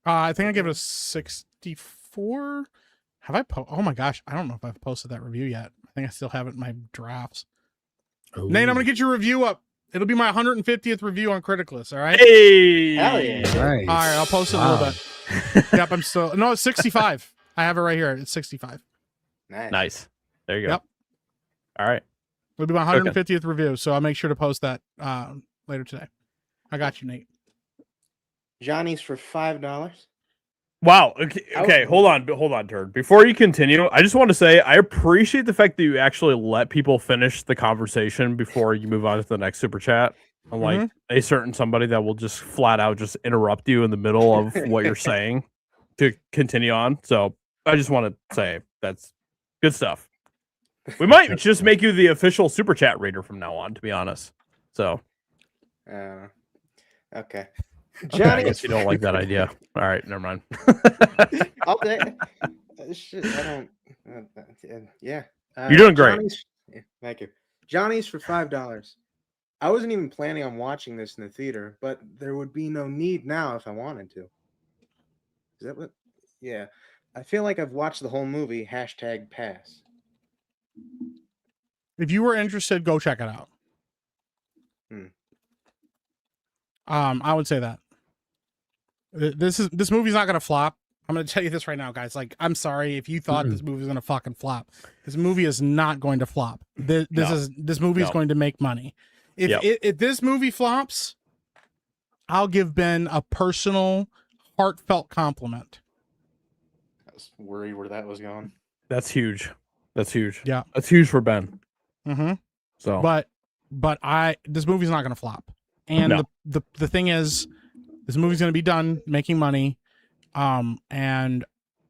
I think I give it a 64. Have I? Oh my gosh, I don't know if I've posted that review yet. I think I still have it in my drafts.
Ooh.
Nate, I'm gonna get your review up. It'll be my 150th review on Criticless. All right.
Hey.
Hell yeah.
Nice.
All right, I'll post it in a little bit. Yep, I'm still. No, it's 65. I have it right here. It's 65.
Nice. There you go.
Yep.
All right.
It'll be my 150th review, so I'll make sure to post that later today. I got you, Nate.
Johnny's for $5.
Wow. Okay. Hold on, Turd. Before you continue, I just want to say I appreciate the fact that you actually let people finish the conversation before you move on to the next super chat. Unlike a certain somebody that will just flat out just interrupt you in the middle of what you're saying to continue on. So I just want to say that's good stuff. We might just make you the official super chat reader from now on, to be honest. So
okay.
Johnny, I guess you don't like that idea. All right, never mind.
I'll take shit. I don't. Yeah.
You're doing great.
Thank you. Johnny's for $5. I wasn't even planning on watching this in the theater, but there would be no need now if I wanted to. Is that what? Yeah. I feel like I've watched the whole movie. #pass.
If you were interested, go check it out. I would say that this movie's not gonna flop. I'm gonna tell you this right now, guys. Like, I'm sorry if you thought this movie was gonna fucking flop. This movie is not going to flop. This movie is going to make money. If this movie flops, I'll give Ben a personal, heartfelt compliment.
I was worried where that was going.
That's huge. That's huge.
Yeah,
that's huge for Ben.
Mm-hmm.
So,
but this movie's not gonna flop. And the thing is, this movie's going to be done making money. And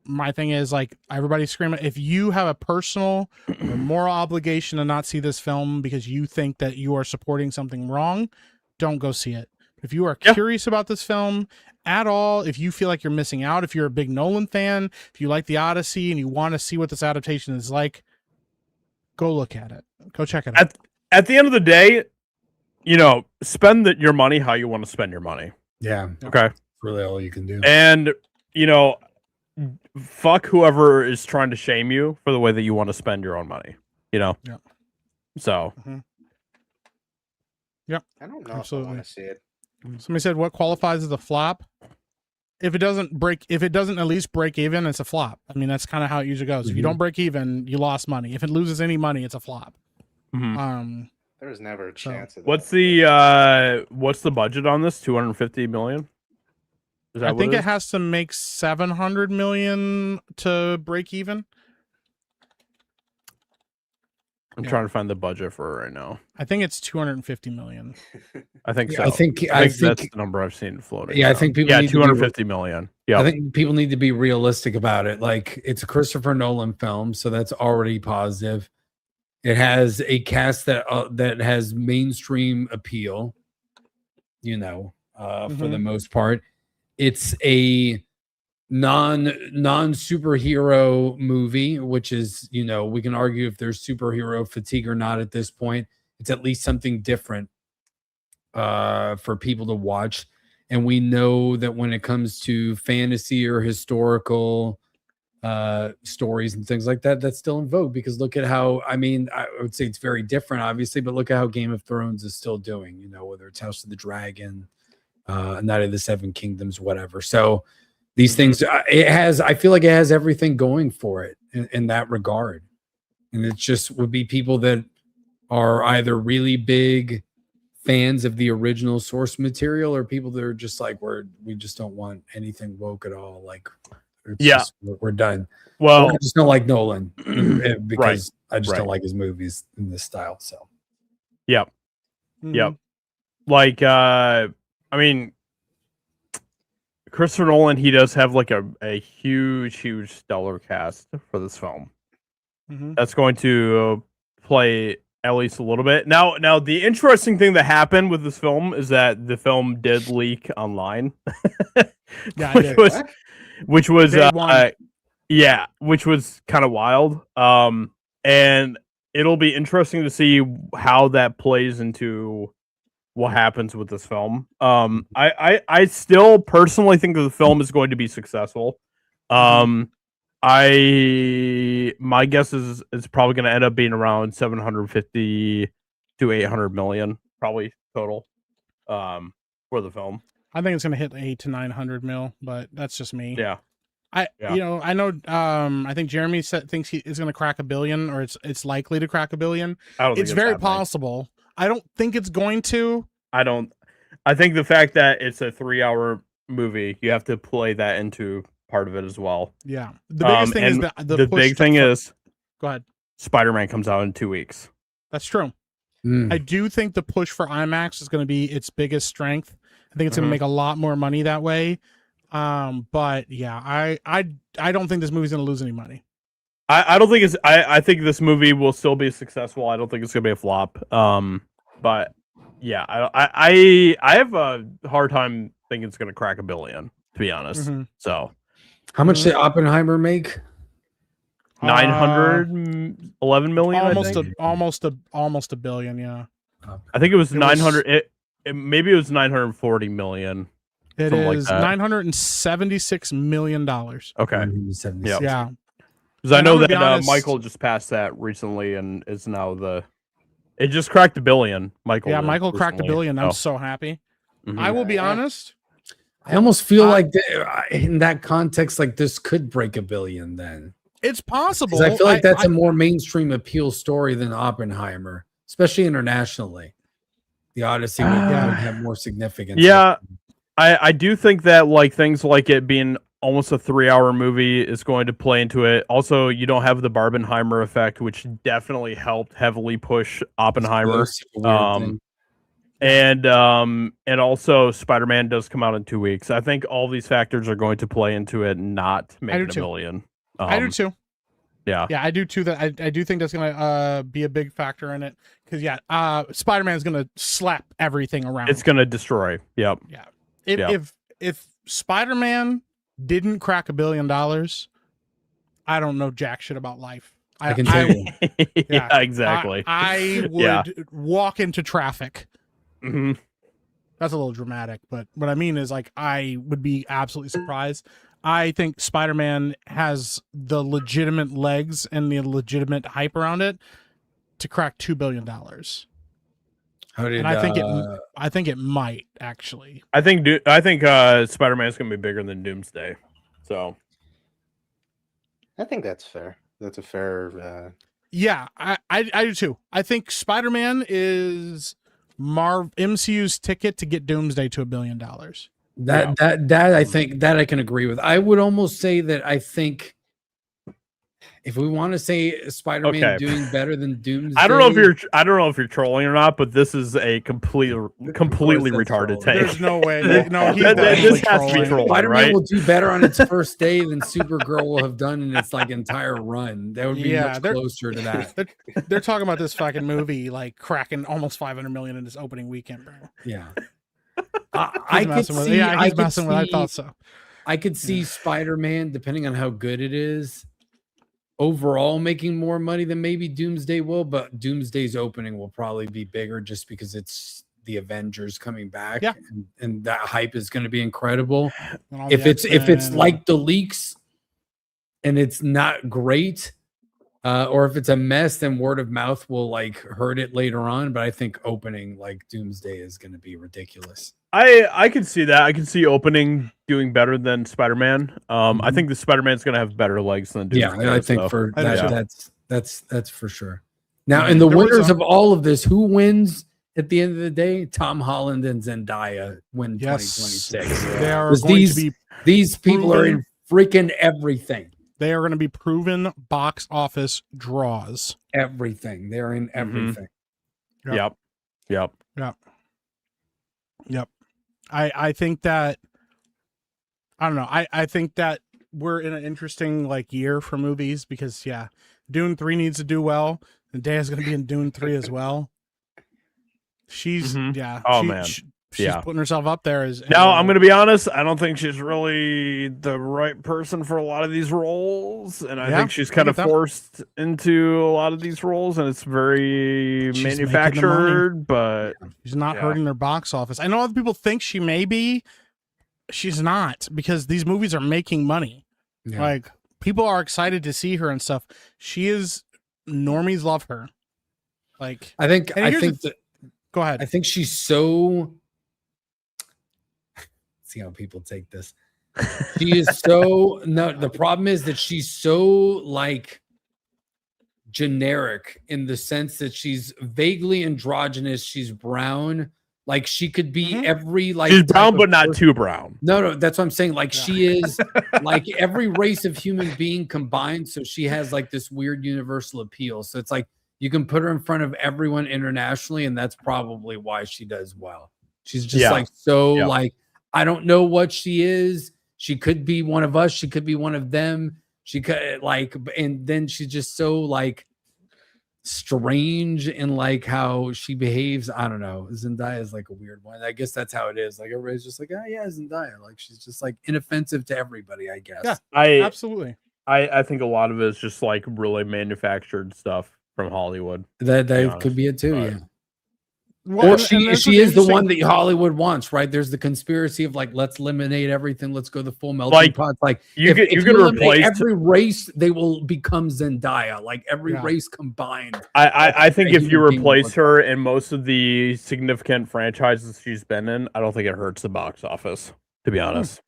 my thing is, like, everybody's screaming. If you have a personal or moral obligation to not see this film because you think that you are supporting something wrong, don't go see it. If you are curious about this film at all, if you feel like you're missing out, if you're a big Nolan fan, if you like the Odyssey and you want to see what this adaptation is like, go look at it. Go check it out.
At the end of the day, spend your money how you want to spend your money.
Yeah.
Okay.
That's really all you can do.
And, fuck whoever is trying to shame you for the way that you want to spend your own money, Yeah. So.
Yep.
I don't know
Absolutely.
if I want to see it.
Somebody said, what qualifies as a flop? If it doesn't at least break even, it's a flop. I mean, that's kind of how it usually goes. If you don't break even, you lost money. If it loses any money, it's a flop.
Mm-hmm.
There was never a chance of that.
What's the budget on this? 250 million?
I think it has to make 700 million to break even.
I'm trying to find the budget for it right now.
I think it's 250 million.
I think so.
I think
that's the number I've seen floating.
Yeah, I think people need
250 million. Yeah.
I think people need to be realistic about it. Like, it's a Christopher Nolan film, so that's already positive. It has a cast that has mainstream appeal, for the most part. It's a non-superhero movie, which is, we can argue if there's superhero fatigue or not at this point. It's at least something different for people to watch. And we know that when it comes to fantasy or historical stories and things like that, that's still in vogue, because look at how, I would say it's very different, obviously, but look at how Game of Thrones is still doing, whether it's House of the Dragon, Night of the Seven Kingdoms, whatever. So these things, I feel like it has everything going for it in that regard. And it just would be people that are either really big fans of the original source material, or people that are just like, we just don't want anything woke at all. Like, we're done.
Well,
I just don't like Nolan because I just
Right.
don't like his movies in this style. So,
Yep. Yep. Like, Christopher Nolan, he does have like a huge stellar cast for this film.
Mhm.
That's going to play at least a little bit. Now the interesting thing that happened with this film is that the film did leak online.
Yeah,
which
I did.
was
What?
which was
Day one.
yeah, which was kind of wild. And it'll be interesting to see how that plays into what happens with this film. I still personally think that the film is going to be successful. My guess is it's probably going to end up being around 750 to 800 million, probably total, for the film.
I think it's gonna hit 800 to 900 mil, but that's just me.
Yeah.
I
Yeah.
I know I think Jeremy thinks he is gonna crack 1 billion, or it's likely to crack 1 billion.
I don't think
It's very
happening.
possible. I don't think it's going to.
I think the fact that it's a 3-hour movie, you have to play that into part of it as well.
Yeah. The biggest thing is
and
that
the
push
big thing is
go ahead.
Spider-Man comes out in 2 weeks.
That's true.
Mm.
I do think the push for IMAX is going to be its biggest strength. I think it's going
Mhm.
to make a lot more money that way. But yeah, I don't think this movie's going to lose any money.
I don't think it's. I think this movie will still be successful. I don't think it's gonna be a flop. But yeah, I have a hard time thinking it's gonna crack 1 billion. To be honest,
Mhm.
so
How much did Oppenheimer make?
911 million.
Almost a billion. Yeah,
I think it was
it was-
900. Maybe it was 940 million.
it
Something like
is
that.
$976 million.
Okay,
176.
Yep.
Yeah,
because I
And
know
I'm gonna
that
be honest-
Michael just passed that recently, and is now it just cracked 1 billion. Michael.
yeah.
did
Michael cracked 1
recently,
billion. I'm
so.
so happy.
Mhm.
I will be
Yeah.
honest.
I almost feel like in that context, like this could break 1 billion then.
It's possible.
Because I feel like that's a more mainstream appeal story than Oppenheimer, especially internationally. The Odyssey would have more significance.
Yeah, I do think that like things like it being almost a 3-hour movie is going to play into it. Also, you don't have the Barbenheimer effect, which definitely helped heavily push Oppenheimer. And also Spider-Man does come out in 2 weeks. I think all these factors are going to play into it not making 1
too.
billion.
I do too.
Yeah.
Yeah, I do too. That I do think that's gonna be a big factor in it. Because Spider-Man is gonna slap everything around.
It's going to destroy. Yep.
Yeah.
Yeah.
If Spider-Man didn't crack $1 billion, I don't know jack shit about life.
I can tell you.
Yeah, exactly.
I would
Yeah.
walk into traffic.
Mhm.
That's a little dramatic, but what I mean is like I would be absolutely surprised. I think Spider-Man has the legitimate legs and the legitimate hype around it to crack $2 billion.
How did
And I think it might actually.
I think Spider-Man is going to be bigger than Doomsday. So,
I think that's fair. That's a fair.
Yeah, I do too. I think Spider-Man is MCU's ticket to get Doomsday to $1 billion.
that I think that I can agree with. I would almost say that I think if we want to say Spider-Man
Okay.
doing better than Doomsday,
I don't know if you're trolling or not, but this is a completely
that's
retarded
trolling.
take.
There's no way. No, he's
This
definitely
has to be
trolling.
trolling,
Spider-Man
right?
will do better on its first day than Supergirl will have done in its like entire run. That would be
Yeah,
much
they're-
closer to that.
They're talking about this fucking movie like cracking almost 500 million in its opening weekend, bro.
Yeah.
He's
I could
messing with it.
see.
Yeah,
I
he's
could
messing with it. I
see-
thought so.
I could see Spider-Man, depending on how good it is, overall making more money than maybe Doomsday will, but Doomsday's opening will probably be bigger just because it's the Avengers coming back.
Yeah.
And that hype is going to be incredible.
And all
If
the
it's
X-Men.
like the leaks and it's not great, or if it's a mess, then word of mouth will like hurt it later on. But I think opening like Doomsday is going to be ridiculous.
I can see that. I can see opening doing better than Spider-Man. I think the Spider-Man's going to have better legs than Doomsday.
Yeah, I think
so.
for
I do
that,
too.
that's for sure. Now, and the
There was
winners
a-
of all of this, who wins at the end of the day? Tom Holland and Zendaya win
Yes,
2026.
they are
'Cause
going to be
These people are in freaking everything.
they are going to be proven box office draws.
Everything. They're in everything.
Yep.
Yep.
Yep. I think that I don't know. I think that we're in an interesting like year for movies because Dune 3 needs to do well. Zendaya's going to be in Dune 3 as well. She's
Mhm.
yeah.
Oh, man.
She's
Yeah.
putting herself up there as
Now, I'm going to be honest. I don't think she's really the right person for a lot of these roles. And I
Yeah,
think she's
I
kind
get
of
that.
forced into a lot of these roles. And it's very
She's making the money.
manufactured. But
She's not
Yeah.
hurting their box office. I know other people think she may be. She's not, because these movies are making money.
Yeah.
Like, people are excited to see her and stuff. She is. Normies love her. Like,
I think
And
I
here's the
think that
go ahead.
I think she's so. See how people take this. She is so no. The problem is that she's so like generic in the sense that she's vaguely androgynous. She's brown. Like she could be
Mhm.
every like.
she's
type
brown,
of
but not
person.
too brown.
No, that's what I'm saying. Like
Yeah.
she is like every race of human being combined. So she has like this weird universal appeal. So it's like you can put her in front of everyone internationally, and that's probably why she does well. She's just
Yeah.
like so
Yeah.
like I don't know what she is. She could be one of us. She could be one of them. She could like, and then she's just so like strange in like how she behaves. I don't know. Zendaya is like a weird one. I guess that's how it is. Like everybody's just like, oh yeah, Zendaya. Like she's just like inoffensive to everybody, I guess.
Yeah.
I
Absolutely.
I think a lot of it is just like really manufactured stuff from Hollywood.
That
be
could be it too.
Right.
Yeah.
Well,
Or
and
she
that's
she
what's
is the
interesting.
one that Hollywood wants, right? There's the conspiracy of like, let's eliminate everything. Let's go the full melting
Like,
pot. Like
you could
eliminate
replace
every race, they will become Zendaya. Like every
Yeah.
race combined.
I think
a
if you
human being
replace
would-
her in most of the significant franchises she's been in, I don't think it hurts the box office, to be honest.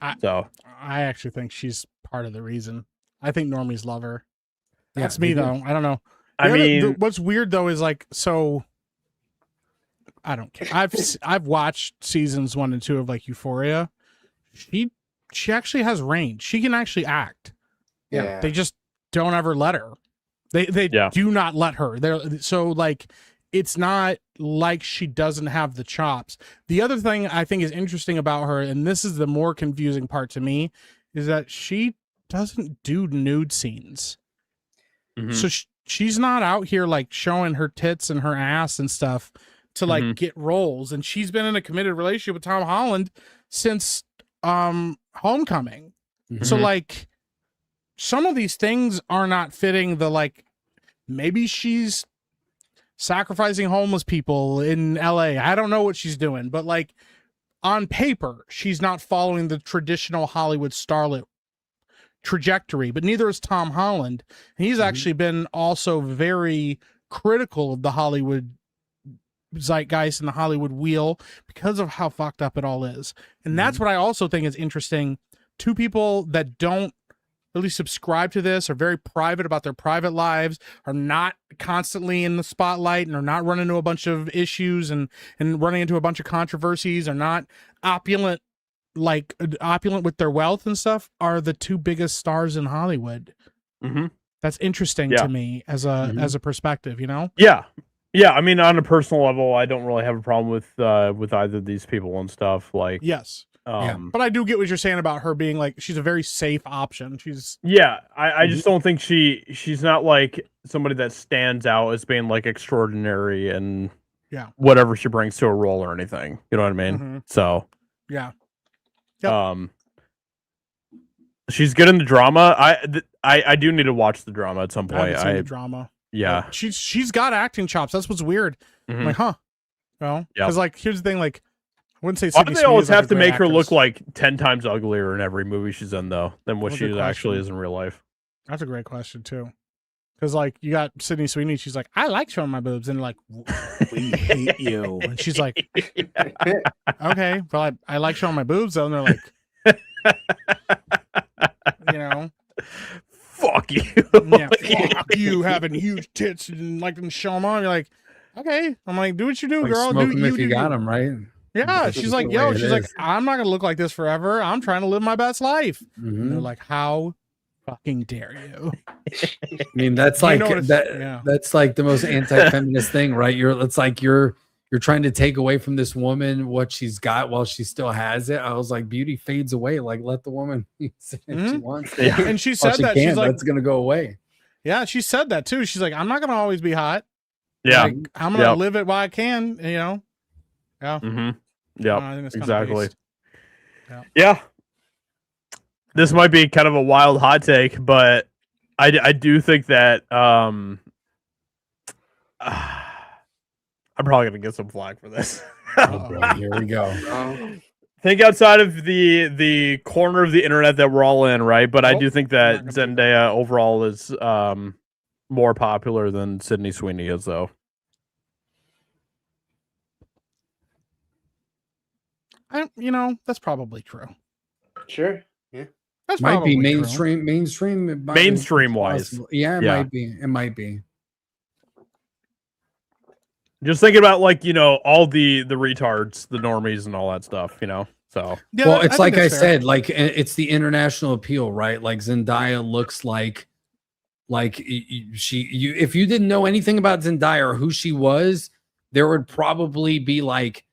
I-
So
I actually think she's part of the reason. I think normies love her.
Yeah,
That's
they
me
do.
though. I don't know.
I mean,
What's weird though is like, so I don't care. I've watched seasons 1 and 2 of like Euphoria. She actually has range. She can actually act.
Yeah.
They just don't ever let her. They
Yeah.
do not let her. They're so like, it's not like she doesn't have the chops. The other thing I think is interesting about her, and this is the more confusing part to me, is that she doesn't do nude scenes.
mhm.
So she's not out here like showing her tits and her ass and stuff to like
Mhm.
get roles. And she's been in a committed relationship with Tom Holland since Homecoming. So
Mhm.
like some of these things are not fitting the like, maybe she's sacrificing homeless people in LA. I don't know what she's doing, but like on paper, she's not following the traditional Hollywood starlet trajectory, but neither is Tom Holland. He's actually been also very critical of the Hollywood zeitgeist and the Hollywood wheel because of how fucked up it all is. And that's what I also think is interesting. Two people that don't really subscribe to this, are very private about their private lives, are not constantly in the spotlight and are not running into a bunch of issues and running into a bunch of controversies, are not opulent with their wealth and stuff, are the two biggest stars in Hollywood.
Mhm.
That's interesting
Yeah.
to me as a perspective, you know?
Yeah. I mean, on a personal level, I don't really have a problem with either of these people and stuff. Like,
Yes.
Yeah.
But I do get what you're saying about her being like, she's a very safe option. She's
yeah, I just don't think she's not like somebody that stands out as being like extraordinary and
Yeah.
whatever she brings to a role or anything. You know what I mean?
Mhm.
So
yeah. Yep.
she's good in the drama. I do need to watch the drama at some
I haven't
point.
seen the drama.
Yeah.
But she's got acting chops. That's what's weird. I'm
Mhm.
like, huh? Well,
Yeah.
because like here's the thing, like I wouldn't say
Why
Sydney
do they
Sweeney's,
always
like,
have
a
to
great
make her look
actress.
like 10 times uglier in every movie she's in, though, than what
That's a
she
good
actually
question.
is in real life?
That's a great question too. Because like you got Sydney Sweeney, she's like, I like showing my boobs, and like we hate you, and she's like, okay, but I like showing my boobs though, and they're like, you know,
Fuck you.
yeah, fuck you having huge tits and like them show them on. You're like, okay, I'm like, do what you do,
Like
girl.
smoke
Do
'em
you
if you
do
got
you.
them, right?
Yeah,
That's
she's
just
like,
the
yo,
way it
she's like,
is.
I'm not gonna look like this forever. I'm trying to live my best life. And they're
Mhm.
like, how fucking dare you?
I mean, that's
You
like
know what it's-
that.
yeah.
That's like the most anti-feminist thing, right? It's like you're trying to take away from this woman what she's got while she still has it. I was like, beauty fades away. Like, let the woman use it if she
Mhm.
wants.
Yeah.
And she
While
said
she
that
can,
she's like,
that's gonna go away.
Yeah, she said that too. She's like, I'm not gonna always be hot.
Yeah.
Like, I'm gonna live it while I can. You know. Yeah.
Yeah.
I think that's kinda
Exactly.
based.
Yeah. This might be kind of a wild hot take, but I do think that I'm probably gonna get some flack for this.
Oh, boy, here we go.
Think outside of the corner of the internet that we're all in, right? But I do think that Zendaya overall is more popular than Sydney Sweeney is, though.
That's probably true.
Sure. Yeah.
That's
Might be
probably true.
mainstream. it might be
Mainstream wise.
possible. Yeah, it might be. It might be.
Just thinking about all the retards, the normies, and all that stuff, So
Yeah,
Well, it's like I
think that's fair.
said, like it's the international appeal, right? Like Zendaya looks like if you didn't know anything about Zendaya or who she was, there would probably be like,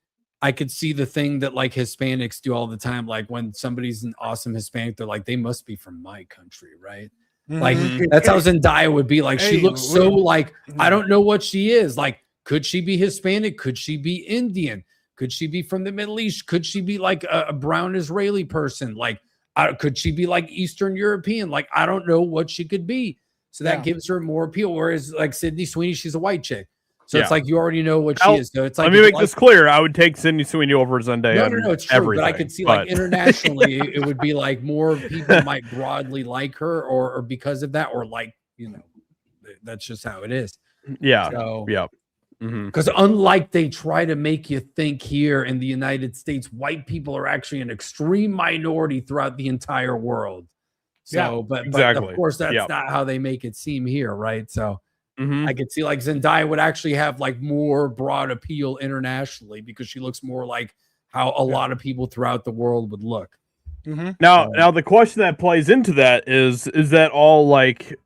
I could see the thing that like Hispanics do all the time. Like when somebody's an awesome Hispanic, they're like, they must be from my country, right? Like that's how Zendaya would be. Like she looks so like, I don't know what she is. Like, could she be Hispanic? Could she be Indian? Could she be from the Middle East? Could she be like a brown Israeli person? Like, could she be like Eastern European? Like, I don't know what she could be. So that gives her more appeal. Whereas like Sydney Sweeney, she's a white chick. So it's like you already know what she is. So it's like,
let me make this clear. I would take Sydney Sweeney over Zendaya.
No, it's true. But I could see like internationally, it would be like more people might broadly like her, or because of that, or like that's just how it is.
Yeah.
So,
yeah.
Because unlike they try to make you think here in the United States, white people are actually an extreme minority throughout the entire world. So, but of course, that's not how they make it seem here, right? So I could see like Zendaya would actually have like more broad appeal internationally because she looks more like how a lot of people throughout the world would look.
Now the question that plays into that is that all like,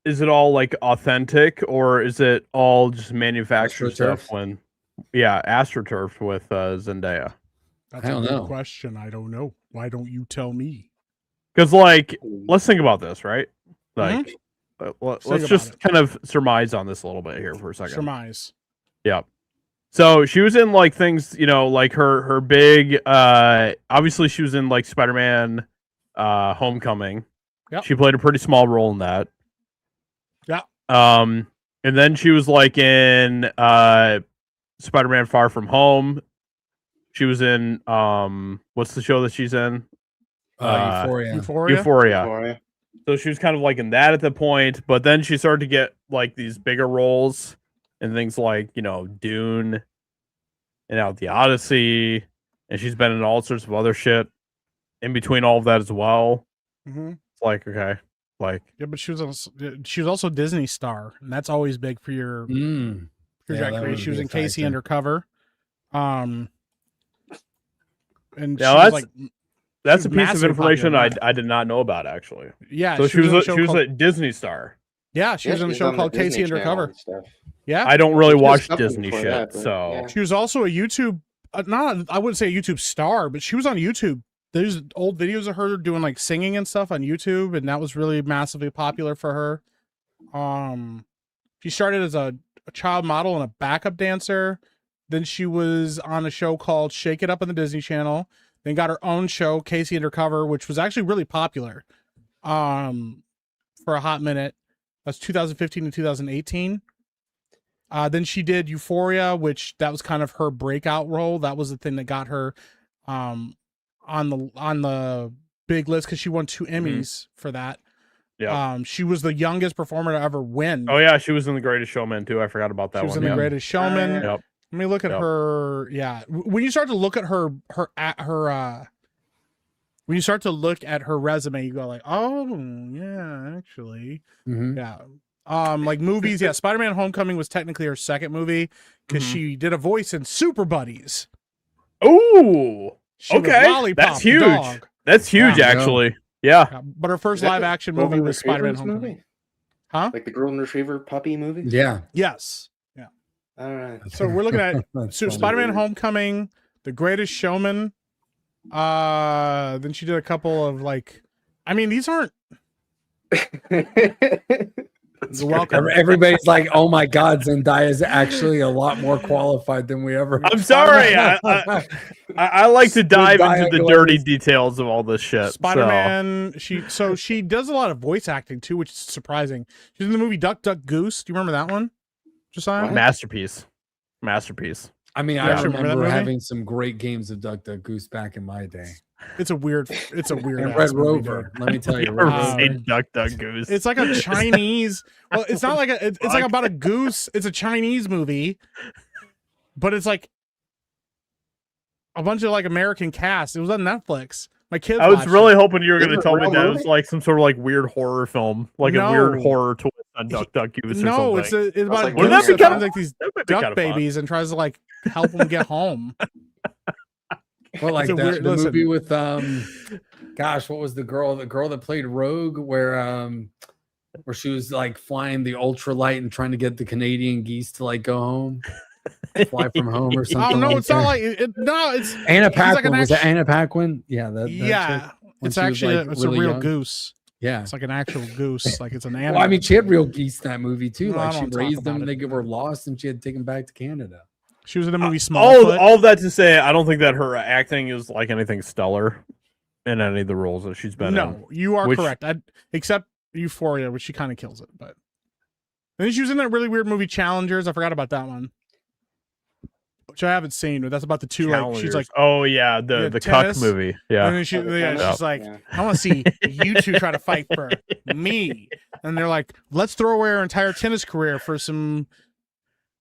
is it all like authentic or is it all just manufactured stuff? AstroTurf with Zendaya.
That's a good question. I don't know. Why don't you tell me?
Because like, let's think about this, right? Like, let's just kind of surmise on this a little bit here for a second.
Surmise.
Yeah. So she was in like things, like her big. Obviously, she was in like Spider-Man, Homecoming.
Yep.
She played a pretty small role in that.
Yeah.
And then she was like in Spider-Man Far From Home. She was in what's the show that she's in? Euphoria. So she was kind of like in that at the point, but then she started to get like these bigger roles in things like, Dune and now the Odyssey, and she's been in all sorts of other shit in between all of that as well. It's like, okay. Like,
yeah, but she was also a Disney star, and that's always big for your trajectory. She was in Casey Undercover, and
that's a piece of information I did not know about actually.
Yeah,
so she was a Disney star.
Yeah, she was in a show called Casey Undercover. Yeah,
I don't really watch Disney shit, so
she was also a YouTube. I wouldn't say a YouTube star, but she was on YouTube. There's old videos of her doing like singing and stuff on YouTube, and that was really massively popular for her. She started as a child model and a backup dancer. Then she was on a show called Shake It Up on the Disney Channel. Then got her own show, Casey Undercover, which was actually really popular for a hot minute. That's 2015 to 2018. Then she did Euphoria, which that was kind of her breakout role. That was the thing that got her on the big list because she won 2 Emmys for that.
Yeah.
She was the youngest performer to ever win.
Oh yeah, she was in The Greatest Showman too. I forgot about that one.
She was in The Greatest Showman.
Yep.
Let me look at her. Yeah, when you start to look at when you start to look at her resume, you go like, oh yeah, actually, yeah. Like movies, yeah. Spider-Man: Homecoming was technically her second movie because she did a voice in Super Buddies.
Oh, okay, that's huge. That's huge, actually. Yeah.
But her first live action movie was Spider-Man: Homecoming. Huh?
Like the Golden Retriever puppy movie?
Yeah.
Yes. Yeah.
All right.
So we're looking at Spider-Man: Homecoming, The Greatest Showman. Then she did a couple of like, I mean, these aren't You're welcome.
Everybody's like, "Oh my God, Zendaya is actually a lot more qualified than we ever."
I'm sorry. I like to dive into the dirty details of all this shit.
Spider-Man. She does a lot of voice acting too, which is surprising. She's in the movie Duck Duck Goose. Do you remember that one? Josiah?
Masterpiece.
I mean,
You
I
actually remember that
remember
movie?
having some great games of Duck Duck Goose back in my day.
It's a weird.
And
ass
Red
movie,
Rover.
dude.
Let me tell you,
Never
Red Rover.
seen Duck Duck Goose.
It's like a Chinese. Well, it's not like it's like about a goose. It's a Chinese movie, but it's like a bunch of like American cast. It was on Netflix. My kids.
I was
watched
really
it.
hoping you were going to
Is it
tell
a
me
real
that
movie?
was like some sort of like weird horror film, like a weird
No.
horror twist on Duck Duck Goose or
No,
something.
it's about
like
a
Wouldn't
goose
that be
that
kinda-
finds like these
That might be
duck
kinda fun.
babies and tries to like help them get home.
Well, like
It's a
that
weird-
the
listen.
movie with gosh, what was the girl? The girl that played Rogue, where she was like flying the ultralight and trying to get the Canadian geese to like go home, fly from home or
Oh
something.
no,
like
it's not
that.
like no, it's
Anna
he's like an
Paquin. Was it
act-
Anna Paquin? Yeah, that
yeah.
chick, when
It's
she was,
actually
like,
it's
really
a real
young.
goose.
Yeah.
It's like an actual goose. Like it's an animal.
Well, I mean, she had real geese in that movie too.
No, I
Like she
don't talk
raised them,
about
and
it.
they were lost, and she had to take them back to Canada.
She was in the movie
all
Smallfoot.
of that to say, I don't think that her acting is like anything stellar in any of the roles that she's been in.
No, you are
Which-
correct. Except Euphoria, which she kind of kills it. But and then she was in that really weird movie Challengers. I forgot about that one, which I haven't seen. But that's about the two. Like she's like,
oh yeah, the
tennis.
Cuck movie.
and
Yeah,
then she's
Yeah.
like,
Yeah.
I want to see you two try to fight for me. And they're like, let's throw away our entire tennis career for some,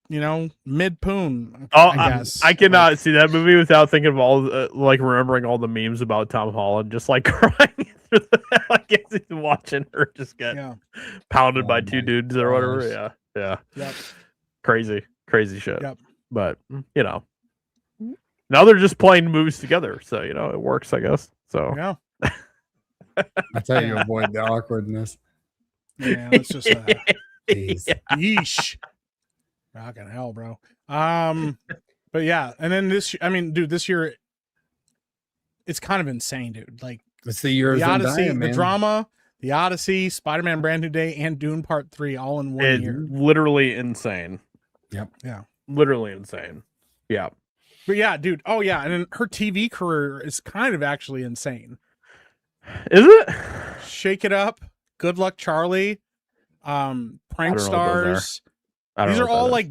mid poon.
oh,
I guess
I cannot see that movie without thinking of all like remembering all the memes about Tom Holland just like crying through like as he's watching her just get
Yeah.
pounded
Oh
by
my
two dudes or whatever.
gosh.
Yeah,
Yep.
crazy shit.
Yep.
But now they're just playing movies together, so it works, I guess. So
Yeah.
That's how you avoid the awkwardness.
Yeah. It's just
Jeez.
yeesh. Fucking hell, bro. But yeah, and then this year, it's kind of insane, dude. Like
It's the year of
the Odyssey,
Zendaya, man.
the drama, the Odyssey, Spider-Man: Brand New Day, and Dune Part 3 all in one
it's
year.
literally insane.
Yep.
Yeah.
Literally insane. Yeah.
But yeah, dude. Oh yeah, and then her TV career is kind of actually insane.
Is it?
Shake It Up, Good Luck Charlie, Prank
I don't know what those
Stars.
I don't
These
know
are
what that
all
is.
like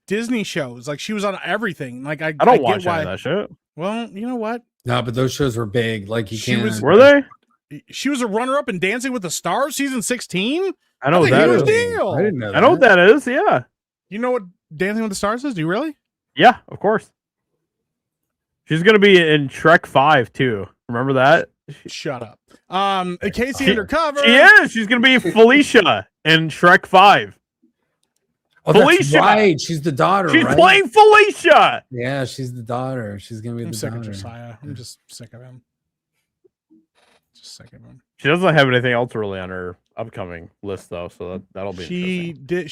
Disney shows. Like she was on everything. Like I
I don't
get
watch
why.
any of that shit.
Well, you know what?
No, but those shows were big. Like you
She
can't.
was-
Were they?
She was a runner-up in Dancing with the Stars, season 16.
I know
That's a
that
huge
is.
deal.
I didn't know.
I know what that is. Yeah.
You know what Dancing with the Stars is? Do you really?
Yeah, of course. She's gonna be in Shrek 5 too. Remember that?
Shut up. Casey
She-
Undercover.
She is. She's gonna be Felicia in Shrek 5.
Oh, that's
Felicia!
right. She's the daughter.
She's
right?
playing Felicia.
Yeah, she's the daughter. She's gonna be
I'm
the
sick of
daughter.
Josiah. I'm just sick of him. Just sick of him.
She doesn't have anything else really on her upcoming list though, so that'll be
She
interesting.
did.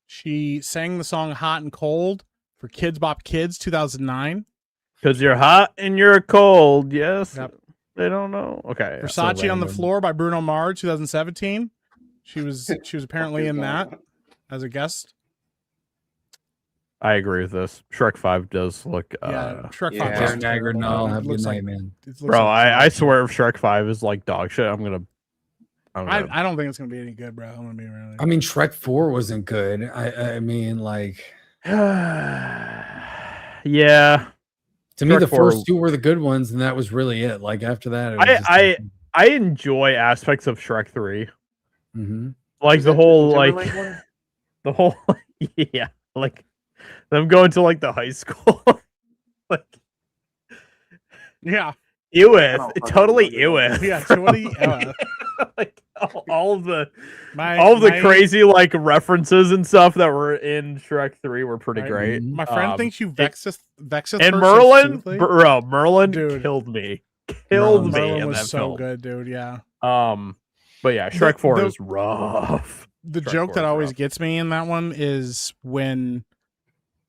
She sang the song "Hot and Cold" for Kids Bop Kids 2009.
Because you're hot and you're cold. Yes.
Yep.
They don't know. Okay.
Versace on the
random.
Floor by Bruno Mars 2017. She was apparently in that as a guest.
I agree with this. Shrek 5 does look.
Yeah, Shrek
yeah.
5.
Karen
looks
Dagger,
terrible.
no,
It
have a good
looks
night,
like-
man.
it looks
Bro,
like-
I swear if Shrek 5 is like dog shit, I'm gonna.
I don't think it's gonna be any good, bro. I'm gonna be really.
I mean, Shrek 4 wasn't good. I mean, like
Yeah.
to me,
Shrek
the
4
first two were the good ones, and that was really it. Like after that, it was
I enjoy aspects of Shrek 3.
Mhm.
Like
Is
the
that
whole
Justin
like
Timberlake one?
the whole yeah, like them going to like the high school. Like
yeah,
Ewith,
don't fucking
totally
remember
Ewith.
yeah,
bro.
totally.
Like all of the
My
crazy like references and stuff that were in Shrek 3 were pretty
Right.
great.
My friend
Um,
thinks you vexeth
and
her
Merlin,
so soothly.
bro, Merlin
Dude.
killed me. Killed
Merlin's-
me
Merlin
in
was
that
so
film.
good, dude. Yeah.
But yeah, Shrek 4
the-
is rough.
The
Shrek
joke
4
that
is
always
rough.
gets me in that one is when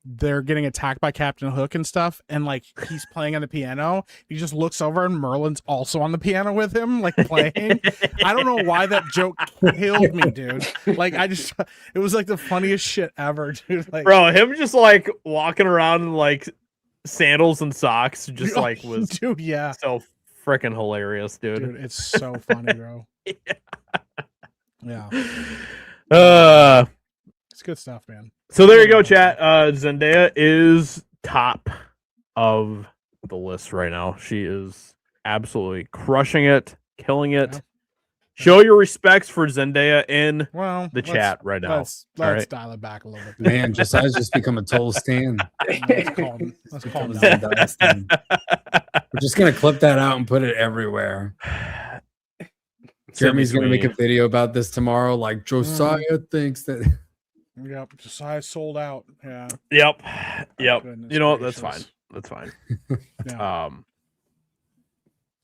they're getting attacked by Captain Hook and stuff, and like he's playing on the piano. He just looks over and Merlin's also on the piano with him, like playing. I don't know why that joke killed me, dude. Like it was like the funniest shit ever, dude. Like,
Bro, him just like walking around in like sandals and socks just like was
dude, yeah,
so freaking hilarious, dude.
dude, it's so funny, bro. Yeah, it's good stuff, man.
So there you go, chat. Zendaya is top of the list right now. She is absolutely crushing it, killing it.
Yeah.
Show your respects for Zendaya in
Well,
the chat right now.
Let's
right?
dial it back a little bit.
Man, Josiah's just become a total stan.
Let's call him
Become a
down.
Zendaya stan. We're just gonna clip that out and put it everywhere. Jeremy's gonna make a video about this tomorrow. Like Josiah thinks that.
Yep, Josiah sold out. Yeah.
Yep.
Goodness
You know what? That's fine.
gracious.
That's fine.
Yeah.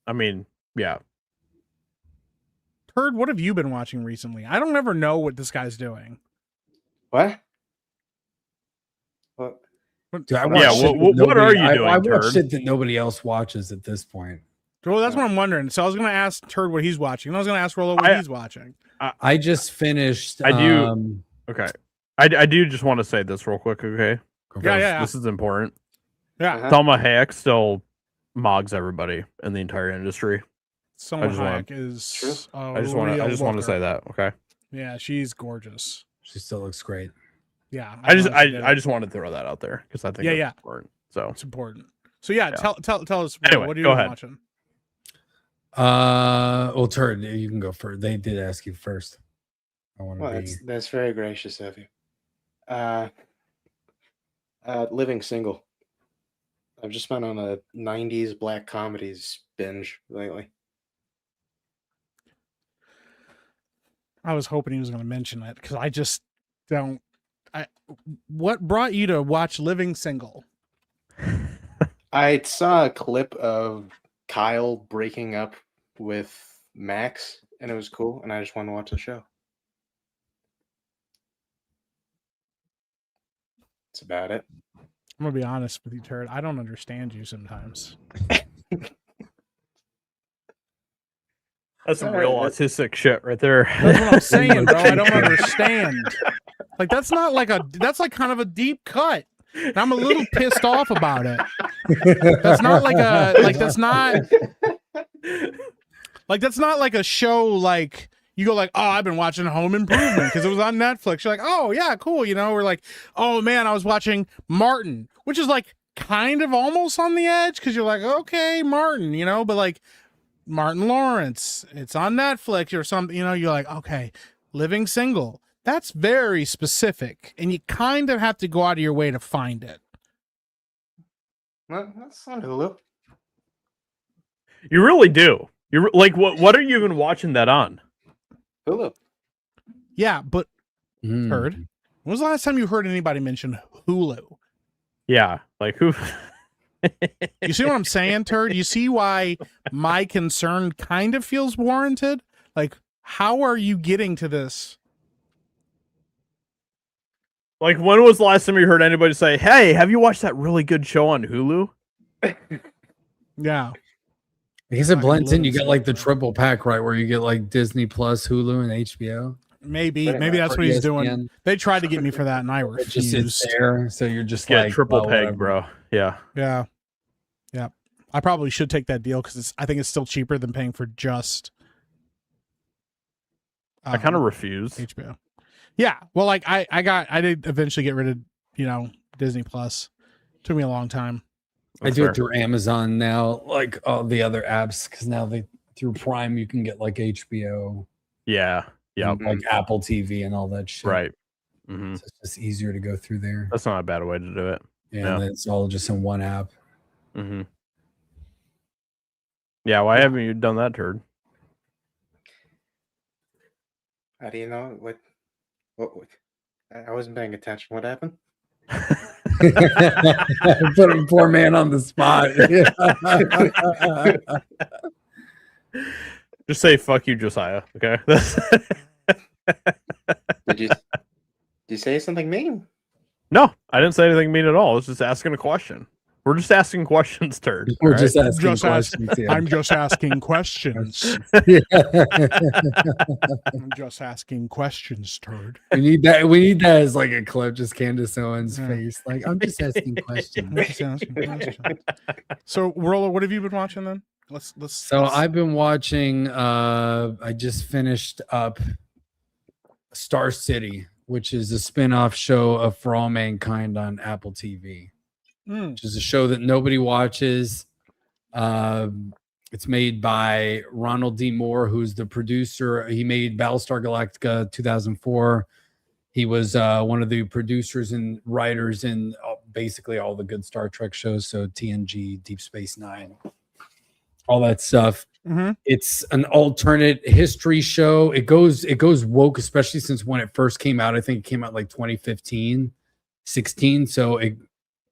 I mean, yeah.
Turd, what have you been watching recently? I don't ever know what this guy's doing.
What? What?
Dude, I
What-
watch
Yeah,
shit
what
that
are
nobody-
you doing,
I watch
Turd?
shit that nobody else watches at this point.
Well, that's what I'm wondering. So I was going to ask Turd what he's watching. And I was going to ask Rollo what he's watching.
I just finished.
I do- Okay. I do just want to say this real quick, okay?
Yeah.
This is important.
Yeah.
Uh-huh.
Thelma Hayek still mogs everybody in the entire industry.
Someone
just wanna-
Hayek is.
True.
I just want to say that, okay?
Yeah, she's gorgeous.
She still looks great.
Yeah.
I just
know she did
I
it.
just wanted to throw that out there because I think
Yeah,
it's
yeah.
important. So
It's important. So yeah,
Yeah.
tell us
Anyway,
what are you
go ahead.
watching?
Well, Turd, you can go first. They did ask you first. I want to
Well,
be.
that's very gracious of you. Living Single. I've just been on a 90s black comedies binge lately.
I was hoping he was going to mention it because I just don't. What brought you to watch Living Single?
I saw a clip of Kyle breaking up with Max, and it was cool, and I just wanted to watch the show. That's about it.
I'm gonna be honest with you, Turd. I don't understand you sometimes.
that's some real autistic shit right there.
That's what I'm saying, bro. I don't understand. Like that's not like that's like kind of a deep cut. And I'm a little pissed off about it. That's not like that's not like a show like you go like, oh, I've been watching Home Improvement because it was on Netflix. You're like, oh yeah, cool. You know, we're like, oh man, I was watching Martin, which is like kind of almost on the edge because you're like, okay, Martin, you know, but like Martin Lawrence, it's on Netflix or something, you know, you're like, okay, Living Single. That's very specific, and you kind of have to go out of your way to find it.
Well, that's on Hulu.
You really do. You're like, what are you even watching that on?
Hulu.
Yeah, but
Mm.
Heard. When was the last time you heard anybody mention Hulu?
Yeah, like who?
You see what I'm saying, Turd? You see why my concern kind of feels warranted? Like, how are you getting to this?
Like, when was the last time you heard anybody say, "Hey, have you watched that really good show on Hulu?"
Yeah.
Because it
Fucking
blends in. You
Living
get like the
Single.
triple pack, right? Where you get like Disney Plus, Hulu, and HBO.
Maybe
Pretty
that's
Or
what he's
ESPN.
doing. They tried to get me for that, and I
It just
refused.
sits there, so you're just
Yeah,
like
triple
well,
peg,
whatever.
bro. Yeah,
Yeah. I probably should take that deal because I think it's still cheaper than paying for just.
I kind of refuse.
HBO. Yeah, well, like I did eventually get rid of Disney Plus. Took me a long time.
I do it through Amazon now, like all the other apps, because now through Prime you can get like HBO,
Yeah, yeah,
and, like Apple TV and all that shit.
right. Hmm.
So it's just easier to go through there.
That's not a bad way to do it.
Yeah,
yeah.
and then it's all just in one app.
Hmm. Yeah, why haven't you done that, Turd?
How do you know what? I wasn't paying attention. What happened?
Putting poor man on the spot.
Just say "fuck you, Josiah." Okay.
Did you say something mean?
No, I didn't say anything mean at all. I was just asking a question. We're just asking questions, turd.
We're
all
just
right?
asking
Just ask-
questions. Yeah.
I'm just asking questions.
Yeah.
I'm just asking questions, turd.
We need that. We need that as like a clip. Just Candace Owens'
Yeah.
face. Like, I'm just asking
I'm
questions.
just asking questions. So, Rolo, what have you been watching then? Let's.
So I've been watching. I just finished up Star City, which is a spin-off show of For All Mankind on Apple TV. Which is a show that nobody watches. It's made by Ronald D. Moore, who's the producer. He made Battlestar Galactica 2004. He was one of the producers and writers in basically all the good Star Trek shows. So TNG, Deep Space Nine, all that stuff.
Mm-hmm.
It's an alternate history show. It goes woke, especially since when it first came out. I think it came out like 2015, 16. So it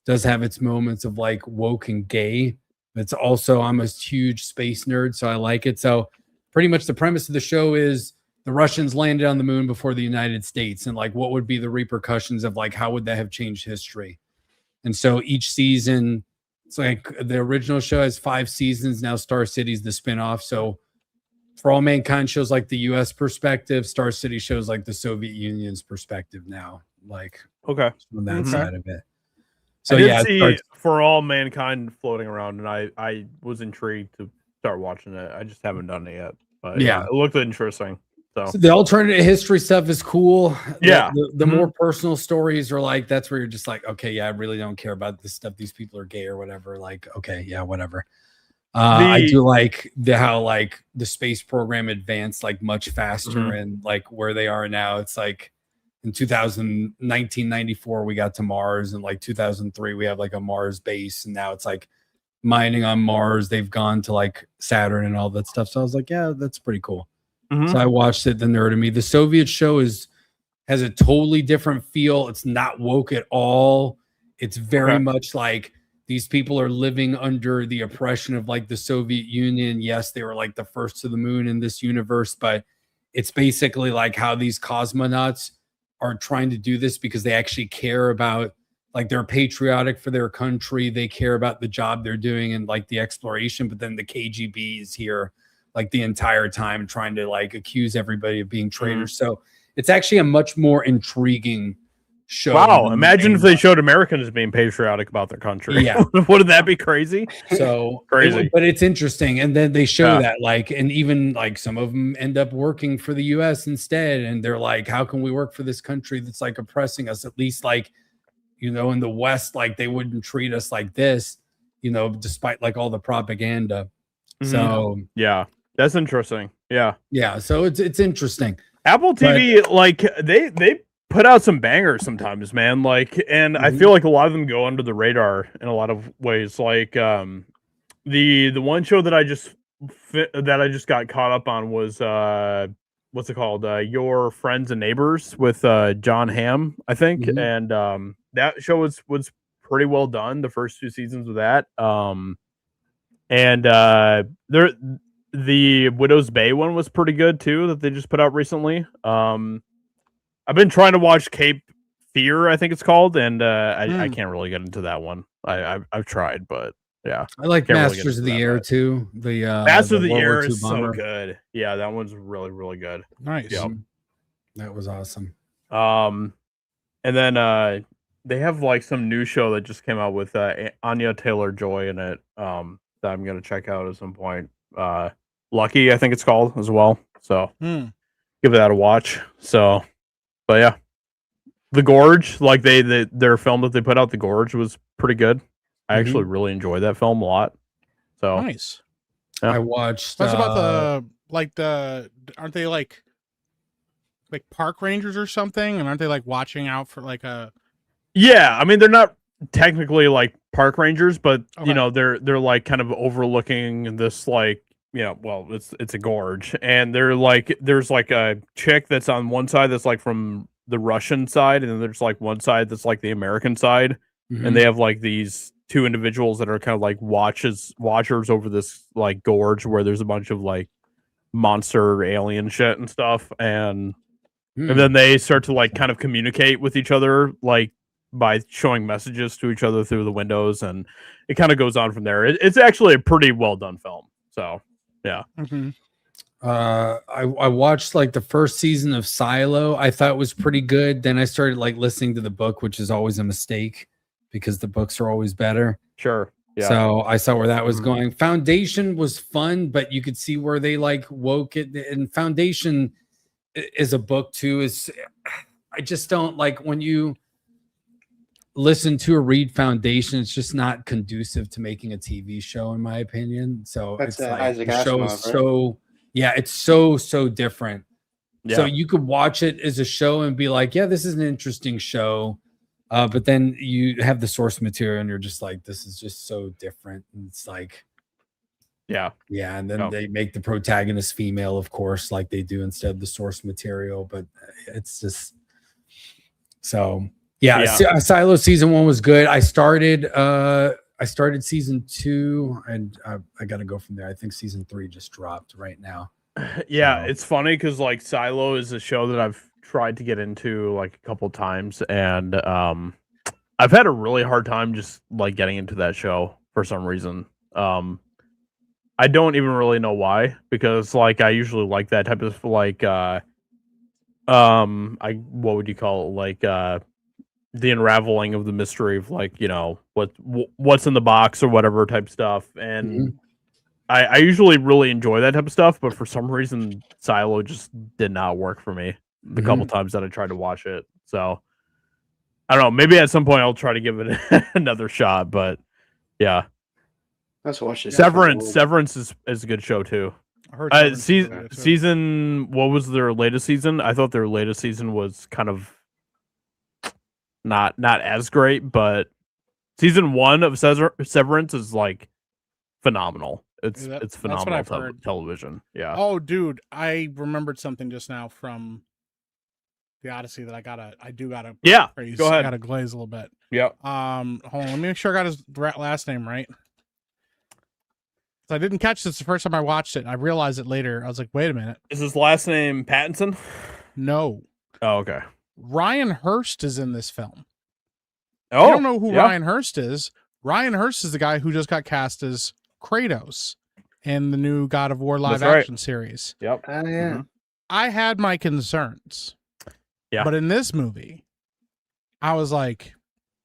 does have its moments of like woke and gay. It's also, I'm a huge space nerd, so I like it. So pretty much the premise of the show is the Russians landed on the moon before the United States, and like what would be the repercussions of like how would that have changed history? And so each season, it's like the original show has 5 seasons. Now Star City's the spinoff. So For All Mankind shows like the US perspective. Star City shows like the Soviet Union's perspective now, like
Okay.
on that
Okay.
side of it.
So
So
I did
yeah,
see For All Mankind floating around, and I was intrigued to start watching it. I just haven't done it yet, but
Yeah.
it looked interesting. So
the alternate history stuff is cool.
Yeah.
The more personal stories are like, that's where you're just like, okay, yeah, I really don't care about this stuff. These people are gay or whatever. Like, okay, yeah, whatever. I do like how like the space program advanced like much faster and like where they are now. It's like in 1994 we got to Mars, and like 2003 we have like a Mars base, and now it's like mining on Mars. They've gone to like Saturn and all that stuff. So I was like, yeah, that's pretty cool. So I watched it. The nerd in me. The Soviet show has a totally different feel. It's not woke at all. It's very much like these people are living under the oppression of like the Soviet Union. Yes, they were like the first to the moon in this universe, but it's basically like how these cosmonauts are trying to do this because they actually care about, like, they're patriotic for their country. They care about the job they're doing and like the exploration, but then the KGB is here like the entire time trying to like accuse everybody of being traitors. So it's actually a much more intriguing show.
wow, imagine if they showed Americans being patriotic about their country.
Yeah.
Wouldn't that be crazy?
So
Crazy.
but it's interesting. And then they show
Yeah.
that like, and even like some of them end up working for the US instead. And they're like, how can we work for this country that's like oppressing us? At least like, you know, in the West, like they wouldn't treat us like this, you know, despite like all the propaganda. So
Yeah, that's interesting. Yeah.
yeah, so it's interesting.
Apple TV, like they put out some bangers sometimes, man. Like, and I feel like a lot of them go under the radar in a lot of ways. Like, the one show that I just got caught up on was what's it called? Your Friends and Neighbors with John Hamm, I think, and that show was pretty well done. The first 2 seasons of that, and the Widow's Bay one was pretty good too, that they just put out recently. I've been trying to watch Cape Fear, I think it's called, and I can't really get into that one. I've tried, but yeah.
I like
Can't really get
Masters of
into
the
that,
Air
but-
too. The
Master of the
World War
Air
II
is so
bomber.
good. Yeah, that one's really, really good.
Nice.
Yep.
That was awesome.
And then they have like some new show that just came out with Anya Taylor-Joy in it. That I'm gonna check out at some point. Lucky, I think it's called as well. So give that a watch. So, but yeah, The Gorge, like their film that they put out, The Gorge, was pretty good. I actually really enjoyed that film a lot. So
Nice.
Yeah.
I watched.
That's about aren't they like park rangers or something? And aren't they like watching out for like a?
yeah, I mean they're not technically like park rangers, but
Okay.
you know they're like kind of overlooking this like, you know, well it's a gorge, and they're like there's like a chick that's on one side that's like from the Russian side, and then there's like one side that's like the American side, and they have like these 2 individuals that are kind of like watchers over this like gorge where there's a bunch of like monster alien shit and stuff, and then they start to like kind of communicate with each other like by showing messages to each other through the windows, and it kind of goes on from there. It's actually a pretty well done film. So yeah.
Mm-hmm.
I watched like the first season of Silo. I thought was pretty good. Then I started like listening to the book, which is always a mistake because the books are always better.
Sure. Yeah.
So I saw where that was going. Foundation was fun, but you could see where they like woke it. And Foundation is a book too. I just don't like when you listen to or read Foundation. It's just not conducive to making a TV show, in my opinion. So
That's
it's like
Isaac
the show is
Asimov, right?
so yeah, it's so different.
Yeah.
So you could watch it as a show and be like, yeah, this is an interesting show. But then you have the source material and you're just like, this is just so different. And it's like,
yeah.
And then they make the protagonist female, of course, like they do instead of the source material. But it's just so Silo season 1 was good. I started season 2 and I got to go from there. I think season 3 just dropped right now.
Yeah, it's funny because like Silo is a show that I've tried to get into like a couple times, and I've had a really hard time just like getting into that show for some reason. I don't even really know why, because like I usually like that type of like what would you call it, like the unraveling of the mystery of like, you know, what's in the box or whatever type stuff. And I usually really enjoy that type of stuff, but for some reason Silo just did not work for me the couple times that I tried to watch it. So I don't know, maybe at some point I'll try to give it another shot, but yeah.
Let's watch it.
Severance is a good show too.
I heard Severance is good, too.
Season, what was their latest season? I thought their latest season was kind of not as great, but season 1 of Severance is like phenomenal. It's phenomenal television. Yeah.
Oh, dude, I remembered something just now from the Odyssey that I do gotta praise.
Go ahead.
I gotta glaze a little bit.
Yep.
Hold on, let me make sure I got his last name right. So I didn't catch this the first time I watched it, and I realized it later. I was like, wait a minute.
Is his last name Pattinson?
No.
Oh, okay.
Ryan Hurst is in this film.
Oh,
you don't know who Ryan Hurst is. Ryan Hurst is the guy who just got cast as Kratos in the new God of War live action series.
Yep.
Oh, yeah.
I had my concerns.
Yeah.
But in this movie, I was like,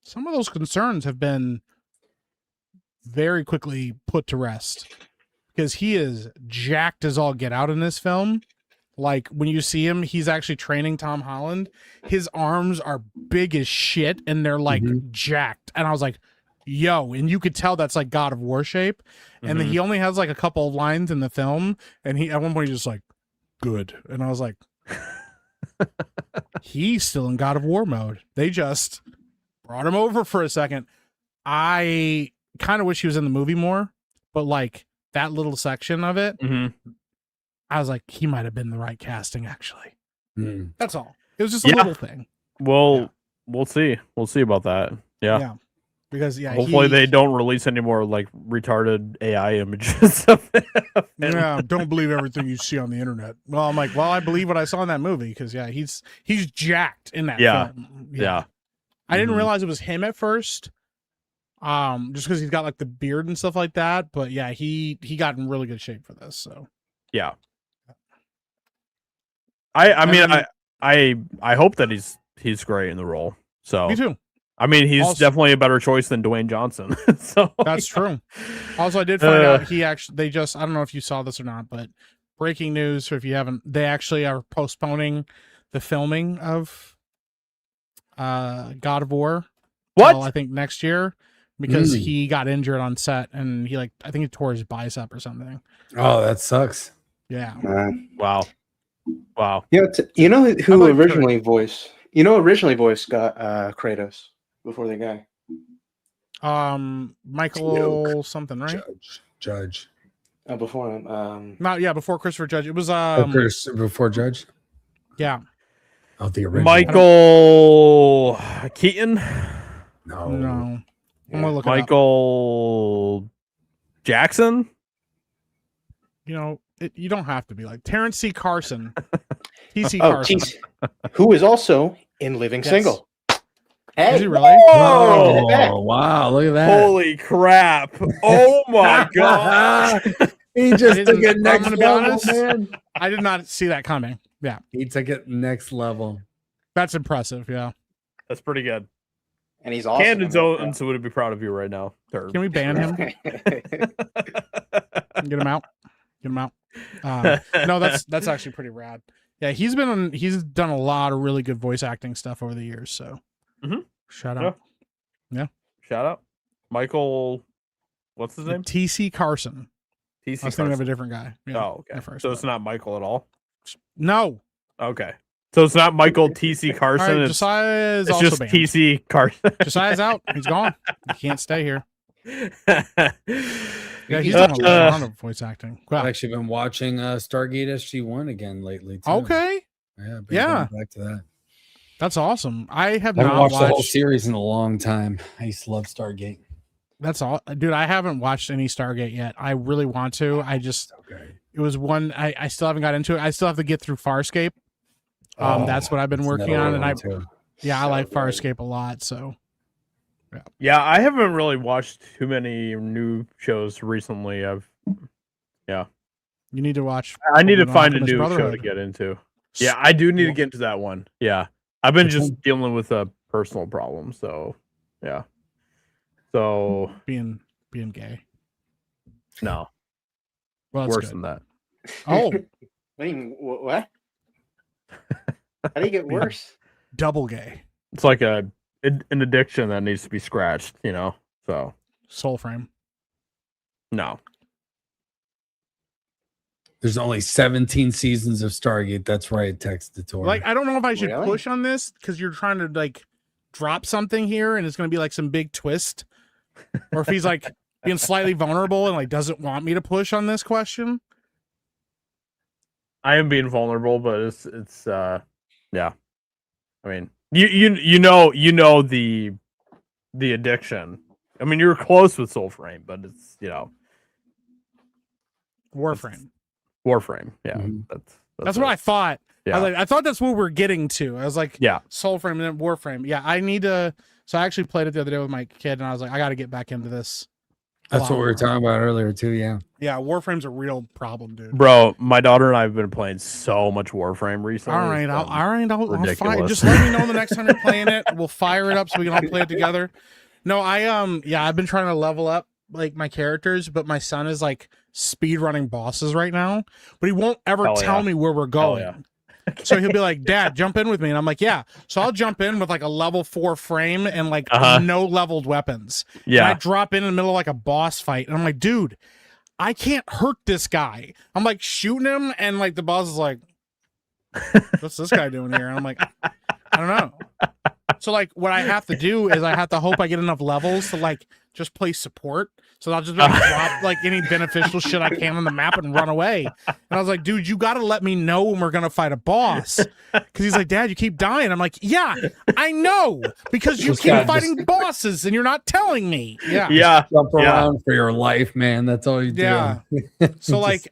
some of those concerns have been very quickly put to rest, because he is jacked as all get out in this film. Like when you see him, he's actually training Tom Holland. His arms are big as shit and they're like jacked. And I was like, yo, and you could tell that's like God of War shape. And then he only has like a couple of lines in the film. And he at one point he's just like, good. And I was like, he's still in God of War mode. They just brought him over for a second. I kind of wish he was in the movie more, but like that little section of it, I was like, he might have been the right casting, actually. That's all. It was just a little thing.
Well, we'll see. We'll see about that. Yeah.
Because
hopefully they don't release any more like retarded AI images of him.
Yeah, don't believe everything you see on the internet. Well, I'm like, well, I believe what I saw in that movie, because he's jacked in that film.
Yeah.
I didn't realize it was him at first. Just because he's got like the beard and stuff like that. But yeah, he got in really good shape for this. So
yeah. I hope that he's great in the role. So
me too.
I mean, he's definitely a better choice than Dwayne Johnson. So
that's true. Also, I did find out I don't know if you saw this or not, but breaking news, or if you haven't, they actually are postponing the filming of God of War.
What?
I think next year, because he got injured on set and I think he tore his bicep or something.
Oh, that sucks.
Yeah.
Wow.
Yeah, you know who originally voiced got Kratos before the guy?
Michael something, right?
Judge.
Before him.
Before Christopher Judge. It was
before Judge.
Yeah.
Oh, the original.
Michael Keaton.
No.
I'm gonna look
Michael Jackson.
You know, you don't have to be like Terrence C. Carson. TC Carson.
Who is also in Living Single. Hey,
Is he really?
Oh, wow. Look at that.
Holy crap. Oh my god.
He just took it
I'm
next
gonna be
level,
honest.
man.
I did not see that coming. Yeah,
He took it next level.
that's impressive. Yeah.
That's pretty good.
and he's awesome.
Camden Jones would be proud of you right now. Sir.
Can we ban him? Get him out. Get him out. No, that's actually pretty rad. Yeah, he's done a lot of really good voice acting stuff over the years. So shout out. Yeah.
Shout out. Michael, what's his name?
TC Carson.
TC
I was thinking
Carson.
of a different guy. Yeah,
Oh, okay.
at first,
So it's
but-
not Michael at all?
No.
Okay. So it's not Michael TC
All
Carson.
right,
it's
Josiah is
it's
also
just
banned.
TC Carson.
Josiah's out. He's gone. He can't stay here. Yeah, he's
Uh,
done a lot of voice acting.
I've
Wow.
actually been watching Stargate SG-1 again lately, too.
Okay.
Yeah.
Yeah.
Going back to that.
That's awesome. I have
I haven't
not
watched the whole
watched.
series in a long time. I used to love Stargate.
That's all, dude. I haven't watched any Stargate yet. I really want to. I just,
Okay.
it was one. I still haven't got into it. I still have to get through Farscape. That's what I've been
That's
working
another
on, and
one,
I
too.
yeah, I
So
like
good.
Farscape a lot. So
Yeah, I haven't really watched too many new shows recently.
you need to watch.
I need to
Fullmetal
find a
Alchemist
new show to
Brotherhood.
get into. Yeah, I do need to get into that one. Yeah. I've been
Which
just
one?
dealing with a personal problem, so yeah. So
being gay.
no,
Well, that's
worse
good.
than that.
Oh,
What do you mean, what? How do you get worse?
double gay.
It's like an addiction that needs to be scratched, you know. So
Soul Frame.
no.
There's only 17 seasons of Stargate. That's right. Text to Tori.
Like, I don't know if I should
Really?
push on this because you're trying to like drop something here, and it's going to be like some big twist, or if he's like being slightly vulnerable and like doesn't want me to push on this question.
I am being vulnerable, but it's yeah. I mean, you know the addiction. I mean, you're close with Soulframe, but it's, you know,
Warframe.
Warframe. Yeah,
Mhm.
That's what I thought.
Yeah.
I thought that's what we're getting to. I was like,
Yeah.
Soulframe and then Warframe. Yeah, I need to. So I actually played it the other day with my kid, and I was like, I got to get back into this.
That's what we were talking about earlier, too. Yeah.
Yeah, Warframe's a real problem, dude.
Bro, my daughter and I have been playing so much Warframe recently.
All right, I'll fire.
ridiculous.
Just let me know the next time you're playing it. We'll fire it up so we can all play it together. No, I've been trying to level up like my characters, but my son is like speed running bosses right now. But he won't ever
Hell
tell
yeah.
me where we're going.
yeah.
So he'll be like, "Dad, jump in with me," and I'm like, "Yeah." So I'll jump in with like a level 4 frame and like no leveled weapons. And I
Yeah.
drop in the middle of like a boss fight, and I'm like, "Dude, I can't hurt this guy." I'm like shooting him, and like the boss is like, "What's this guy doing here?" And I'm like, "I don't know." So like, what I have to do is I have to hope I get enough levels to like just play support. So I'll just like, drop like any beneficial shit I can on the map and run away. And I was like, "Dude, you got to let me know when we're gonna fight a boss." Because he's like, "Dad, you keep dying." I'm like, "Yeah, I know, because you
Just
keep
gotta
fighting bosses and you're not telling me." Yeah.
Yeah.
Jump
Yeah.
around for your life, man. That's all you do.
Yeah. So
Just-
like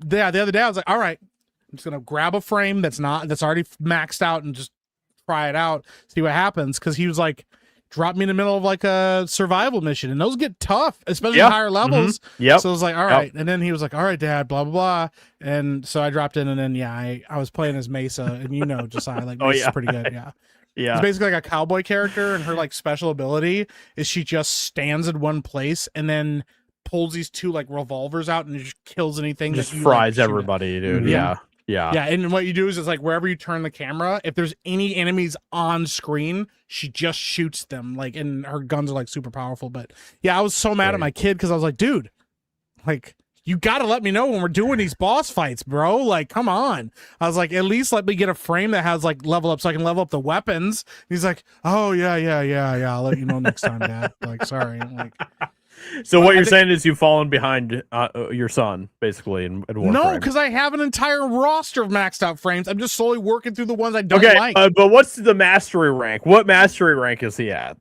the other day I was like, all right, I'm just gonna grab a frame that's already maxed out and just try it out, see what happens. Cause he was like, drop me in the middle of like a survival mission, and those get tough, especially
Yeah.
higher levels.
Yep.
So I was like, all right. And then he was like, all right, Dad, blah blah blah. And so I dropped in, and then I was playing as Mesa, and you know, Josiah, like
Oh,
Mesa's
yeah.
pretty good. Yeah. It's
Yeah.
basically like a cowboy character, and her like special ability is she just stands in one place and then pulls these two like revolvers out and just kills anything.
Just
that you,
fries
like, shoot at.
everybody, dude.
Mhm.
Yeah. Yeah.
Yeah, and what you do is it's like wherever you turn the camera, if there's any enemies on screen, she just shoots them. Like, and her guns are like super powerful. But yeah, I was so mad at my kid because I was like, dude, like, you gotta let me know when we're doing these boss fights, bro. Like, come on. I was like, at least let me get a frame that has like level up so I can level up the weapons. He's like, oh yeah. I'll let you know next time, Dad. Like, sorry. I'm like,
So what you're saying is you've fallen behind your son, basically, in Warframe.
no, because I have an entire roster of maxed out frames. I'm just slowly working through the ones I don't
Okay,
like.
but what's the mastery rank? What mastery rank is he at?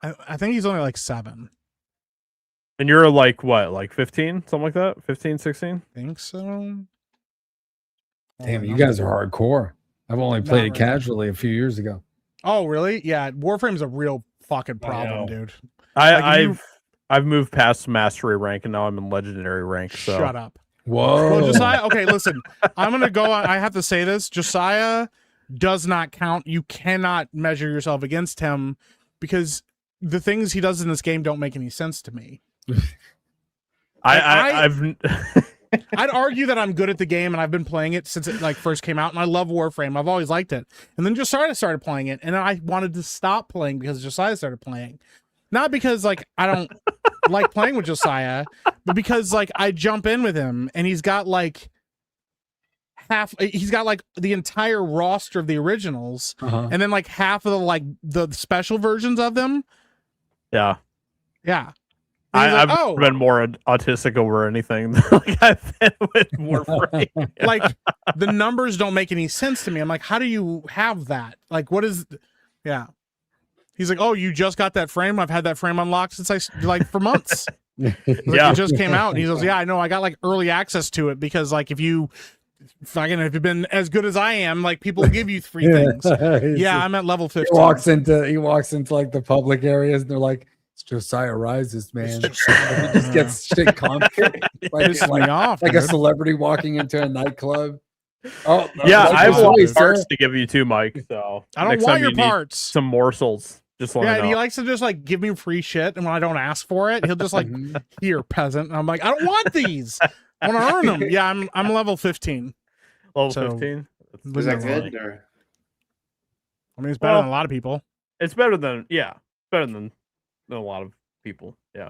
I think he's only like 7.
And you're like, what, like 15? Something like that? 15, 16?
Think so.
Damn, you guys are hardcore. I've only played it
really.
casually a few years ago.
Oh, really? Yeah, Warframe's a real fucking problem, dude.
I've moved past mastery rank and now I'm in legendary rank. So
Shut up.
Whoa.
Well, Josiah. Okay, listen. I'm gonna go on. I have to say this. Josiah does not count. You cannot measure yourself against him because the things he does in this game don't make any sense to me.
I've
I'd argue that I'm good at the game and I've been playing it since it like first came out, and I love Warframe. I've always liked it. And then Josiah started playing it, and I wanted to stop playing because Josiah started playing. Not because like I don't like playing with Josiah, but because like I jump in with him and he's got like the entire roster of the originals, and then like half of the special versions of them.
Yeah.
I've
been more autistic over anything than like I've been with Warframe.
Like the numbers don't make any sense to me. I'm like, how do you have that? Like, what is? Yeah. He's like, oh, you just got that frame? I've had that frame unlocked since for months. It just came out. And he goes, yeah, I know. I got like early access to it because like if you've been as good as I am, like people give you free things. Yeah, I'm at level 15.
He walks into like the public areas and they're like, it's Josiah Rises, man. He just gets shit confident.
Pisses me off.
Like a celebrity walking into a nightclub. Oh
yeah, I have a lot of
sir.
parts to give you too, Mike. So
I don't want your parts.
Some morsels. Just
yeah, and he likes to just like give me free shit, and when I don't ask for it, he'll just like, here, peasant. And I'm like, I don't want these. I want to earn them. Yeah, I'm level 15.
Level 15.
Is that good? Or?
I mean, it's better than a lot of people.
It's better than better than a lot of people. Yeah.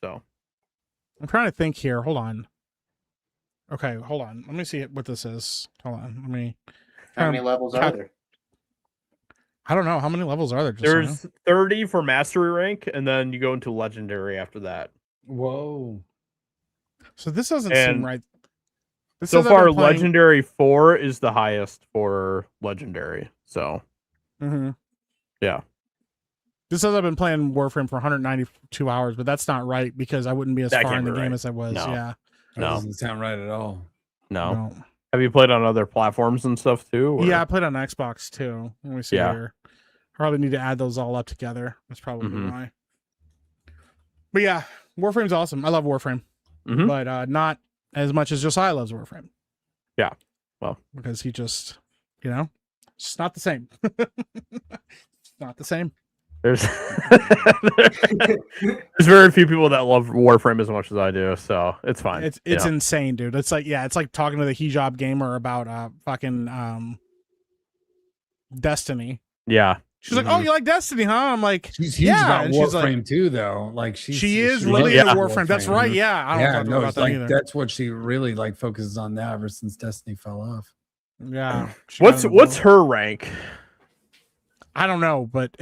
So
I'm trying to think here. Hold on. Okay, hold on. Let me see what this is. Hold on. Let me.
How many levels are there?
I don't know. How many levels are there?
There's 30 for mastery rank, and then you go into legendary after that.
Whoa.
So this doesn't seem right.
So far, legendary 4 is the highest for legendary. So, yeah.
This says I've been playing Warframe for 192 hours, but that's not right because I wouldn't be as far in the game as I was.
No.
Yeah.
That doesn't sound right at all.
No. Have you played on other platforms and stuff too? Or?
Yeah, I played on Xbox too. Let me see here. Probably need to add those all up together. That's probably why. But yeah, Warframe's awesome. I love Warframe, but not as much as Josiah loves Warframe.
Yeah, well,
because he just, it's just not the same. It's not the same.
There's very few people that love Warframe as much as I do, so it's fine.
It's insane, dude. It's like talking to the hijab gamer about fucking Destiny.
Yeah.
She's like, "Oh, you like Destiny, huh?" I'm like,
she's huge about Warframe too, though. Like
she is really into Warframe. That's right. Yeah, I don't know about that either.
That's what she really like focuses on now, ever since Destiny fell off.
Yeah.
What's her rank?
I don't know, but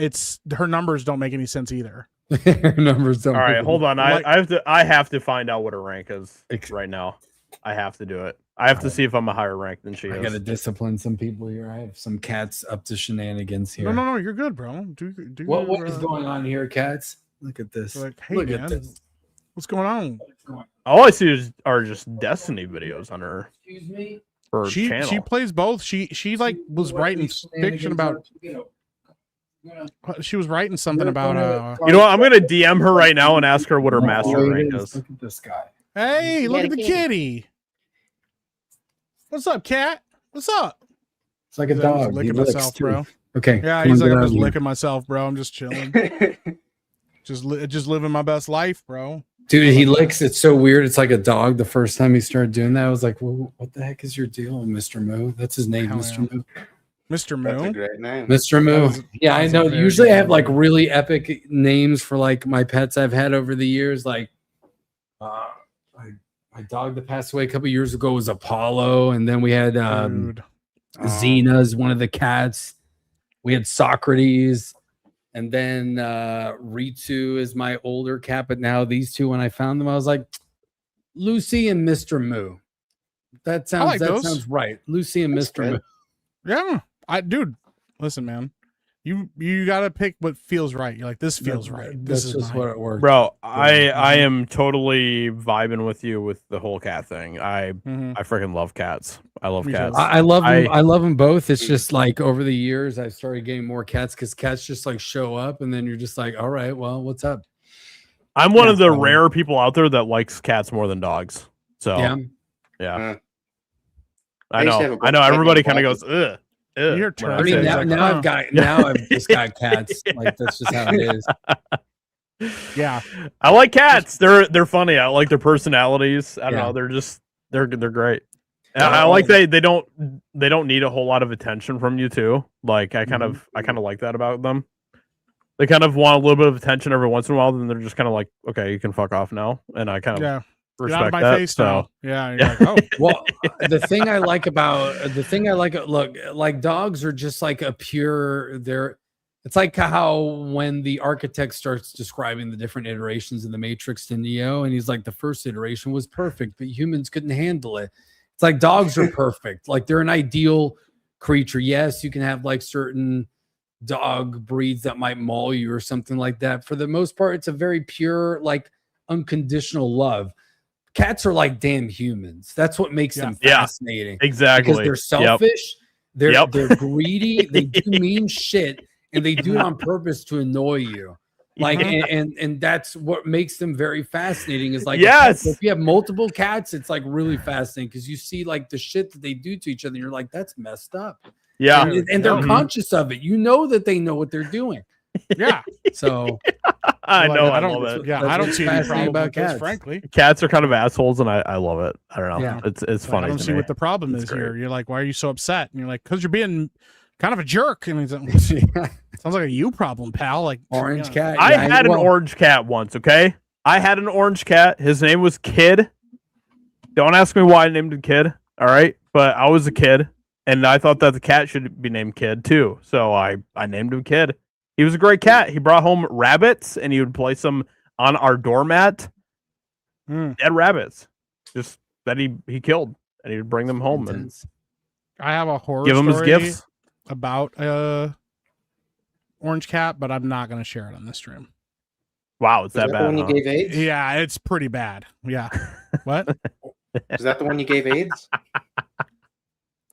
her numbers don't make any sense either.
Her numbers don't.
All right, hold on. I have to find out what her rank is right now. I have to do it. I have to see if I'm a higher rank than she is.
I gotta discipline some people here. I have some cats up to shenanigans here.
No, you're good, bro.
What is going on here, cats? Look at this.
Like, hey, look at this. What's going on?
All I see are just Destiny videos on her.
Excuse me.
Her channel.
She plays both. She like was writing fiction about. She was writing something about.
You know what? I'm gonna DM her right now and ask her what her master rank is.
Look at this guy.
Hey, look at the kitty. What's up, cat? What's up?
It's like a dog.
I'm licking myself, bro.
Okay.
Yeah, he's like, I'm just licking myself, bro. I'm just chilling. just living my best life, bro.
Dude, he licks. It's so weird. It's like a dog. The first time he started doing that, I was like, well, what the heck is your deal, Mr. Moo? That's his name, Mr. Moo.
Mr. Moo.
That's a great name.
Mr. Moo. Yeah, I know. Usually I have like really epic names for like my pets I've had over the years. Like my dog that passed away a couple years ago was Apollo, and then we had Xena's one of the cats. We had Socrates, and then Ritsu is my older cat. But now these two, when I found them, I was like, Lucy and Mr. Moo. That sounds sounds right. Lucy and Mr. Moo.
Yeah, dude, listen, man. You got to pick what feels right. You're like, this feels right. This
That's
is
just
mine.
what it works.
Bro, I am totally vibing with you with the whole cat thing. I freaking love cats. I love
Me too.
cats.
I love them. I love them both. It's just like over the years, I started getting more cats because cats just like show up, and then you're just like, all right, well, what's up?
I'm one of the rare people out there that likes cats more than dogs. So yeah. I know. Everybody kind of goes, ugh.
You're
I mean, now I've just got cats. Like that's just how it is.
Yeah,
I like cats. They're funny. I like their personalities. I don't know. They're great. And I like they don't need a whole lot of attention from you too. Like I kind of like that about them. They kind of want a little bit of attention every once in a while, then they're just kind of like, okay, you can fuck off now. And I kind of respect
out of my
that.
face
so
now. Yeah, you're like, oh.
Well, the thing I like, look, like dogs are just like a pure. It's like how when the architect starts describing the different iterations of the Matrix to Neo, and he's like, the first iteration was perfect, but humans couldn't handle it. It's like dogs are perfect. Like they're an ideal creature. Yes, you can have like certain dog breeds that might maul you or something like that. For the most part, it's a very pure, like unconditional love. Cats are like damn humans. That's what makes them fascinating.
Exactly.
Because they're selfish, they're greedy, they do mean shit, and they do it on purpose to annoy you. Like and that's what makes them very fascinating. Is like if you have multiple cats, it's like really fascinating because you see like the shit that they do to each other. And you're like, that's messed up.
Yeah,
and they're conscious of it. You know that they know what they're doing.
Yeah.
So
I know.
I don't. I don't see any problem about cats. Frankly,
cats are kind of assholes, and I love it. I don't know. Yeah. It's funny.
I don't see what the problem is here. You're like, why are you so upset? And you're like, because you're being kind of a jerk. And he's like, sounds like a you problem, pal. Like
orange cat.
I had an orange cat once. Okay, I had an orange cat. His name was Kid. Don't ask me why I named him Kid. All right, but I was a kid, and I thought that the cat should be named Kid too. So I named him Kid. He was a great cat. He brought home rabbits, and he would place them on our doormat. Dead rabbits, just that he killed, and he would bring them home. And
I have a horror
give him his
story
gifts
about orange cat, but I'm not going to share it on this stream.
Wow, it's that bad.
When you gave AIDS?
Yeah, it's pretty bad. Yeah. What?
Is that the one you gave AIDS?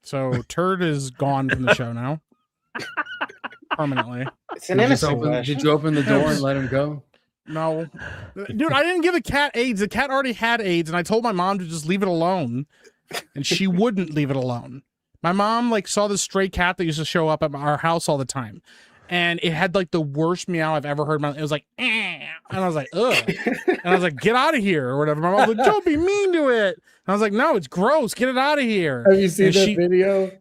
So Turd is gone from the show now. Permanently.
It's an innocent
Did you open the door and let him go?
No. Dude, I didn't give the cat AIDS. The cat already had AIDS, and I told my mom to just leave it alone, and she wouldn't leave it alone. My mom like saw this stray cat that used to show up at our house all the time, and it had like the worst meow I've ever heard. It was like, and I was like, ugh. And I was like, get out of here or whatever. My mom was like, don't be mean to it. And I was like, no, it's gross. Get it out of here.
Have you seen that video?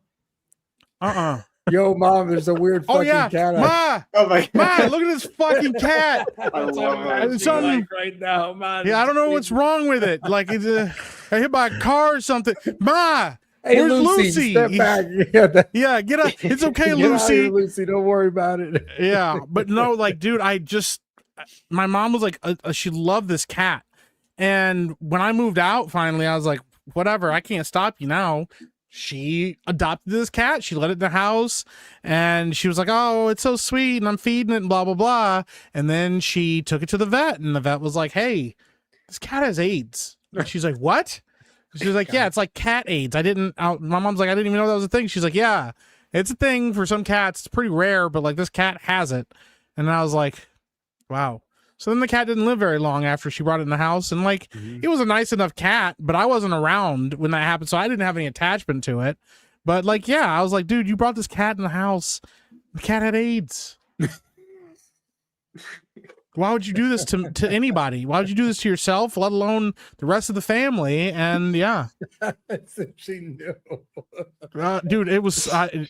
Yo, mom, there's a weird fucking cat.
Ma!
Oh my
God. Ma, look at this fucking cat.
I love
It's something
right now, man.
Yeah, I don't know what's wrong with it. Like it's I hit by a car or something. Ma!
Hey,
where's
Lucy? Step back.
Yeah, get up. It's okay,
Get
Lucy.
out of here, Lucy, don't worry about it.
Yeah, but no, like, dude, my mom was like, she loved this cat. And when I moved out, finally, I was like, whatever, I can't stop you now. She adopted this cat. She let it in the house, and she was like, oh, it's so sweet, and I'm feeding it, and blah, blah, blah. And then she took it to the vet, and the vet was like, hey, this cat has AIDS. And she's like, what? She was like, yeah, it's like cat AIDS. My mom's like, I didn't even know that was a thing. She's like, yeah, it's a thing for some cats. It's pretty rare, but like this cat has it. And I was like, wow. So then the cat didn't live very long after she brought it in the house. And like, it was a nice enough cat, but I wasn't around when that happened. So I didn't have any attachment to it. But like, yeah, I was like, dude, you brought this cat in the house. The cat had AIDS. Why would you do this to anybody? Why would you do this to yourself, let alone the rest of the family? And yeah,
she knew.
Dude, it was. I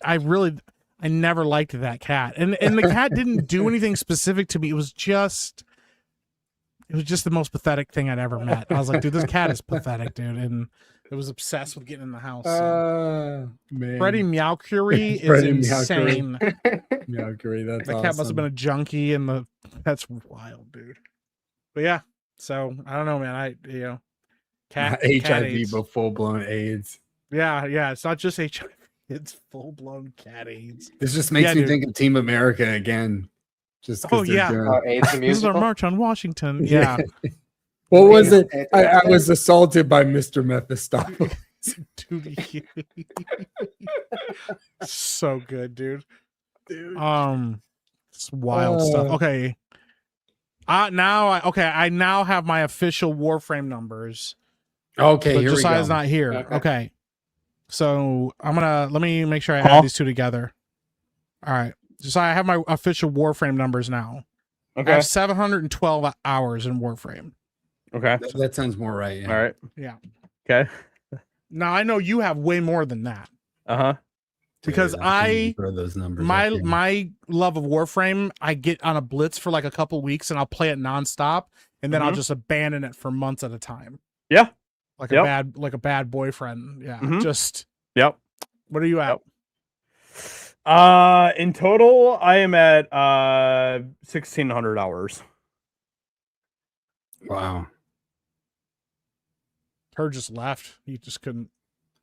never liked that cat, and the cat didn't do anything specific to me. It was just the most pathetic thing I'd ever met. I was like, dude, this cat is pathetic, dude, and it was obsessed with getting in the house.
Man.
Freddie Meow Curie is insane.
Meow Curie, that's
that
awesome.
cat must have been a junkie, and that's wild, dude. But yeah, so I don't know, man. Cat
HIV,
cat AIDS.
but full blown AIDS.
Yeah, it's not just HIV. It's full blown cat AIDS.
This just makes
Yeah,
me
dude.
think of Team America again. Just 'cause
Oh,
they're
yeah.
doing-
AIDS the
This is our
musical.
march on Washington. Yeah.
What was it?
It's-
I was assaulted by Mr. Mephistopheles.
Dude. So good, dude. It's wild stuff. Okay. I now have my official Warframe numbers.
Okay,
But
here we
Josiah's
go.
not here.
Okay.
Okay. So let me make sure I add these two together. All right. Josiah, I have my official Warframe numbers now. I
Okay.
have 712 hours in Warframe.
Okay.
That sounds more right. Yeah.
All right.
Yeah.
Okay.
Now I know you have way more than that.
Uh-huh.
Because
Dude, I can't even throw those numbers.
my
up here.
my love of Warframe, I get on a blitz for like a couple weeks and I'll play it nonstop, and then I'll
Mhm.
just abandon it for months at a time.
Yeah.
Like
Yep.
a bad boyfriend. Yeah.
Mhm.
Just
Yep.
what are you at?
In total, I am at 1,600 hours.
Wow.
Her just left. He just couldn't.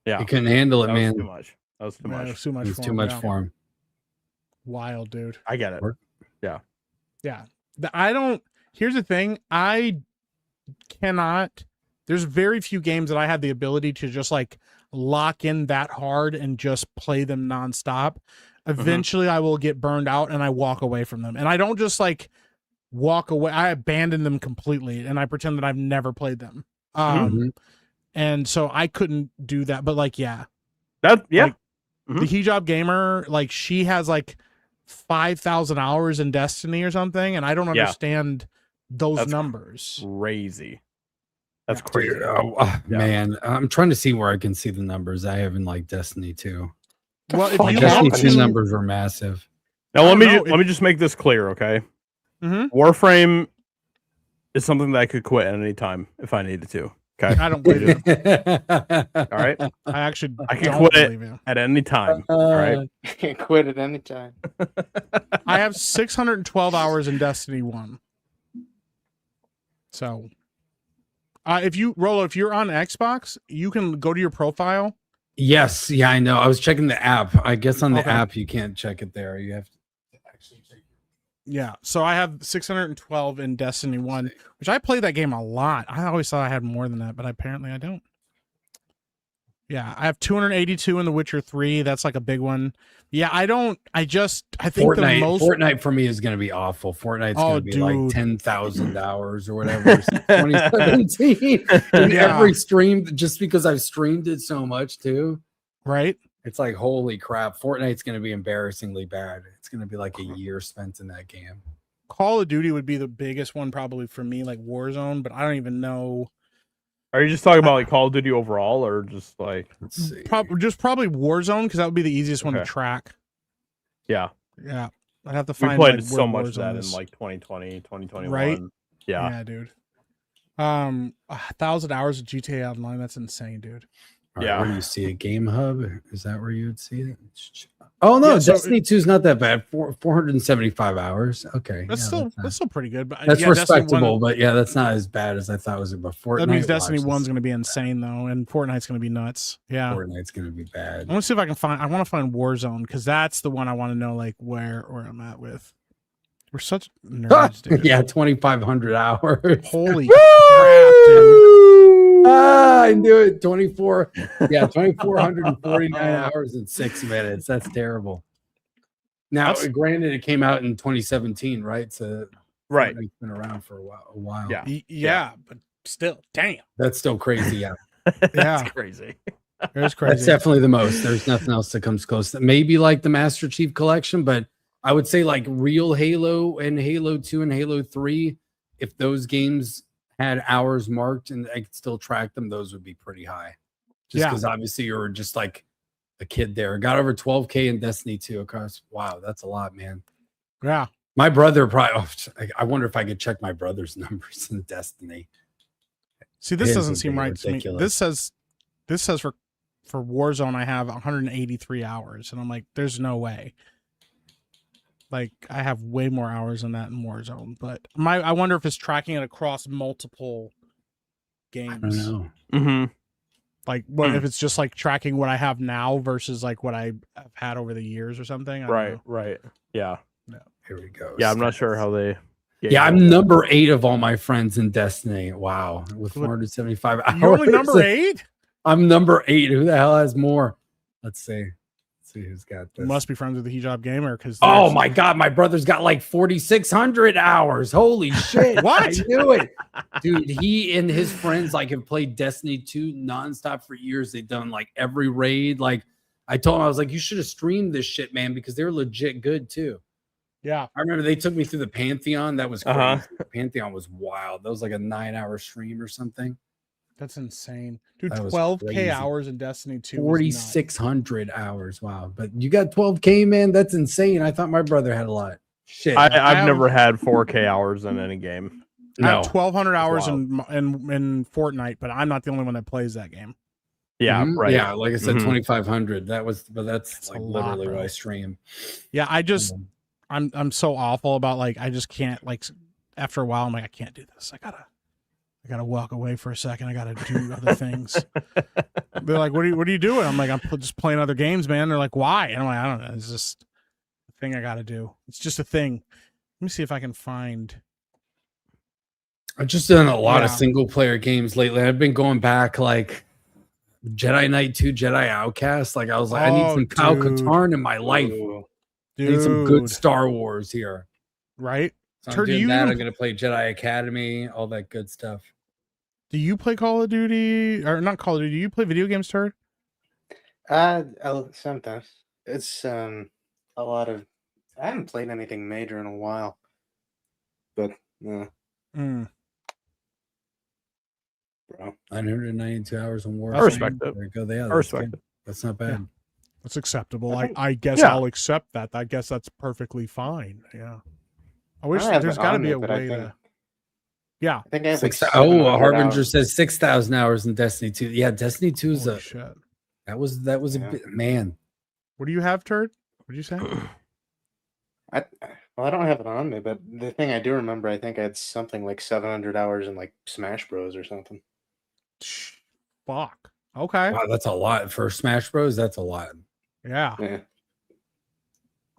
Yeah.
You couldn't handle it,
That
man.
was too much. That was too
Man, it
much.
was too much.
It was
for
too
him,
much
yeah.
for him.
Wild, dude.
I get it.
Yeah. I don't. Here's the thing. I cannot. There's very few games that I have the ability to just like lock in that hard and just play them nonstop. Eventually, I will get burned out and I walk away from them. And I don't just like walk away. I abandon them completely and I pretend that I've never played them.
Mhm.
And so I couldn't do that. But like, yeah,
That yeah.
Like, the Hijab Gamer, like she has like 5,000 hours in Destiny or something, and I don't
Yeah.
understand those
That's
numbers.
Crazy. That's
Yeah.
crazy.
Dude,
Yeah.
man, I'm trying to see where I can see the numbers. I have in like Destiny 2.
Well, if
fuck
you
Destiny
want
2
to,
numbers were massive.
Now
I
let
don't
me
know,
let me just make this clear, okay?
Mhm.
Warframe is something that I could quit at any time if I needed to. Okay.
I don't believe you.
All right.
I actually
I can
don't
quit it.
believe you.
At any time. All right.
Can't quit at any time.
I have 612 hours in Destiny 1. So, if you're on Xbox, you can go to your profile.
Yes, yeah, I know. I was checking the app. I guess on the
Okay.
app you can't check it there. You have to actually check.
Yeah. So I have 612 in Destiny 1, which I played that game a lot. I always thought I had more than that, but apparently I don't. Yeah, I have 282 in The Witcher 3. That's like a big one. Yeah, I think
Fortnite,
the most
Fortnite for me is going to be awful. Fortnite's
Oh,
going to be like
dude.
10,000 hours or whatever. since 2017. And
Yeah.
every stream, just because I've streamed it so much too,
right?
it's like, holy crap. Fortnite's going to be embarrassing bad. It's going to be like a year spent in that game.
Call of Duty would be the biggest one probably for me, like Warzone, but I don't even know.
Are you just talking about like Call of Duty overall or just like
Let's see.
Probably Warzone because that would be the easiest one to
Okay.
track.
yeah.
Yeah, I'd have to
We
find.
played
like,
so
where
much of
Warzone
that
is.
in like 2020, 2021.
Right?
Yeah.
Yeah, dude. 1,000 hours of GTA Online. That's insane, dude.
All right,
Yeah.
where do you see it? Game Hub? Is that where you would see it? Oh no,
Yeah, so
Destiny 2 is not that bad. 475 hours. Okay.
That's
yeah,
that's still pretty good. But
that's
yeah, Destiny
respectable,
1,
but yeah, that's not as bad as I thought it was about Fortnite.
that means Destiny
Watch,
1's going to be insane though, and Fortnite's going to be nuts. Yeah.
Fortnite's going to be
I
bad.
want to see if I can find. I want to find Warzone because that's the one I want to know, like where I'm at with. We're such nerds, dude.
Yeah, 2,500 hours.
Holy crap, dude.
I knew it. 24. Yeah, 2,449 hours and 6 minutes. That's terrible. Now, granted, it came out in 2017, right? So
Right.
Fortnite's been around for a while.
Yeah.
Yeah, but still, damn.
That's still crazy. Yeah.
Yeah,
That's crazy.
it was crazy.
That's definitely the most. There's nothing else that comes close. Maybe like the Master Chief Collection, but I would say like real Halo and Halo 2 and Halo 3, if those games had hours marked and I could still track them, those would be pretty high. Just
Yeah.
because obviously you were just like a kid there. Got over 12K in Destiny 2 across. Wow, that's a lot, man.
Yeah.
My brother probably, I wonder if I could check my brother's numbers in Destiny.
See, this
His
doesn't
would
seem
be
right to me.
ridiculous.
This says for Warzone I have 183 hours, and I'm like, there's no way. Like I have way more hours than that in Warzone, but I wonder if it's tracking it across multiple
I don't
games.
know.
Mm-hmm.
Like what if it's just like tracking what I have now versus like what I've had over the years or something? I don't know.
Right. Yeah.
Here we go.
Yeah, I'm not sure how they.
Yeah, I'm number 8 of all my friends in Destiny. Wow, with 475 hours.
You're only number 8?
I'm number 8. Who the hell has more? Let's see. Who's got this.
You must be friends with the Hijab Gamer because
oh my god, my brother's got like 4,600 hours. Holy shit.
What?
I knew it. Dude, he and his friends like have played Destiny 2 nonstop for years. They've done like every raid. Like I told him, I was like, you should have streamed this shit, man, because they're legit good too.
Yeah.
I remember they took me through the Pantheon. That was crazy. The Pantheon was wild. That was like a 9-hour stream or something.
That's insane. Dude,
That was
12K
crazy.
hours in Destiny 2.
4,600 hours. Wow. But you got 12K, man. That's insane. I thought my brother had a lot. Shit.
I've never had 4K hours in any game.
I have 1,200 hours in Fortnite, but I'm not the only one that plays that game.
Yeah, right.
Yeah, like I said, 2,500. That's like literally
lot,
what I stream.
Yeah, I'm so awful about like I just can't like after a while I'm like I can't do this. I gotta walk away for a second. I gotta do other things. They're like, what are you doing? I'm like, I'm just playing other games, man. They're like, why? And I'm like, I don't know. It's just a thing I gotta do. It's just a thing. Let me see if I can find.
I've just done a lot of single player games lately. I've been going back like Jedi Knight 2, Jedi Outcast. Like I was like, I need some Kyle Katarn in my life. I need some good Star Wars here.
Right?
So I'm doing that. I'm gonna play Jedi Academy, all that good stuff.
Do you play Call of Duty or not Call of Duty? Do you play video games, Turd?
Sometimes it's a lot of. I haven't played anything major in a while, but bro,
992 hours on War.
I respect it.
There you go. Yeah,
I respect it.
That's not bad.
Yeah. That's acceptable. I guess I'll accept that. I guess that's perfectly fine. Yeah. I wish there's got to be a way to. Yeah.
I think I have like
Harbinger says 6,000 hours in Destiny 2. Yeah, Destiny 2 is
shit.
That was a bit, man.
What do you have, Turd? What did you say?
I don't have it on me, but the thing I do remember, I think I had something like 700 hours in like Smash Bros or something.
Fuck. Okay.
Wow, that's a lot for Smash Bros. That's a lot.
Yeah.
Yeah.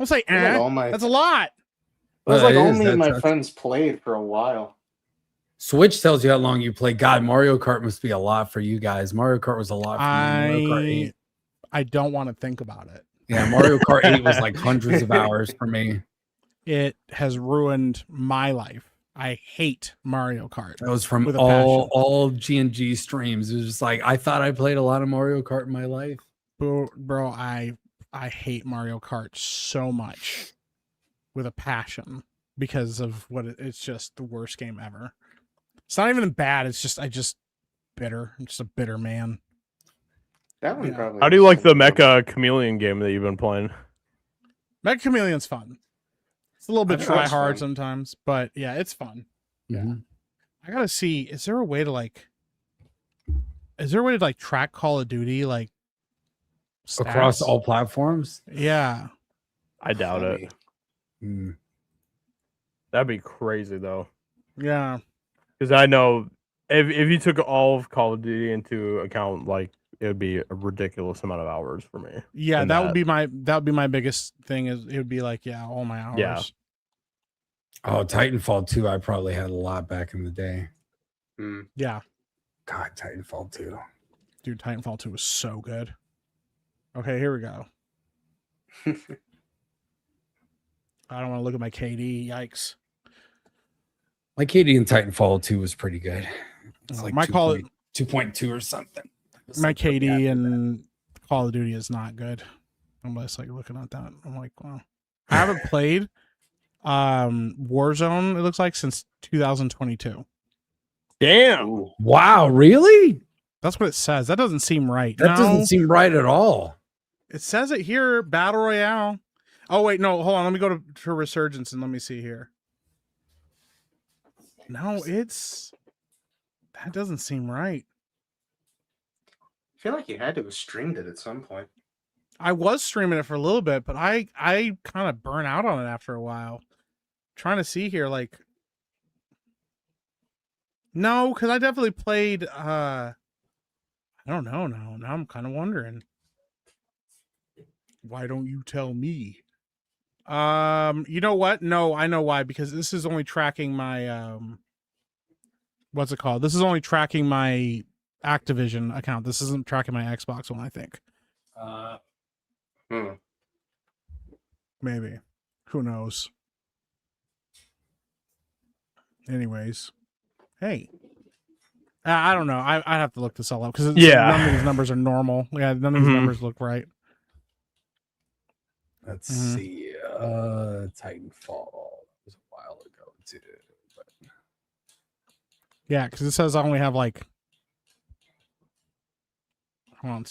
I'll say, that's a lot.
It was like only my friends played for a while.
Switch tells you how long you play. God, Mario Kart must be a lot for you guys. Mario Kart was a lot for me. Mario Kart 8.
I don't want to think about it.
Yeah, Mario Kart 8 was like hundreds of hours for me.
It has ruined my life. I hate Mario Kart.
That was from all G&G streams. It was just like, I thought I played a lot of Mario Kart in my life.
Bro, I hate Mario Kart so much with a passion because of it's just the worst game ever. It's not even bad. It's just bitter. I'm just a bitter man.
That one probably.
How do you like the Mecha Chameleon game that you've been playing?
Mecha Chameleon's fun. It's a little bit try hard sometimes, but yeah, it's fun.
Mm-hmm.
Yeah. I gotta see. Is there a way to track Call of Duty like stats?
Across all platforms?
Yeah.
I doubt it. That'd be crazy though.
Yeah.
Because I know if you took all of Call of Duty into account, like it would be a ridiculous amount of hours for me.
Yeah, that would be my biggest thing. Is it would be like all my hours.
Yeah.
Oh, Titanfall 2, I probably had a lot back in the day.
Yeah.
God, Titanfall 2.
Dude, Titanfall 2 was so good. Okay, here we go. I don't want to look at my KD. Yikes.
My KD in Titanfall 2 was pretty good. It's like
my
2.2 or something.
My KD in Call of Duty is not good. I'm just like looking at that. I'm like, wow. I haven't played Warzone, it looks like, since 2022.
Damn.
Ooh.
Wow, really?
That's what it says. That doesn't seem right.
That doesn't seem right at all.
It says it here, Battle Royale. Oh, wait, no, hold on. Let me go to Resurgence and let me see here. No, that doesn't seem right.
I feel like you had to have streamed it at some point.
I was streaming it for a little bit, but I kind of burn out on it after a while. Trying to see here, like, no, because I definitely played. I I don't know now. Now I'm kind of wondering. Why don't you tell me? You know what? No, I know why. Because this is only tracking my what's it called? This is only tracking my Activision account. This isn't tracking my Xbox one, I think. Maybe. Who knows? Anyways. Hey. I don't know. I have to look this all up because none of these numbers are normal. Yeah, none of these numbers look right.
Let's see. Titanfall. It was a while ago too. But...
Yeah, because it says I only have like. Hold on.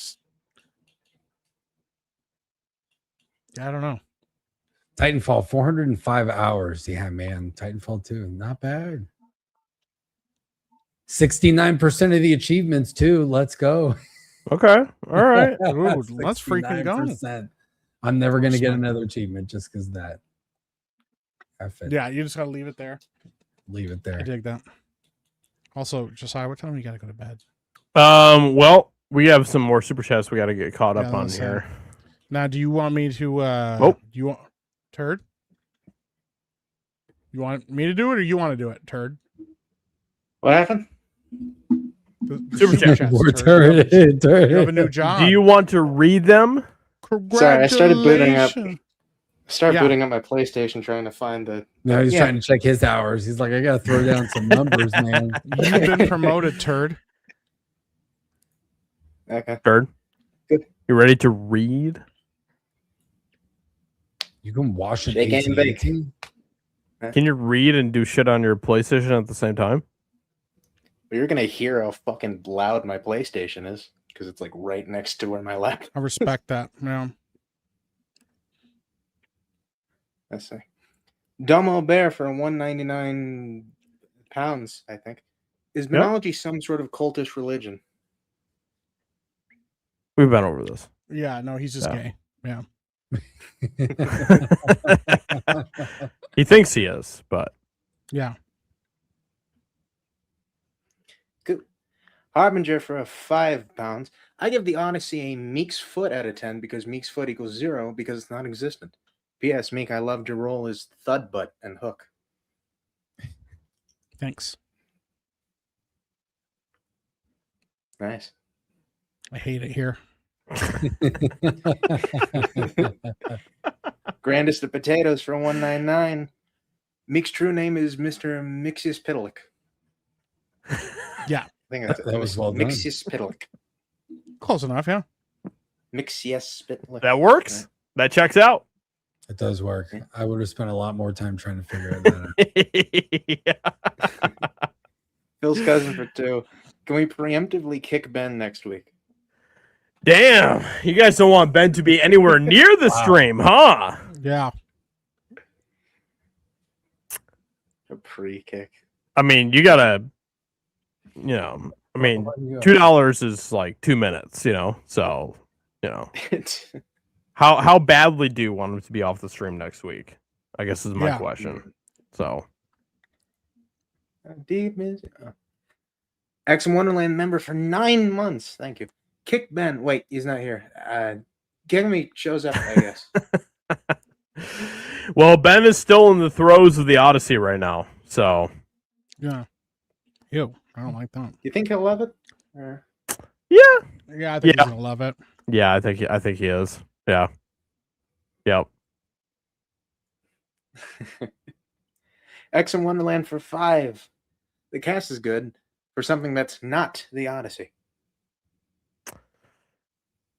Yeah, I don't know.
Titanfall, 405 hours. Yeah, man. Titanfall 2, not bad. 69% of the achievements too. Let's go.
Okay. All right.
Ooh, let's freaking go.
I'm never gonna get another achievement just because that.
Yeah, you just gotta leave it there.
Leave it there.
I dig that. Also, Josiah, what time you gotta go to bed?
Well, we have some more super chats we gotta get caught up on here.
Now, do you want me to do you want Turd? You want me to do it or you want to do it, Turd?
What happened?
Super chats.
Turd.
You have a new job.
Do you want to read them?
Sorry, I started booting up. Booting up my PlayStation, trying to find the.
No, he's trying to check his hours. He's like, I gotta throw down some numbers, man.
You've been promoted, Turd.
Okay.
Turd.
Good.
You ready to read?
You can wash it.
Can you read and do shit on your PlayStation at the same time?
Well, you're gonna hear how fucking loud my PlayStation is because it's like right next to where my laptop.
I respect that. Yeah.
Let's see. Domo Bear for 199 pounds, I think. Is monology some sort of cultish religion?
We've been over this.
Yeah, no, he's just gay. Yeah.
He thinks he is, but
yeah.
Good. Harbinger for 5 pounds. I give the Odyssey a Meek's foot out of 10 because Meek's foot equals 0 because it's non-existent. P.S. Meek, I loved your role as Thud Butt and Hook.
Thanks.
Nice.
I hate it here.
Grandest of Potatoes for 199. Meek's true name is Mr. Mixius Pitalik.
Yeah.
I think that's it.
That was well done.
Mixius Pitalik.
Close enough, yeah.
Mixius Pitalik.
that works.
Right.
That checks out.
It does work. I would have spent a lot more time trying to figure it out.
Phil's cousin for 2. Can we preemptively kick Ben next week?
Damn, you guys don't want Ben to be anywhere near the stream, huh?
Yeah.
A pre-kick.
I mean, you gotta, $2 is like 2 minutes, so, how badly do you want him to be off the stream next week? I guess is my question. So,
deep is X Wonderland member for 9 months. Thank you. Kick Ben. Wait, he's not here. Gigamy shows up, I guess.
Well, Ben is still in the throes of the Odyssey right now, so.
Yeah. Ew, I don't like that.
You think he'll love it? Or...
Yeah.
Yeah, I think he's gonna love it.
Yeah, I think he is. Yeah. Yep.
X and Wonderland for 5. The cast is good for something that's not the Odyssey.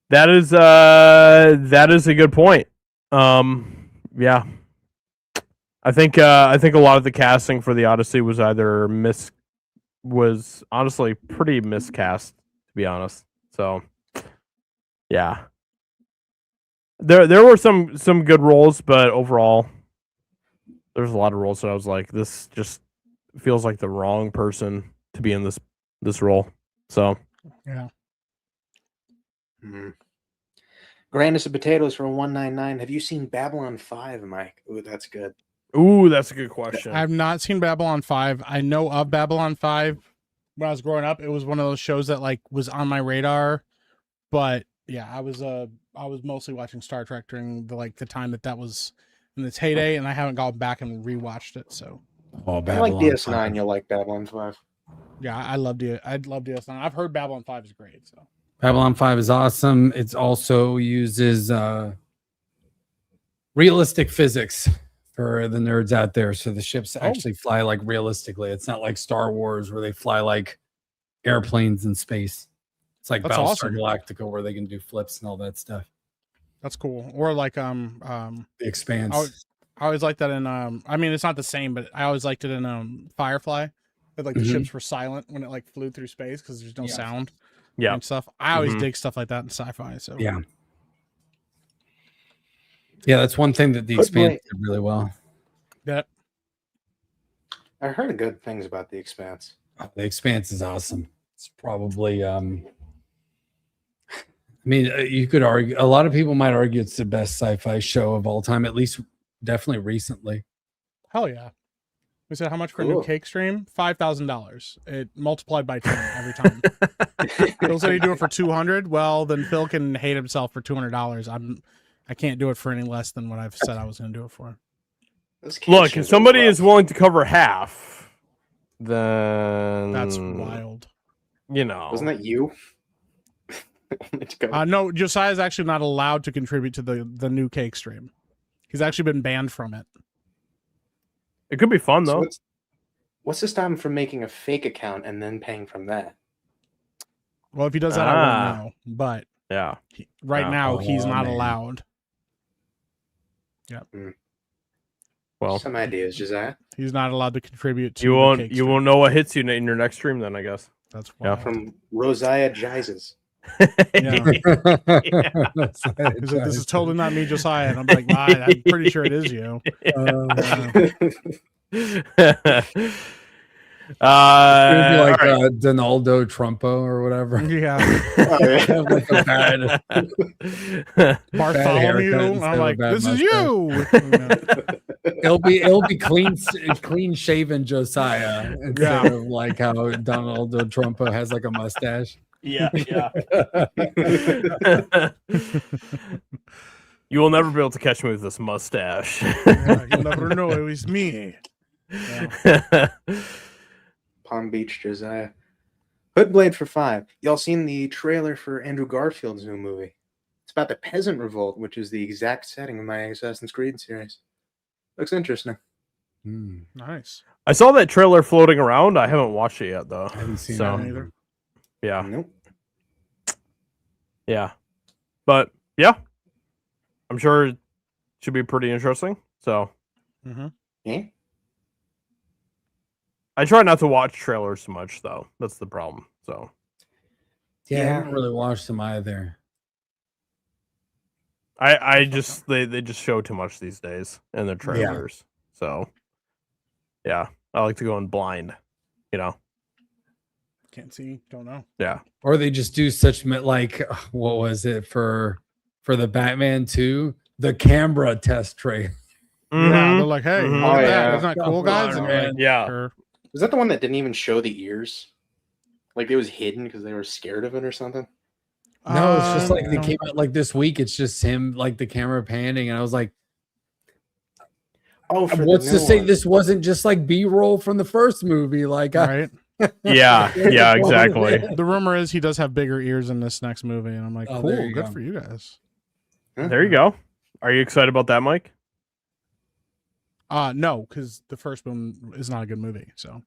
That is a good point. Yeah. I think a lot of the casting for the Odyssey was either was honestly pretty miscast, to be honest. So yeah. There were some good roles, but overall there's a lot of roles that I was like, this just feels like the wrong person to be in this role. So
yeah.
Mm-hmm. Grandest of Potatoes for 199. Have you seen Babylon 5, Mike? Ooh, that's good.
Ooh, that's a good question.
I have not seen Babylon 5. I know of Babylon 5. when I was growing up, it was one of those shows that like was on my radar. But yeah, I was mostly watching Star Trek during the time that was in its heyday, and I haven't gone back and rewatched it. So
Oh,
I like
Babylon
DS9.
5.
You'll like Babylon 5.
yeah, I love DS9. I've heard Babylon 5 is great. So
Babylon 5 is awesome. It also uses realistic physics for the nerds out there. So the ships actually fly like realistically. It's not like Star Wars where they fly like airplanes in space. It's like
That's
Battlestar
awesome.
Galactica where they can do flips and all that stuff.
that's cool. Or like
The Expanse.
I always liked that in I mean it's not the same, but I always liked it in Firefly. That like the ships were silent when it like flew through space because there's no sound.
Yeah.
And stuff. I always dig stuff like that in sci-fi. So
Yeah. Yeah, that's one thing that the Expanse did really well.
yeah.
I heard good things about The Expanse.
The Expanse is awesome. It's probably I mean, you could argue, a lot of people might argue it's the best sci-fi show of all time, at least definitely recently.
Hell yeah. We said how much for a new
Cool.
cake stream? $5,000. It multiplied by 10 every time. Phil said he'd do it for $200. Well, then Phil can hate himself for $200. I can't do it for any less than what I've said I was going to do it for.
Those cake
Look, if
streams are
somebody
rough.
is willing to cover half, then
That's wild.
You know,
Wasn't that you?
No, Josiah's actually not allowed to contribute to the new cake stream. He's actually been banned from it.
it could be fun
So
though.
what's to stop him from making a fake account and then paying from that?
Well, if he does that, I won't know. But
Yeah.
right
Yeah.
now, he's
Oh,
not
man.
allowed.
Well,
Some ideas, Josiah.
He's not allowed to contribute to
you
the
won't
cake
you
stream.
won't know what hits you in your next stream then, I guess.
That's
Yeah.
wild.
From Rosiah Jises.
Yeah. He's like, this is totally not me, Josiah. And I'm like, well, I'm pretty sure it is you.
It would be like
all right.
Donaldo Trumpo or whatever.
Yeah.
Like a bad,
Bartholomew.
haircut
I'm
instead of
like,
a bad
this is
mustache.
you.
it'll be clean shaven Josiah instead
Yeah.
of like how Donaldo Trumpo has like a mustache.
Yeah, yeah. You will never be able to catch me with this mustache.
Yeah, you'll never know it was me.
Palm Beach, Josiah. Hoodblade for $5. Y'all seen the trailer for Andrew Garfield's new movie? It's about the Peasant Revolt, which is the exact setting of my Assassin's Creed series. Looks interesting.
Nice.
I saw that trailer floating around. I haven't watched it yet though.
I haven't seen
So,
that
either.
yeah.
Nope.
Yeah. But yeah. I'm sure it should be pretty interesting. So
Yeah.
I try not to watch trailers too much though. That's the problem. So
Yeah, I
Yeah.
haven't really watched them either.
I just they just show too much these days in their trailers. So yeah. I like to go in blind, you know.
Can't see. Don't know.
Yeah.
Or they just do such like what was it for the Batman 2? The Canberra test trailer.
Yeah,
Mhm.
they're like, hey,
Mhm.
look
Oh,
at that.
yeah.
Isn't that cool, guys? And you're like,
Yeah.
sure.
Was that the one that didn't even show the ears? Like it was hidden because they were scared of it or something?
No, it's just like they
no.
came out like this week. It's just him, like the camera panning, and I was like,
Oh, for
"What's
the
to
new
say
one.
this wasn't just like B-roll from the first movie?" Like,
Right.
Yeah. Yeah, exactly.
The rumor is he does have bigger ears in this next movie, and I'm like,
Oh,
cool,
there you
good
go.
for you guys.
There you go. Are you excited about that, Mike?
No, because the first one is not a good movie, so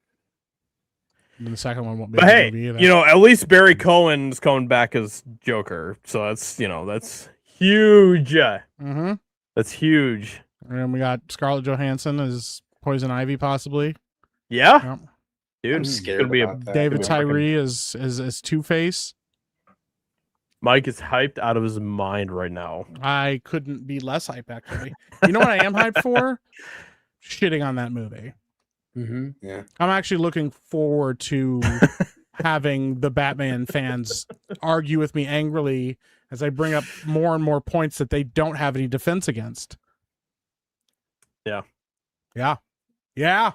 and the second one won't be
But
a good
hey,
movie either.
you know, at least Barry Cohen's coming back as Joker. So that's, you know, that's huge.
Mm-hmm.
That's huge.
And we got Scarlett Johansson as Poison Ivy, possibly.
Yeah,
Yep.
dude.
I'm
it's
scared
gonna be
about that.
David
Could be fucking-
Tyree as Two-Face.
Mike is hyped out of his mind right now.
I couldn't be less hyped, actually. You know what I am hyped for? Shitting on that movie.
mhm.
Yeah.
I'm actually looking forward to having the Batman fans argue with me angrily as I bring up more and more points that they don't have any defense against.
Yeah.
Yeah. Yeah.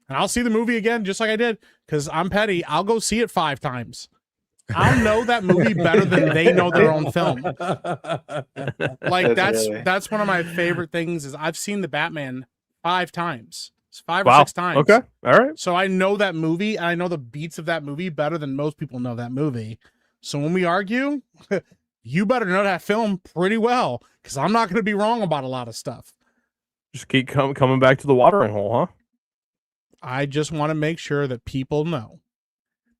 And I'll see the movie again, just like I did, because I'm petty. I'll go see it 5 times. I'll know that movie better than they know their own film. Like that's one of my favorite things is I've seen the Batman 5 times. It's 5 or 6 times.
Okay. All right.
So I know that movie and I know the beats of that movie better than most people know that movie. So when we argue, you better know that film pretty well because I'm not going to be wrong about a lot of stuff.
Just keep coming back to the watering hole, huh?
I just want to make sure that people know.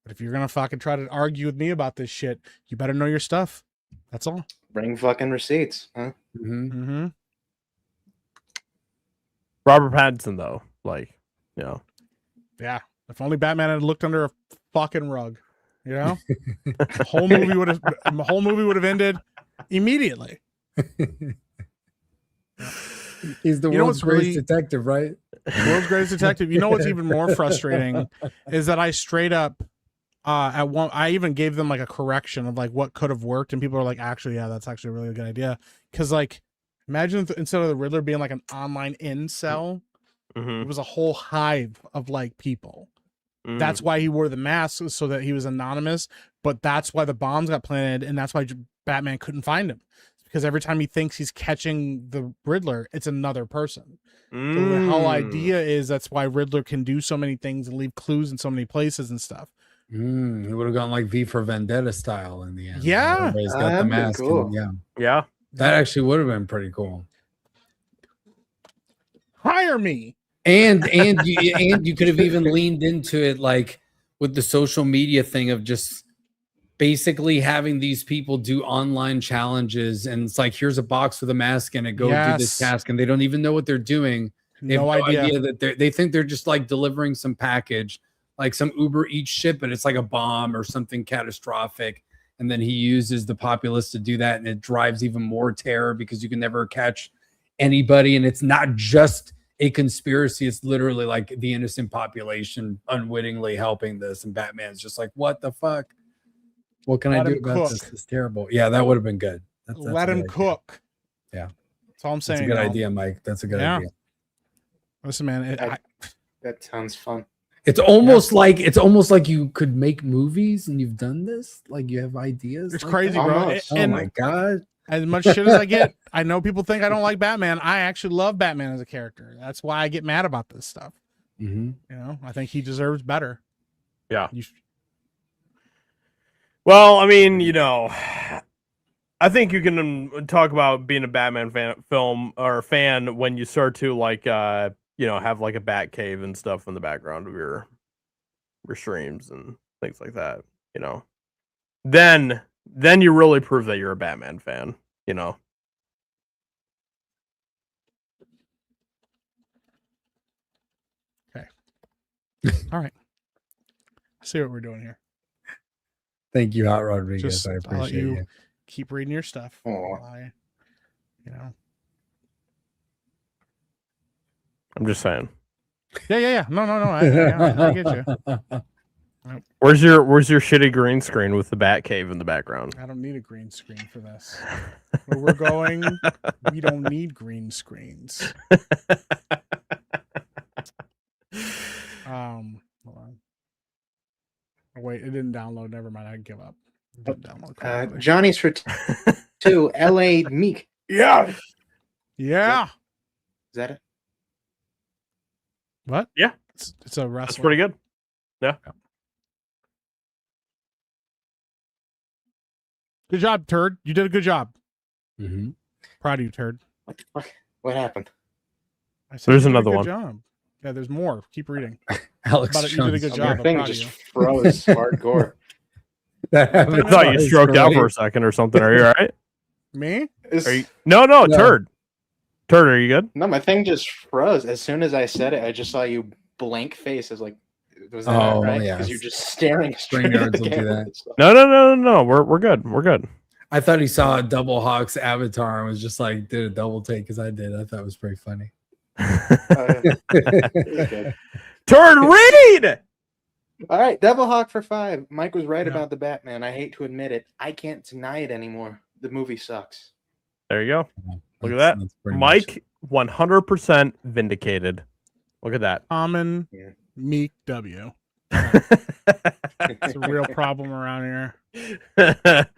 But if you're going to fucking try to argue with me about this shit, you better know your stuff. That's all.
Bring fucking receipts, huh?
Mm-hmm.
Robert Pattinson, though, like, you know.
Yeah. If only Batman had looked under a fucking rug, you know, the whole movie would have ended immediately.
He's the world's greatest detective, right?
World's greatest detective. You know what's even more frustrating is that I straight up I even gave them like a correction of like what could have worked, and people are like, actually, yeah, that's actually a really good idea. Because like, imagine instead of the Riddler being like an online incel, it was a whole hive of like people. That's why he wore the mask, so that he was anonymous. But that's why the bombs got planted, and that's why Batman couldn't find him. Because every time he thinks he's catching the Riddler, it's another person. So the whole idea is that's why Riddler can do so many things and leave clues in so many places and stuff.
He would have gone like V for Vendetta style in the end.
Yeah.
Everybody's got the mask.
Cool.
Yeah. That actually would have been pretty cool.
Hire me.
And you could have even leaned into it like with the social media thing of just basically having these people do online challenges, and it's like, here's a box with a mask in it, go do this task, and they don't even know what they're doing. They have no idea that they think they're just like delivering some package, like some Uber Eats ship, but it's like a bomb or something catastrophic. And then he uses the populace to do that, and it drives even more terror because you can never catch anybody. And it's not just a conspiracy, it's literally like the innocent population unwittingly helping this. And Batman's just like, what the fuck? What can I do about this? It's terrible. Yeah, that would have been good.
Let him cook.
Yeah.
That's all I'm saying.
That's a good idea, Mike. That's a good idea.
Listen, man,
that sounds fun.
It's almost like you could make movies and you've done this. Like you have ideas.
It's
like
crazy,
that.
bro.
Oh my God.
As much shit as I get, I know people think I don't like Batman. I actually love Batman as a character. That's why I get mad about this stuff. You know, I think he deserves better.
Yeah. Well, I mean, you know, I think you can talk about being a Batman fan when you start to like, you know, have like a bat cave and stuff in the background of your streams and things like that. You know, then you really prove that you're a Batman fan. You know.
Okay. All right. See what we're doing here.
Thank you, Hot Rodriguez. I appreciate you.
Keep reading your stuff.
You
know.
I'm just saying.
Yeah. No. I get you.
Where's your shitty green screen with the Bat Cave in the background?
I don't need a green screen for this. Where we're going, we don't need green screens. Hold on. Oh, wait, it didn't download. Never mind. I give up. It didn't download.
Johnny's for 2. L.A. Meek.
Yeah.
Is that it?
What?
Yeah.
It's a wrestler.
That's pretty good. Yeah.
Good job, Turd. You did a good job.
Mm-hmm.
Proud of you, Turd.
What the fuck? What happened?
I said
There's another one.
Job. Yeah, there's more. Keep reading.
Alex
You did a good job.
Your thing just froze hardcore.
I thought you stroked out for a second or something. Are you all right?
Me?
Are you... No, Turd. Turd, are you good?
No, my thing just froze. As soon as I said it, I just saw you blank face. I was like, was that right?
Yeah.
Because you're just staring straight at the camera.
No. We're good. We're good.
I thought he saw a Double Hawk's avatar and was just like, did a double take as I did. I thought it was pretty funny.
Turd, read!
All right, Devil Hawk for 5. Mike was right about the Batman. I hate to admit it. I can't deny it anymore. The movie sucks.
There you go. Look at that. Mike, 100% vindicated. Look at that.
Common Meek W. It's a real problem around here.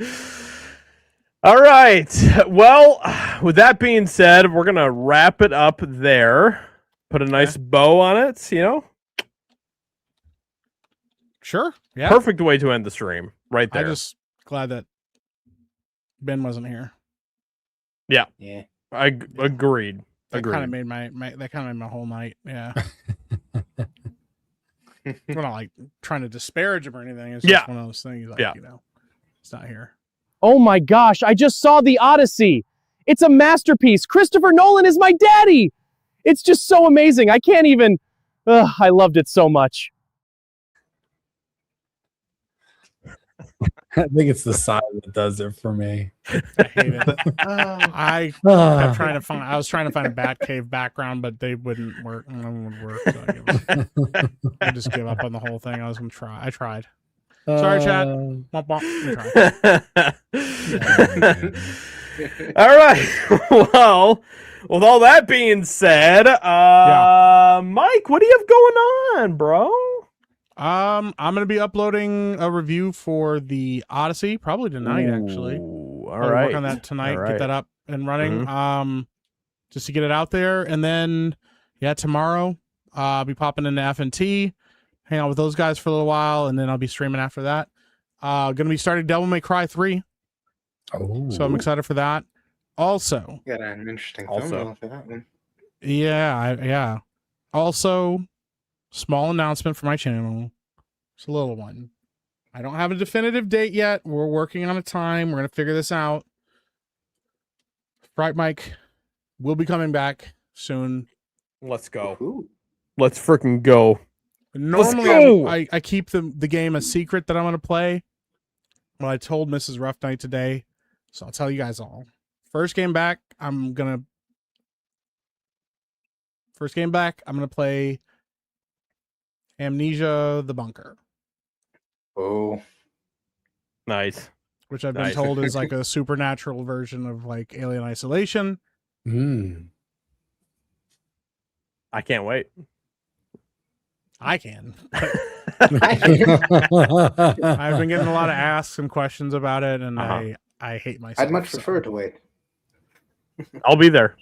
All right. Well, with that being said, we're gonna wrap it up there. Put a nice bow on it. You know,
Sure. Yeah.
perfect way to end the stream. Right there.
I'm just glad that Ben wasn't here.
Yeah.
Agreed.
That
Agreed.
kind of made my whole night. Yeah. We're not like trying to disparage him or anything. It's just one of those things. Like, you know, it's not here.
Oh my gosh, I just saw the Odyssey. It's a masterpiece. Christopher Nolan is my daddy. It's just so amazing. I can't even. I loved it so much.
I think it's the side that does it for me.
I hate it. I was trying to find a Batcave background, but they wouldn't work. None would work. So I just gave up on the whole thing. I was gonna try. I tried. Sorry, chat. Womp womp.
All right. Well, with all that being said, Mike, what do you have going on, bro?
I'm gonna be uploading a review for the Odyssey probably tonight. Actually,
all
I'll
right.
work on that tonight.
All
Get
right.
that up and running. Just to get it out there, and then tomorrow I'll be popping into FNT, hang out with those guys for a little while, and then I'll be streaming after that. Gonna be starting Devil May Cry 3.
Oh,
So I'm excited for that. Also,
Got an interesting thumbnail for that one.
yeah. Also, small announcement for my channel. It's a little one. I don't have a definitive date yet. We're working on a time. We're gonna figure this out. Bright Mike will be coming back soon.
Let's go.
Ooh.
Let's freaking go.
Normally, I keep the game a secret that I'm gonna play. Well, I told Mrs. Rough Night today, so I'll tell you guys all. First game back, I'm gonna play Amnesia: The Bunker,
Oh.
Nice.
which I've been
Nice.
told is like a supernatural version of like Alien Isolation.
I can't wait.
I can. I've been getting a lot of asks and questions about it, and I hate myself.
I'd much prefer to wait.
I'll be there.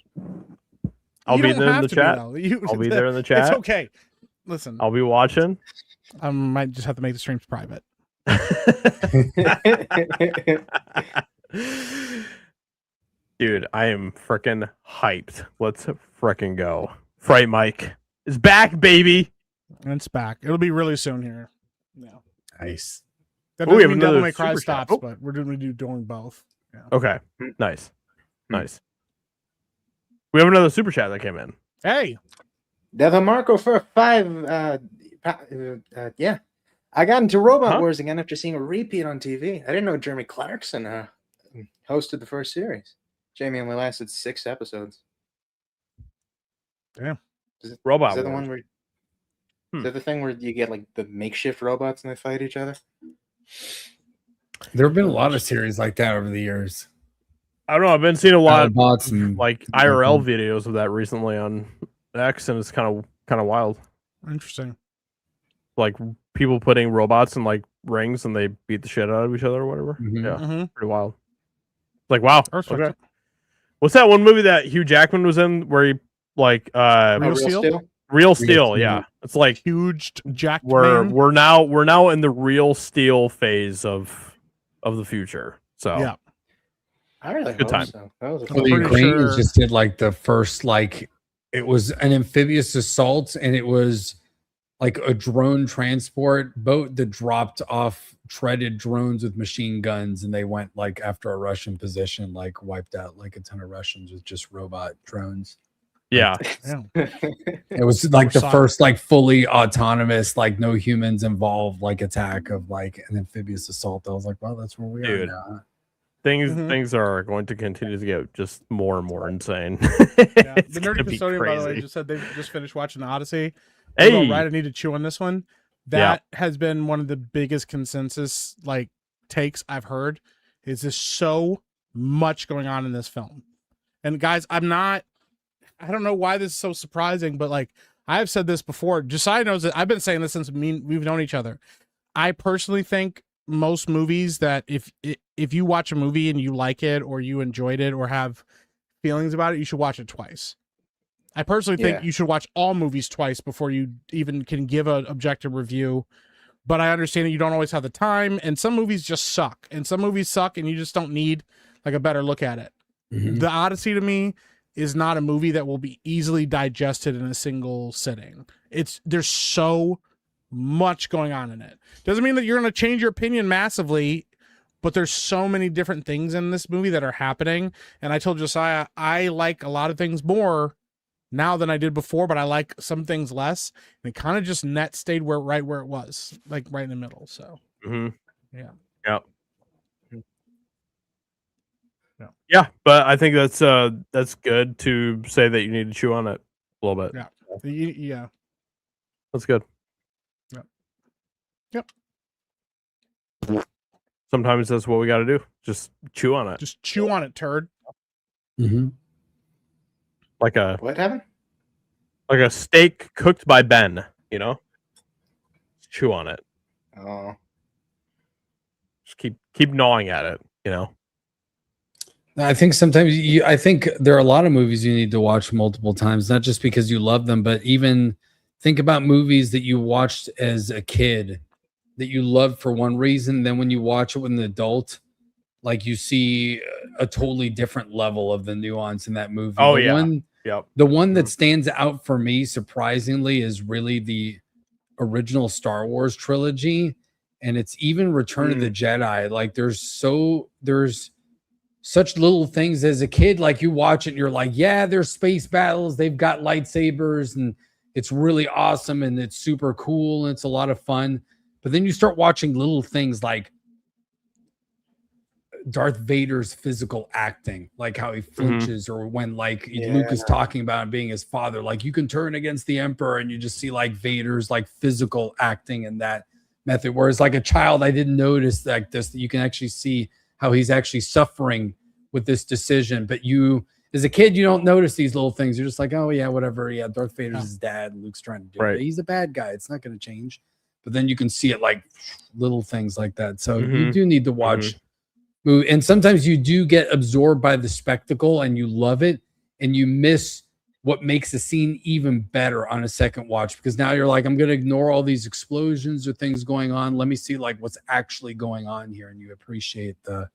I'll
You
be
don't
there in
have
the
to
chat.
though.
I'll be there in the chat.
It's okay. Listen,
I'll be watching.
I might just have to make the streams private.
Dude, I am freaking hyped. Let's freaking go. Fright Mike is back, baby.
And it's back. It'll be really soon here. Yeah.
nice.
That
Ooh, we
doesn't
have
mean Devil
another
May Cry
super chat.
stops,
Oh.
but we're doing both. Yeah.
Okay. Nice. Nice. We have another super chat that came in.
Hey,
Devil Marco for 5. Yeah. I got into Robot Wars again after seeing a repeat on TV. I didn't know Jeremy Clarkson hosted the first series. Jamie only lasted 6 episodes.
Damn.
Robot
Is that the
Wars.
one where? Is that the thing where you get like the makeshift robots and they fight each other?
There have been a lot of series like that over the years.
I don't know. I've been seeing a lot of
Bots and
like IRL videos of that recently on X, and it's kind of wild.
interesting.
Like people putting robots in like rings and they beat the shit out of each other or whatever.
Mhm.
Yeah,
Mm-hmm.
pretty wild. Like wow.
I respect
Okay.
it.
What's that one movie that Hugh Jackman was in where he like
Real Steel?
Real Steel?
Steel.
Yeah, it's like
Huge jacked
we're
man.
we're now in the Real Steel phase of the future. So
Yeah.
I really
Good
hope
time.
so. That was a
Well, the
pretty
Ukrainians
sure-
just did like the first, like it was an amphibious assault, and it was like a drone transport boat that dropped off treaded drones with machine guns, and they went like after a Russian position, like wiped out like a ton of Russians with just robot drones.
yeah,
Yeah.
It was like the
Solid.
first like fully autonomous, like no humans involved, like attack of like an amphibious assault. I was like, well, that's where we are
Dude.
now.
Mhm.
things are going to continue to get just more and more insane.
Yeah.
It's
The
gonna
nerdy
be
custodian, by the way,
crazy.
just said they've just finished watching the Odyssey. Hey,
Hey,
right, I need to chew on this one.
Yeah.
That has been one of the biggest consensus like takes I've heard. Is there's so much going on in this film, and guys, I don't know why this is so surprising, but like I've said this before. Josiah knows that I've been saying this since we've known each other. I personally think most movies that if you watch a movie and you like it or you enjoyed it or have feelings about it, you should watch it twice. I personally think you should watch all movies twice before you even can give an objective review. But I understand that you don't always have the time, and some movies just suck. And some movies suck, and you just don't need like a better look at it.
Mhm.
The Odyssey to me is not a movie that will be easily digested in a single sitting. There's so much going on in it. Doesn't mean that you're going to change your opinion massively, but there's so many different things in this movie that are happening. And I told Josiah, I like a lot of things more now than I did before, but I like some things less. And it kind of just stayed right where it was, like right in the middle. So, yeah.
Yeah, but I think that's good to say that you need to chew on it a little bit.
Yeah. Yeah.
That's good.
Yep.
Sometimes that's what we got to do. Just chew on it.
Just chew on it, turd.
Mm-hmm.
Like a
What happened?
Like a steak cooked by Ben, you know? Just chew on it.
Oh.
Just keep gnawing at it, you know?
I think sometimes I think there are a lot of movies you need to watch multiple times, not just because you love them, but even think about movies that you watched as a kid that you loved for one reason. Then when you watch it with an adult, like you see a totally different level of the nuance in that movie.
Oh,
the
yeah.
One,
Yep.
The one that stands out for me, surprisingly, is really the original Star Wars trilogy. And it's even Return of the Jedi. Like there's such little things as a kid, like you watch it and you're like, yeah, there's space battles, they've got lightsabers, and it's really awesome and it's super cool and it's a lot of fun. But then you start watching little things like Darth Vader's physical acting, like how he flinches, or when like Luke is talking about him being his father, like you can turn against the Emperor, and you just see like Vader's like physical acting in that method. Whereas like a child, I didn't notice like this, that you can actually see how he's actually suffering with this decision. But you, as a kid, you don't notice these little things. You're just like, oh yeah, whatever. Yeah, Darth Vader's his dad. Luke's trying to do it. He's a bad guy. It's not going to change. But then you can see it like little things like that. So you do need to watch movie. And sometimes you do get absorbed by the spectacle and you love it, and you miss what makes the scene even better on a second watch, because now you're like, I'm going to ignore all these explosions or things going on. Let me see like what's actually going on here. And you appreciate the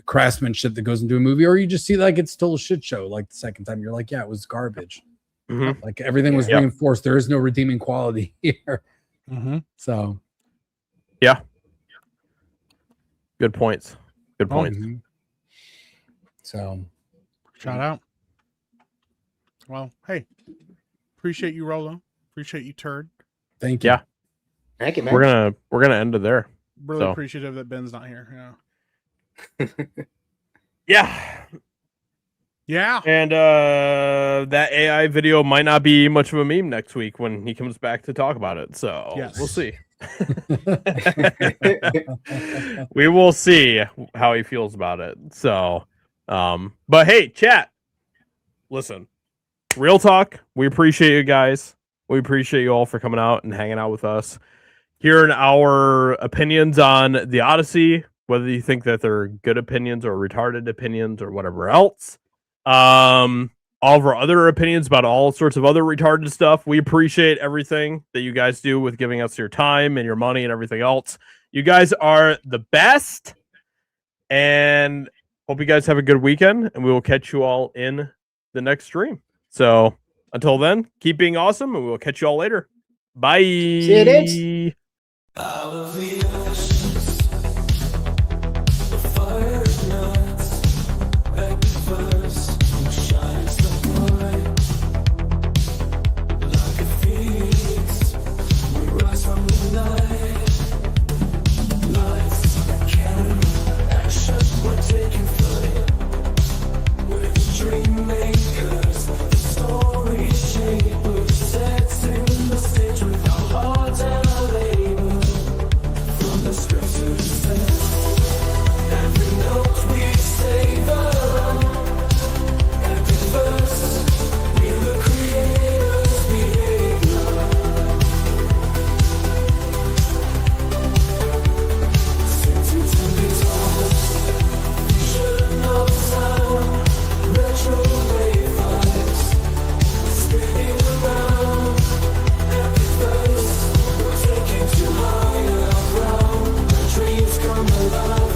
craftsmanship that goes into a movie, or you just see like it's still a shit show. Like the second time you're like, yeah, it was garbage. Like everything was reinforced. There is no redeeming quality here. So
yeah, good points. Good points.
So
shout out. Well, hey, appreciate you, Rolo. Appreciate you, turd.
Thank you.
Yeah,
thank you, man.
We're gonna end it there.
Really appreciative that Ben's not here. Yeah. And
that AI video might not be much of a meme next week when he comes back to talk about it. So we'll see. We will see how he feels about it. So, but hey, chat, listen, real talk. We appreciate you guys. We appreciate you all for coming out and hanging out with us, hearing our opinions on the Odyssey, whether you think that they're good opinions or retarded opinions or whatever else. All of our other opinions about all sorts of other retarded stuff. We appreciate everything that you guys do with giving us your time and your money and everything else. You guys are the best, and hope you guys have a good weekend, and we will catch you all in the next stream. So until then, keep being awesome, and we will catch you all later. Bye.
See you, dudes.
love.